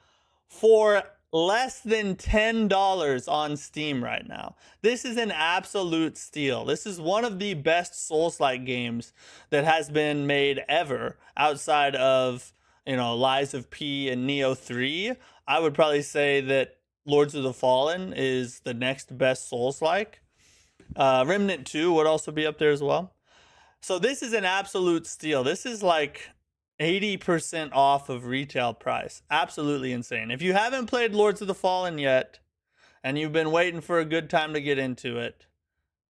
for less than $10 on Steam right now. This is an absolute steal. This is one of the best Souls-like games that has been made ever outside of, you know, Lies of P and Neo 3. I would probably say that Lords of the Fallen is the next best Souls-like. Remnant 2 would also be up there as well. So this is an absolute steal. This is like 80% off of retail price. Absolutely insane. If you haven't played Lords of the Fallen yet, and you've been waiting for a good time to get into it,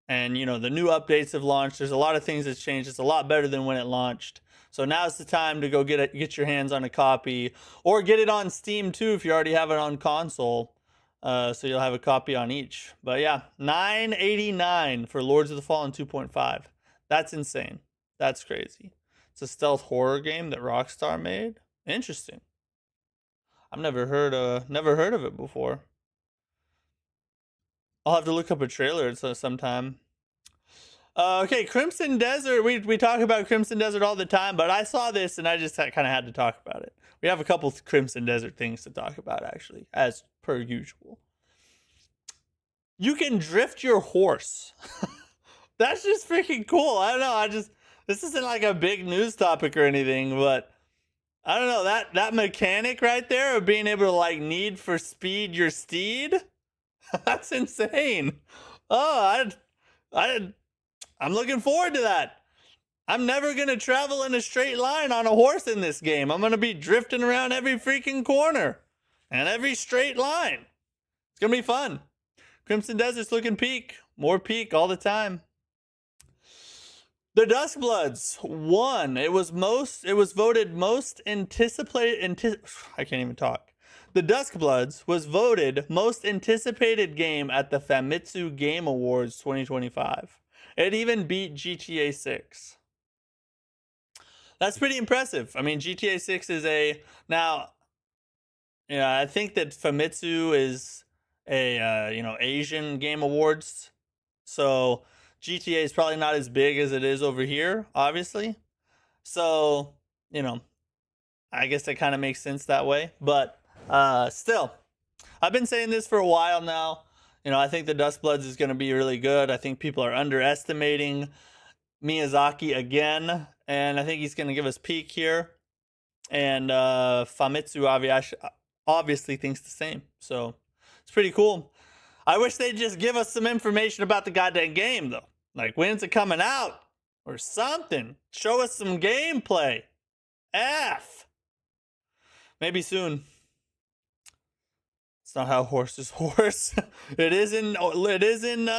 and you know the new updates have launched, there's a lot of things that's changed. It's a lot better than when it launched. So now's the time to go get your hands on a copy, or get it on Steam too if you already have it on console. So you'll have a copy on each. But yeah, $9.89 for Lords of the Fallen 2.5. That's insane. That's crazy. It's a stealth horror game that Rockstar made. Interesting. I've never heard of it before. I'll have to look up a trailer sometime. Okay, Crimson Desert. We talk about Crimson Desert all the time, but I saw this and I just kind of had to talk about it. We have a couple Crimson Desert things to talk about, actually, as per usual. You can drift your horse. That's just freaking cool. I don't know. This isn't like a big news topic or anything, but I don't know, that mechanic right there of being able to like Need for Speed your steed. That's insane. Oh, I'm looking forward to that. I'm never going to travel in a straight line on a horse in this game. I'm going to be drifting around every freaking corner and every straight line. It's going to be fun. Crimson Desert's looking peak. More peak all the time. The Duskbloods won. It was voted most anticipated. I can't even talk. The Duskbloods was voted most anticipated game at the Famitsu Game Awards 2025. It even beat GTA 6. That's pretty impressive. I mean, GTA 6 is now. Yeah, I think that Famitsu is a Asian Game Awards, so GTA is probably not as big as it is over here, obviously. So, you know, I guess that kind of makes sense that way. But still, I've been saying this for a while now. You know, I think the Duskbloods is going to be really good. I think people are underestimating Miyazaki again, and I think he's going to give us peak here. And Famitsu obviously thinks the same. So it's pretty cool. I wish they'd just give us some information about the goddamn game, though. Like, when's it coming out? Or something. Show us some gameplay. F. Maybe soon. It's not how horses horse. It is in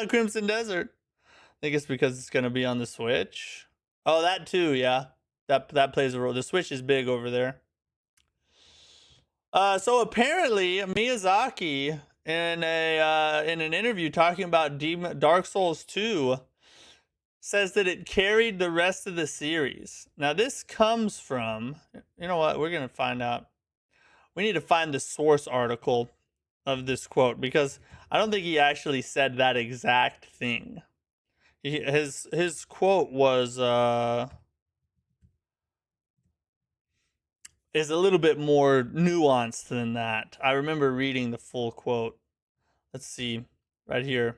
Crimson Desert. I think it's because it's going to be on the Switch. Oh, that too, yeah. That plays a role. The Switch is big over there. So apparently Miyazaki in an interview talking about Dark Souls 2 says that it carried the rest of the series. Now this comes from, you know what, we're going to find out. We need to find the source article of this quote because I don't think he actually said that exact thing. His quote was is a little bit more nuanced than that. I remember reading the full quote. Let's see, right here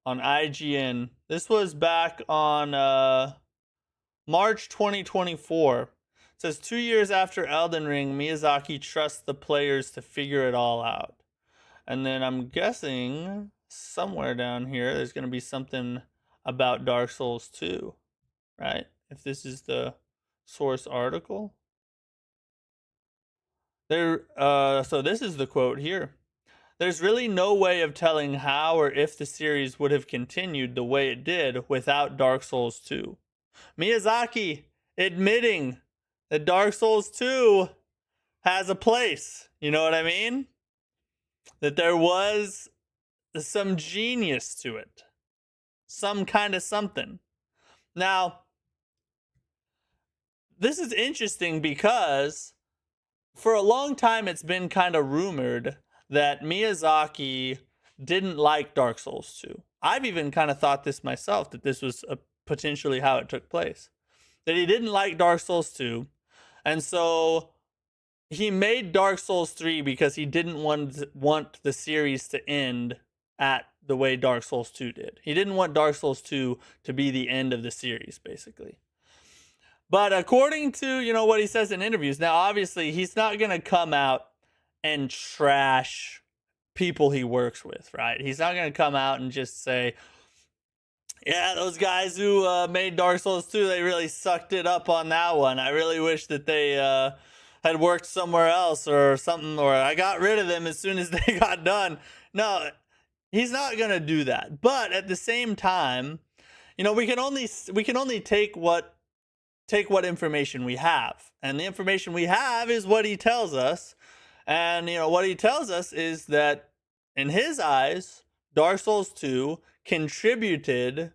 on IGN. This was back on March 2024. It says 2 years after Elden Ring, Miyazaki trusts the players to figure it all out. And then I'm guessing somewhere down here there's going to be something about Dark Souls 2, right? If this is the source article. So this is the quote here. There's really no way of telling how or if the series would have continued the way it did without Dark Souls 2. Miyazaki admitting that Dark Souls 2 has a place. You know what I mean? That there was some genius to it. Some kind of something. Now, this is interesting because for a long time it's been kind of rumored that Miyazaki didn't like Dark Souls 2. I've even kind of thought this myself, that this was potentially how it took place. That he didn't like Dark Souls 2, and so he made Dark Souls 3 because he didn't want the series to end at the way Dark Souls 2 did. He didn't want Dark Souls 2 to be the end of the series, basically. But according to, what he says in interviews, now obviously he's not going to come out and trash people he works with, right? He's not going to come out and just say, yeah, those guys who made Dark Souls 2, they really sucked it up on that one. I really wish that they had worked somewhere else or something, or I got rid of them as soon as they got done. No, he's not going to do that. But at the same time, we can only take what information we have. And the information we have is what he tells us. And, what he tells us is that in his eyes, Dark Souls 2 contributed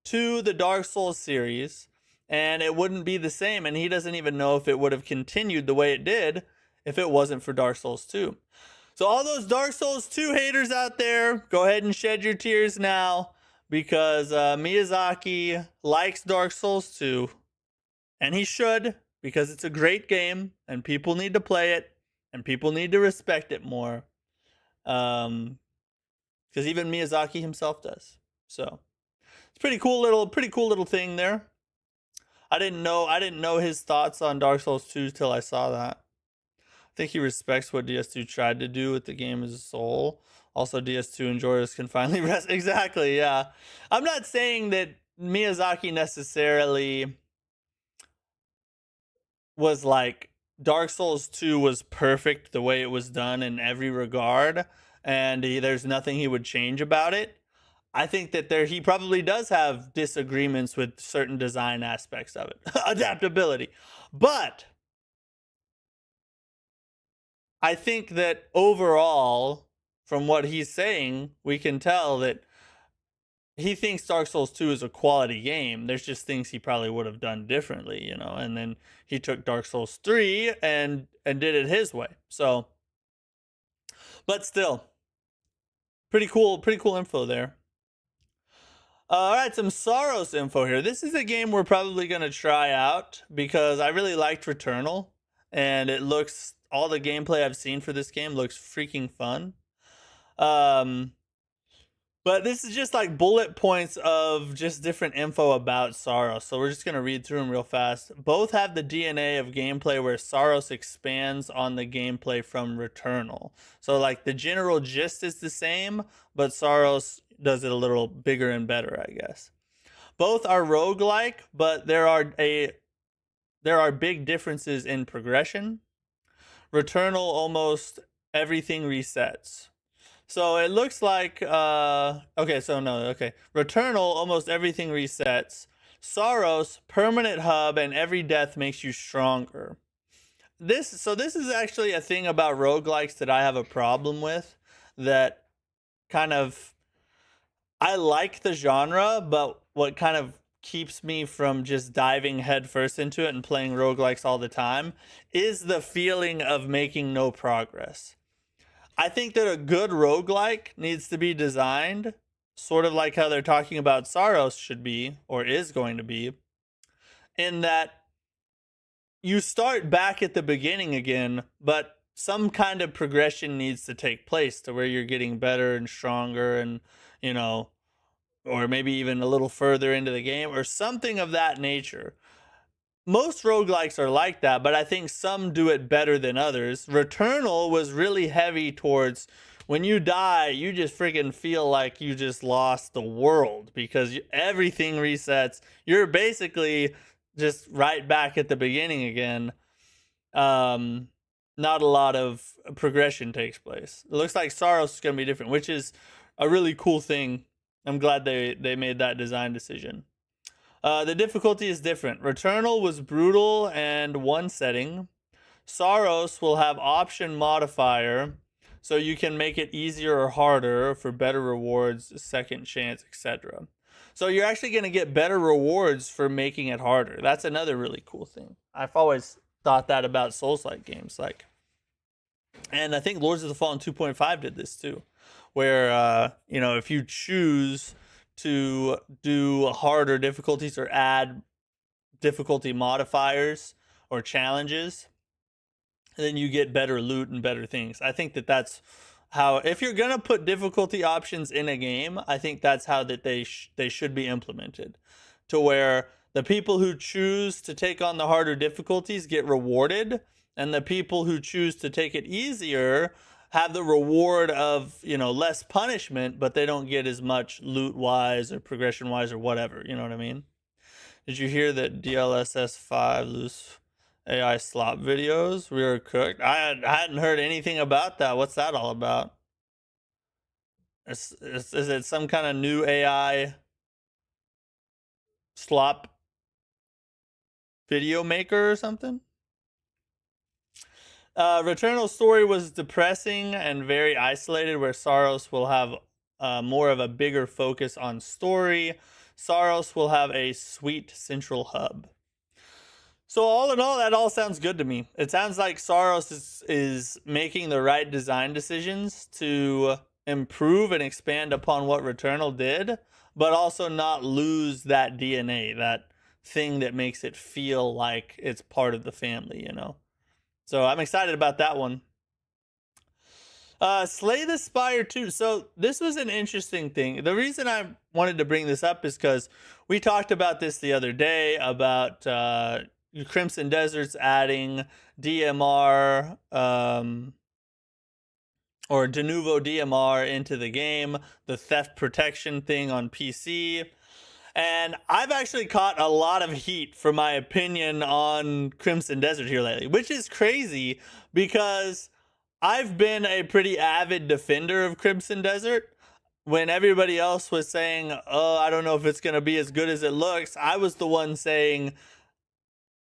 to the Dark Souls series, and it wouldn't be the same. And he doesn't even know if it would have continued the way it did if it wasn't for Dark Souls 2. So all those Dark Souls 2 haters out there, go ahead and shed your tears now, because Miyazaki likes Dark Souls 2. And he should, because it's a great game, and people need to play it, and people need to respect it more. Because even Miyazaki himself does. So it's pretty cool little thing there. I didn't know his thoughts on Dark Souls 2 till I saw that. I think he respects what DS2 tried to do with the game as a whole. Also, DS2 enjoyers can finally rest. Exactly, yeah. I'm not saying that Miyazaki necessarily was like Dark Souls 2 was perfect the way it was done in every regard, and there's nothing he would change about it. I think that he probably does have disagreements with certain design aspects of it. Adaptability. But I think that overall, from what he's saying, we can tell that he thinks Dark Souls 2 is a quality game. There's just things he probably would have done differently, and then he took Dark Souls 3 and did it his way. So, but still, pretty cool info there. All right, some Saros info here. This is a game we're probably going to try out because I really liked Returnal, and all the gameplay I've seen for this game looks freaking fun. But this is just like bullet points of just different info about Saros. So we're just going to read through them real fast. Both have the DNA of gameplay where Saros expands on the gameplay from Returnal. So like the general gist is the same, but Saros does it a little bigger and better, I guess. Both are roguelike, but there are big differences in progression. Returnal, almost everything resets. So it looks like, Returnal, almost everything resets. Saros, permanent hub, and every death makes you stronger. This is actually a thing about roguelikes that I have a problem with, that kind of, I like the genre, but what kind of keeps me from just diving headfirst into it and playing roguelikes all the time is the feeling of making no progress. I think that a good roguelike needs to be designed sort of like how they're talking about Saros should be, or is going to be, in that you start back at the beginning again, but some kind of progression needs to take place to where you're getting better and stronger and, you know, or maybe even a little further into the game or something of that nature. Most roguelikes are like that, but I think some do it better than others. Returnal was really heavy towards when you die, you just freaking feel like you just lost the world because everything resets. You're basically just right back at the beginning again. Not a lot of progression takes place. It looks like Saros is going to be different, which is a really cool thing. I'm glad they made that design decision. The difficulty is different. Returnal was brutal and one setting. Saros will have option modifier, so you can make it easier or harder for better rewards, second chance, etc. So you're actually going to get better rewards for making it harder. That's another really cool thing. I've always thought that about Souls-like games, and I think Lords of the Fallen 2.5 did this too, where if you choose to do harder difficulties or add difficulty modifiers or challenges, then you get better loot and better things. I think that's how, if you're gonna put difficulty options in a game, I think that's how that they should be implemented, to where the people who choose to take on the harder difficulties get rewarded, and the people who choose to take it easier have the reward of, less punishment, but they don't get as much loot wise or progression wise or whatever. You know what I mean? Did you hear that DLSS 5 loose AI slop videos? We were cooked. I hadn't heard anything about that. What's that all about? Is it some kind of new AI slop video maker or something? Returnal's story was depressing and very isolated, where Saros will have more of a bigger focus on story. Saros will have a sweet central hub. So all in all, that all sounds good to me. It sounds like Saros is making the right design decisions to improve and expand upon what Returnal did, but also not lose that DNA, that thing that makes it feel like it's part of the family, So I'm excited about that one. Slay the Spire 2. So this was an interesting thing. The reason I wanted to bring this up is because we talked about this the other day about Crimson Desert's adding DMR or de novo DMR into the game, the theft protection thing on PC. And I've actually caught a lot of heat for my opinion on Crimson Desert here lately, which is crazy because I've been a pretty avid defender of Crimson Desert. When everybody else was saying, oh, I don't know if it's going to be as good as it looks, I was the one saying,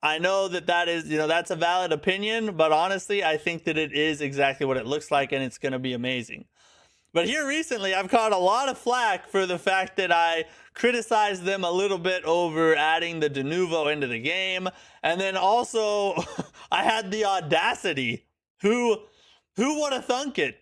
I know that is, that's a valid opinion, but honestly, I think that it is exactly what it looks like and it's going to be amazing. But here recently, I've caught a lot of flack for the fact that I criticized them a little bit over adding the de novo into the game. And then also, I had the audacity, who would have thunk it,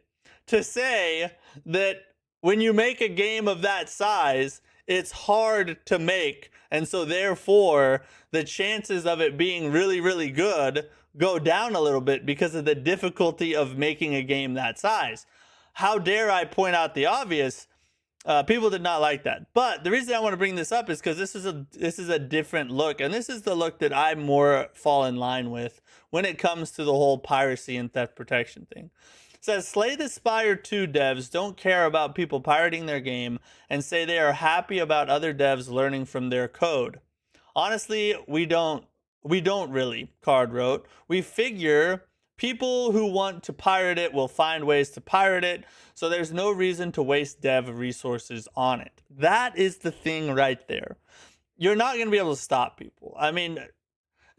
to say that when you make a game of that size, it's hard to make. And so therefore, the chances of it being really, really good go down a little bit because of the difficulty of making a game that size. How dare I point out the obvious? People did not like that. But the reason I want to bring this up is because this is a different look, and this is the look that I more fall in line with when it comes to the whole piracy and theft protection thing. It says, Slay the Spire 2 devs don't care about people pirating their game and say they are happy about other devs learning from their code. Honestly, we don't really, Card wrote. We figure people who want to pirate it will find ways to pirate it, so there's no reason to waste dev resources on it. That is the thing right there. You're not going to be able to stop people. I mean,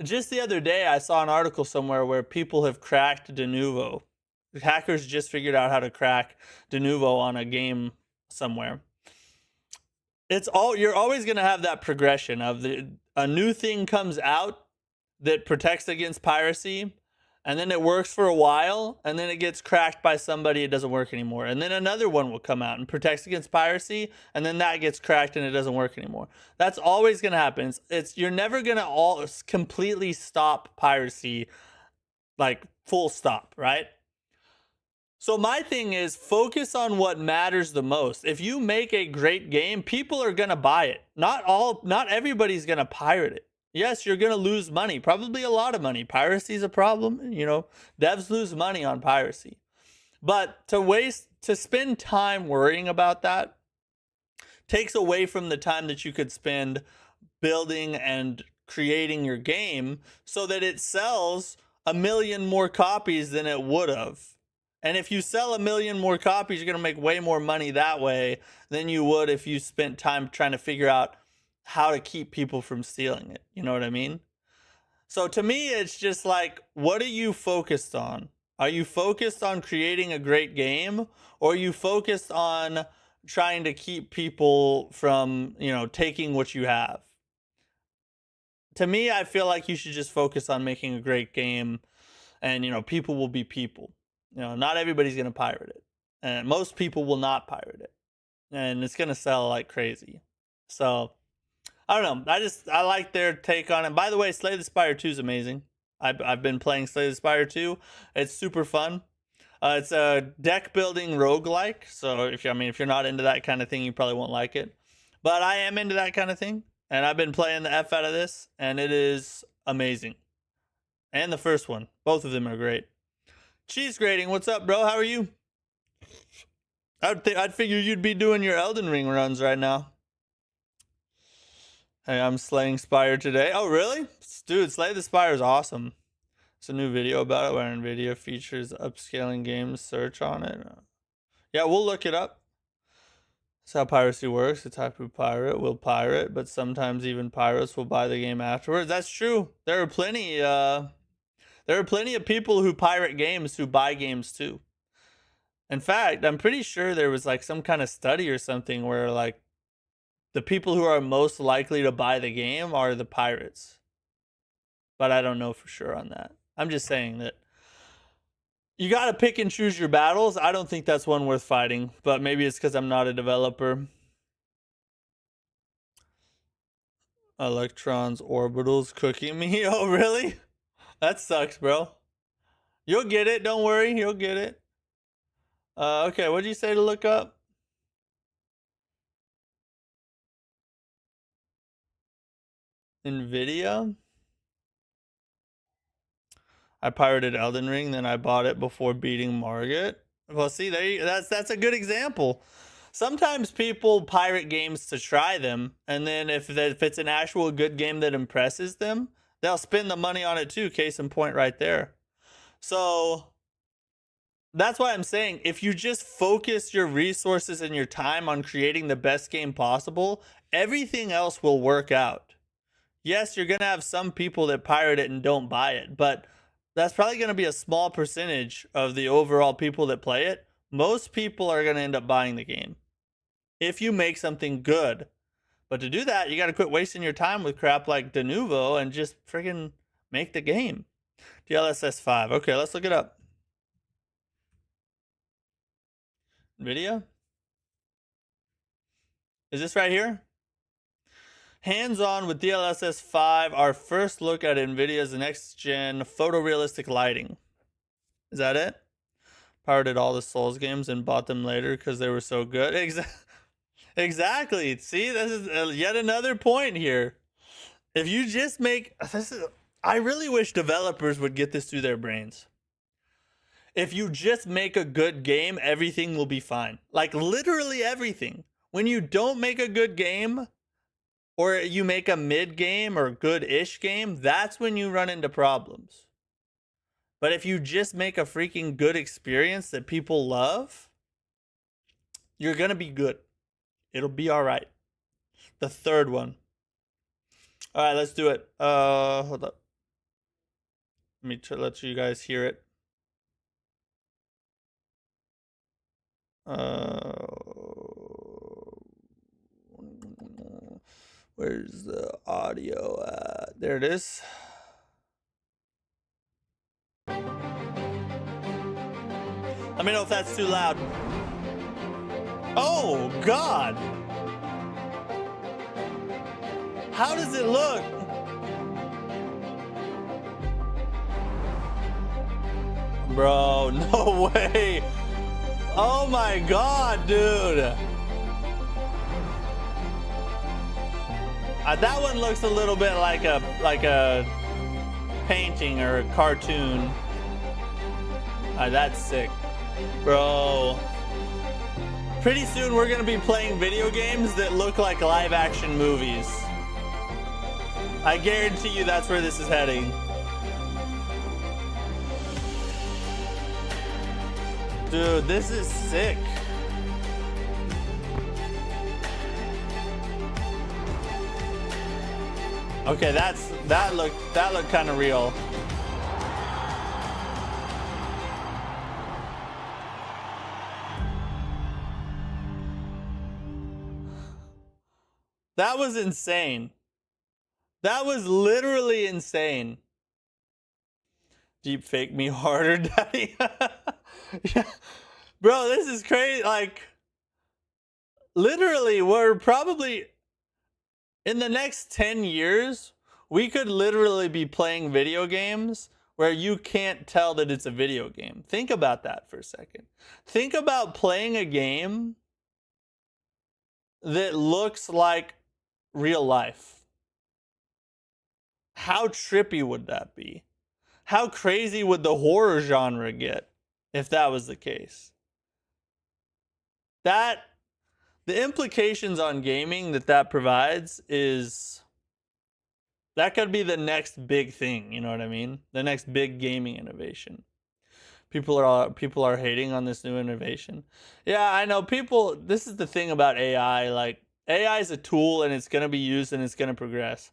just the other day, I saw an article somewhere where people have cracked de novo. Hackers just figured out how to crack de novo on a game somewhere. You're always going to have that progression of a new thing comes out that protects against piracy, and then it works for a while, and then it gets cracked by somebody, it doesn't work anymore. And then another one will come out and protects against piracy, and then that gets cracked and it doesn't work anymore. That's always going to happen. You're never going to all completely stop piracy, like full stop, right? So my thing is focus on what matters the most. If you make a great game, people are going to buy it. Not everybody's going to pirate it. Yes, you're going to lose money, probably a lot of money. Piracy is a problem, you know. Devs lose money on piracy. But to spend time worrying about that takes away from the time that you could spend building and creating your game so that it sells 1,000,000 more copies than it would have. And if you sell 1,000,000 more copies, you're going to make way more money that way than you would if you spent time trying to figure out how to keep people from stealing it. You know what I mean? So to me, it's just like, what are you focused on? Are you focused on creating a great game, or are you focused on trying to keep people from, you know, taking what you have? To me, I feel like you should just focus on making a great game, and, you know, people will be people. You know, not everybody's going to pirate it, and most people will not pirate it, and it's going to sell like crazy. So I don't know. I like their take on it. By the way, Slay the Spire 2 is amazing. I've been playing Slay the Spire 2. It's super fun. It's a deck building roguelike. So if you're not into that kind of thing, you probably won't like it. But I am into that kind of thing, and I've been playing the F out of this, and it is amazing. And the first one, both of them are great. Cheese Grating, what's up, bro? How are you? I'd figure you'd be doing your Elden Ring runs right now. Hey, I'm slaying Spire today. Oh, really? Dude, Slay the Spire is awesome. It's a new video about it where NVIDIA features upscaling games search on it. Yeah, we'll look it up. That's how piracy works. The type of pirate will pirate, but sometimes even pirates will buy the game afterwards. That's true. There are plenty of people who pirate games who buy games too. In fact, I'm pretty sure there was like some kind of study or something where like the people who are most likely to buy the game are the pirates. But I don't know for sure on that. I'm just saying that you got to pick and choose your battles. I don't think that's one worth fighting, but maybe it's because I'm not a developer. Electrons, orbitals, cooking me. Oh, really? That sucks, bro. You'll get it. Don't worry. You'll get it. Okay, what did you say to look up? NVIDIA? I pirated Elden Ring, then I bought it before beating Margit. Well, see, that's a good example. Sometimes people pirate games to try them, and then if it's an actual good game that impresses them, they'll spend the money on it too. Case in point, right there. So that's why I'm saying, if you just focus your resources and your time on creating the best game possible, everything else will work out. Yes, you're gonna have some people that pirate it and don't buy it, but that's probably going to be a small percentage of the overall people that play it. Most people are going to end up buying the game if you make something good. But to do that, you got to quit wasting your time with crap like de novo and just friggin' make the game. DLSS 5. Okay, let's look it up. Video? Is this right here? Hands-on with DLSS 5, our first look at NVIDIA's next-gen photorealistic lighting. Is that it? Pirated all the Souls games and bought them later because they were so good. Exactly. See, this is yet another point here. If you just make... I really wish developers would get this through their brains. If you just make a good game, everything will be fine. Like, literally everything. When you don't make a good game, or you make a mid game or good-ish game, that's when you run into problems. But if you just make a freaking good experience that people love, you're going to be good. It'll be all right. The third one. All right, let's do it. Hold up. Let me let you guys hear it. Where's the audio at? There it is. Let me know if that's too loud. Oh, God. How does it look? Bro, no way. Oh my God, dude. That one looks a little bit like a painting or a cartoon. That's sick, bro. Pretty soon we're gonna be playing video games that look like live action movies. I guarantee you that's where this is heading. Dude, this is sick. Okay, that looked kind of real. That was insane. That was literally insane. Deep fake me harder, daddy. Yeah. Bro, this is crazy. Like, literally, we're probably in the next 10 years, we could literally be playing video games where you can't tell that it's a video game. Think about that for a second. Think about playing a game that looks like real life. How trippy would that be? How crazy would the horror genre get if that was the case? The implications on gaming that provides is that could be the next big thing, you know what I mean? The next big gaming innovation. People are hating on this new innovation. Yeah, I know this is the thing about AI, like AI is a tool and it's going to be used and it's going to progress.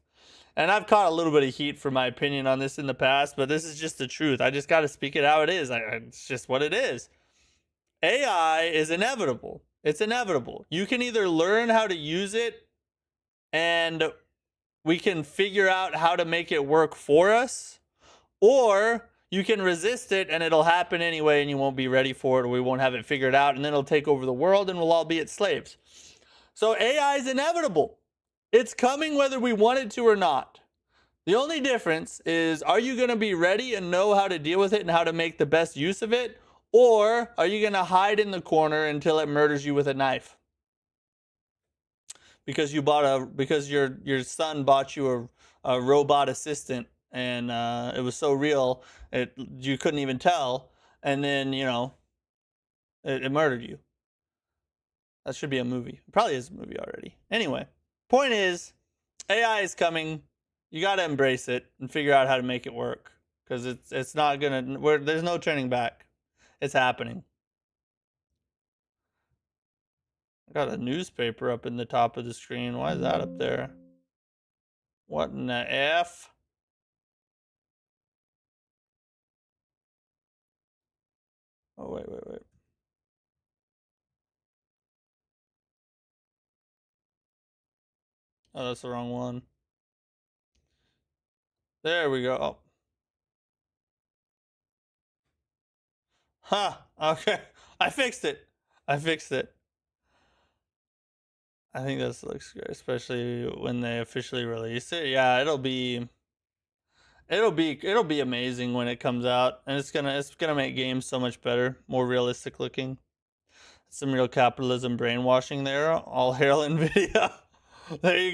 And I've caught a little bit of heat for my opinion on this in the past, but this is just the truth. I just got to speak it how it is. It's just what it is. AI is inevitable. It's inevitable. You can either learn how to use it and we can figure out how to make it work for us, or you can resist it and it'll happen anyway and you won't be ready for it, or we won't have it figured out, and then it'll take over the world and we'll all be its slaves. So AI is inevitable. It's coming whether we want it to or not. The only difference is, are you going to be ready and know how to deal with it and how to make the best use of it? Or are you going to hide in the corner until it murders you with a knife? Because your son bought you a robot assistant and it was so real you couldn't even tell, and then it murdered you. That should be a movie. It probably is a movie already. Anyway, point is, AI is coming. You got to embrace it and figure out how to make it work, because it's not gonna. There's no turning back. It's happening. I got a newspaper up in the top of the screen. Why is that up there? What in the F? Oh, wait. Oh, that's the wrong one. There we go. Oh. Huh. Okay. I fixed it. I think this looks good, especially when they officially release it. Yeah, it'll be amazing when it comes out, and it's gonna make games so much better, more realistic looking. Some real capitalism brainwashing there. All hail Nvidia. There you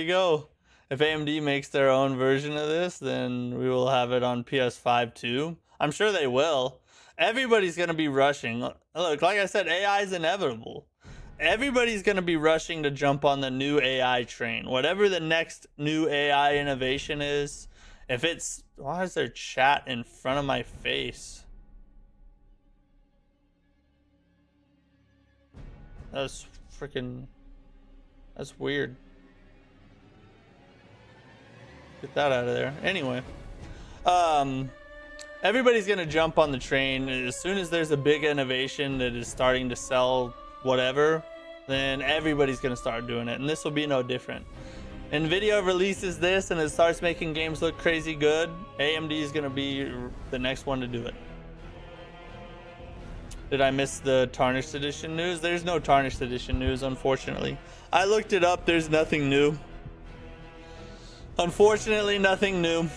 go. If AMD makes their own version of this, then we will have it on PS5 too. I'm sure they will. Everybody's gonna be rushing. Look, like I said, AI is inevitable. Everybody's going to be rushing to jump on the new AI train. Whatever the next new AI innovation is. Why is there chat in front of my face? That's weird. Get that out of there. Anyway. Everybody's going to jump on the train. As soon as there's a big innovation that is starting to sell whatever, then everybody's gonna start doing it, and this will be no different. Nvidia releases this and it starts making games look crazy good. AMD is gonna be the next one to do it. Did I miss the Tarnished Edition news? There's no Tarnished Edition news, unfortunately. I looked it up. There's nothing new. Unfortunately, nothing new.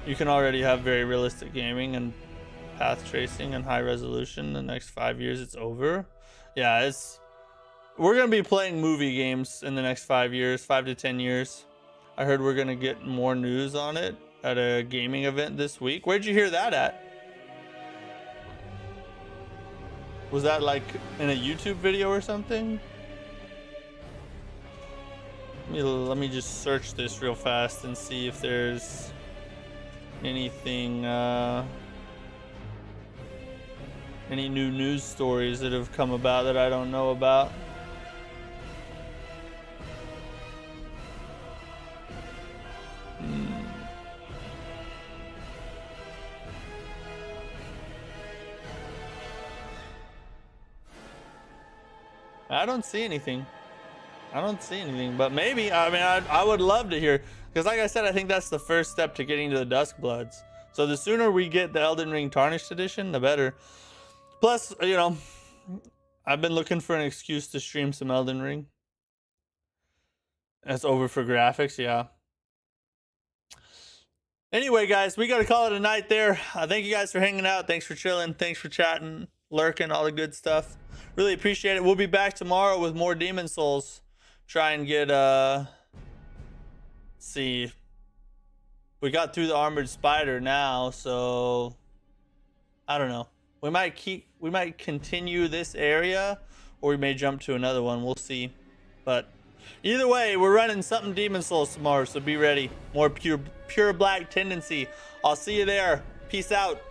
You can already have very realistic gaming and path tracing and high resolution. The next 5 years, it's over. Yeah, we're gonna be playing movie games in the next 5 years, 5 to 10 years. I heard we're gonna get more news on it at a gaming event this week. Where'd you hear that at? Was that like in a YouTube video or something? Let me just search this real fast and see if there's anything, any new news stories that have come about that I don't know about. I don't see anything. I don't see anything, but maybe, I mean, I would love to hear, because like I said, I think that's the first step to getting to the Duskbloods. So the sooner we get the Elden Ring Tarnished Edition, the better. Plus, you know, I've been looking for an excuse to stream some Elden Ring. That's over for graphics, yeah. Anyway, guys, we got to call it a night there. Thank you guys for hanging out. Thanks for chilling. Thanks for chatting, lurking, all the good stuff. Really appreciate it. We'll be back tomorrow with more Demon Souls. Try and get, see. We got through the Armored Spider now, so I don't know. We might continue this area, or we may jump to another one. We'll see. But either way, we're running something Demon Souls tomorrow, so be ready. More pure black tendency. I'll see you there. Peace out.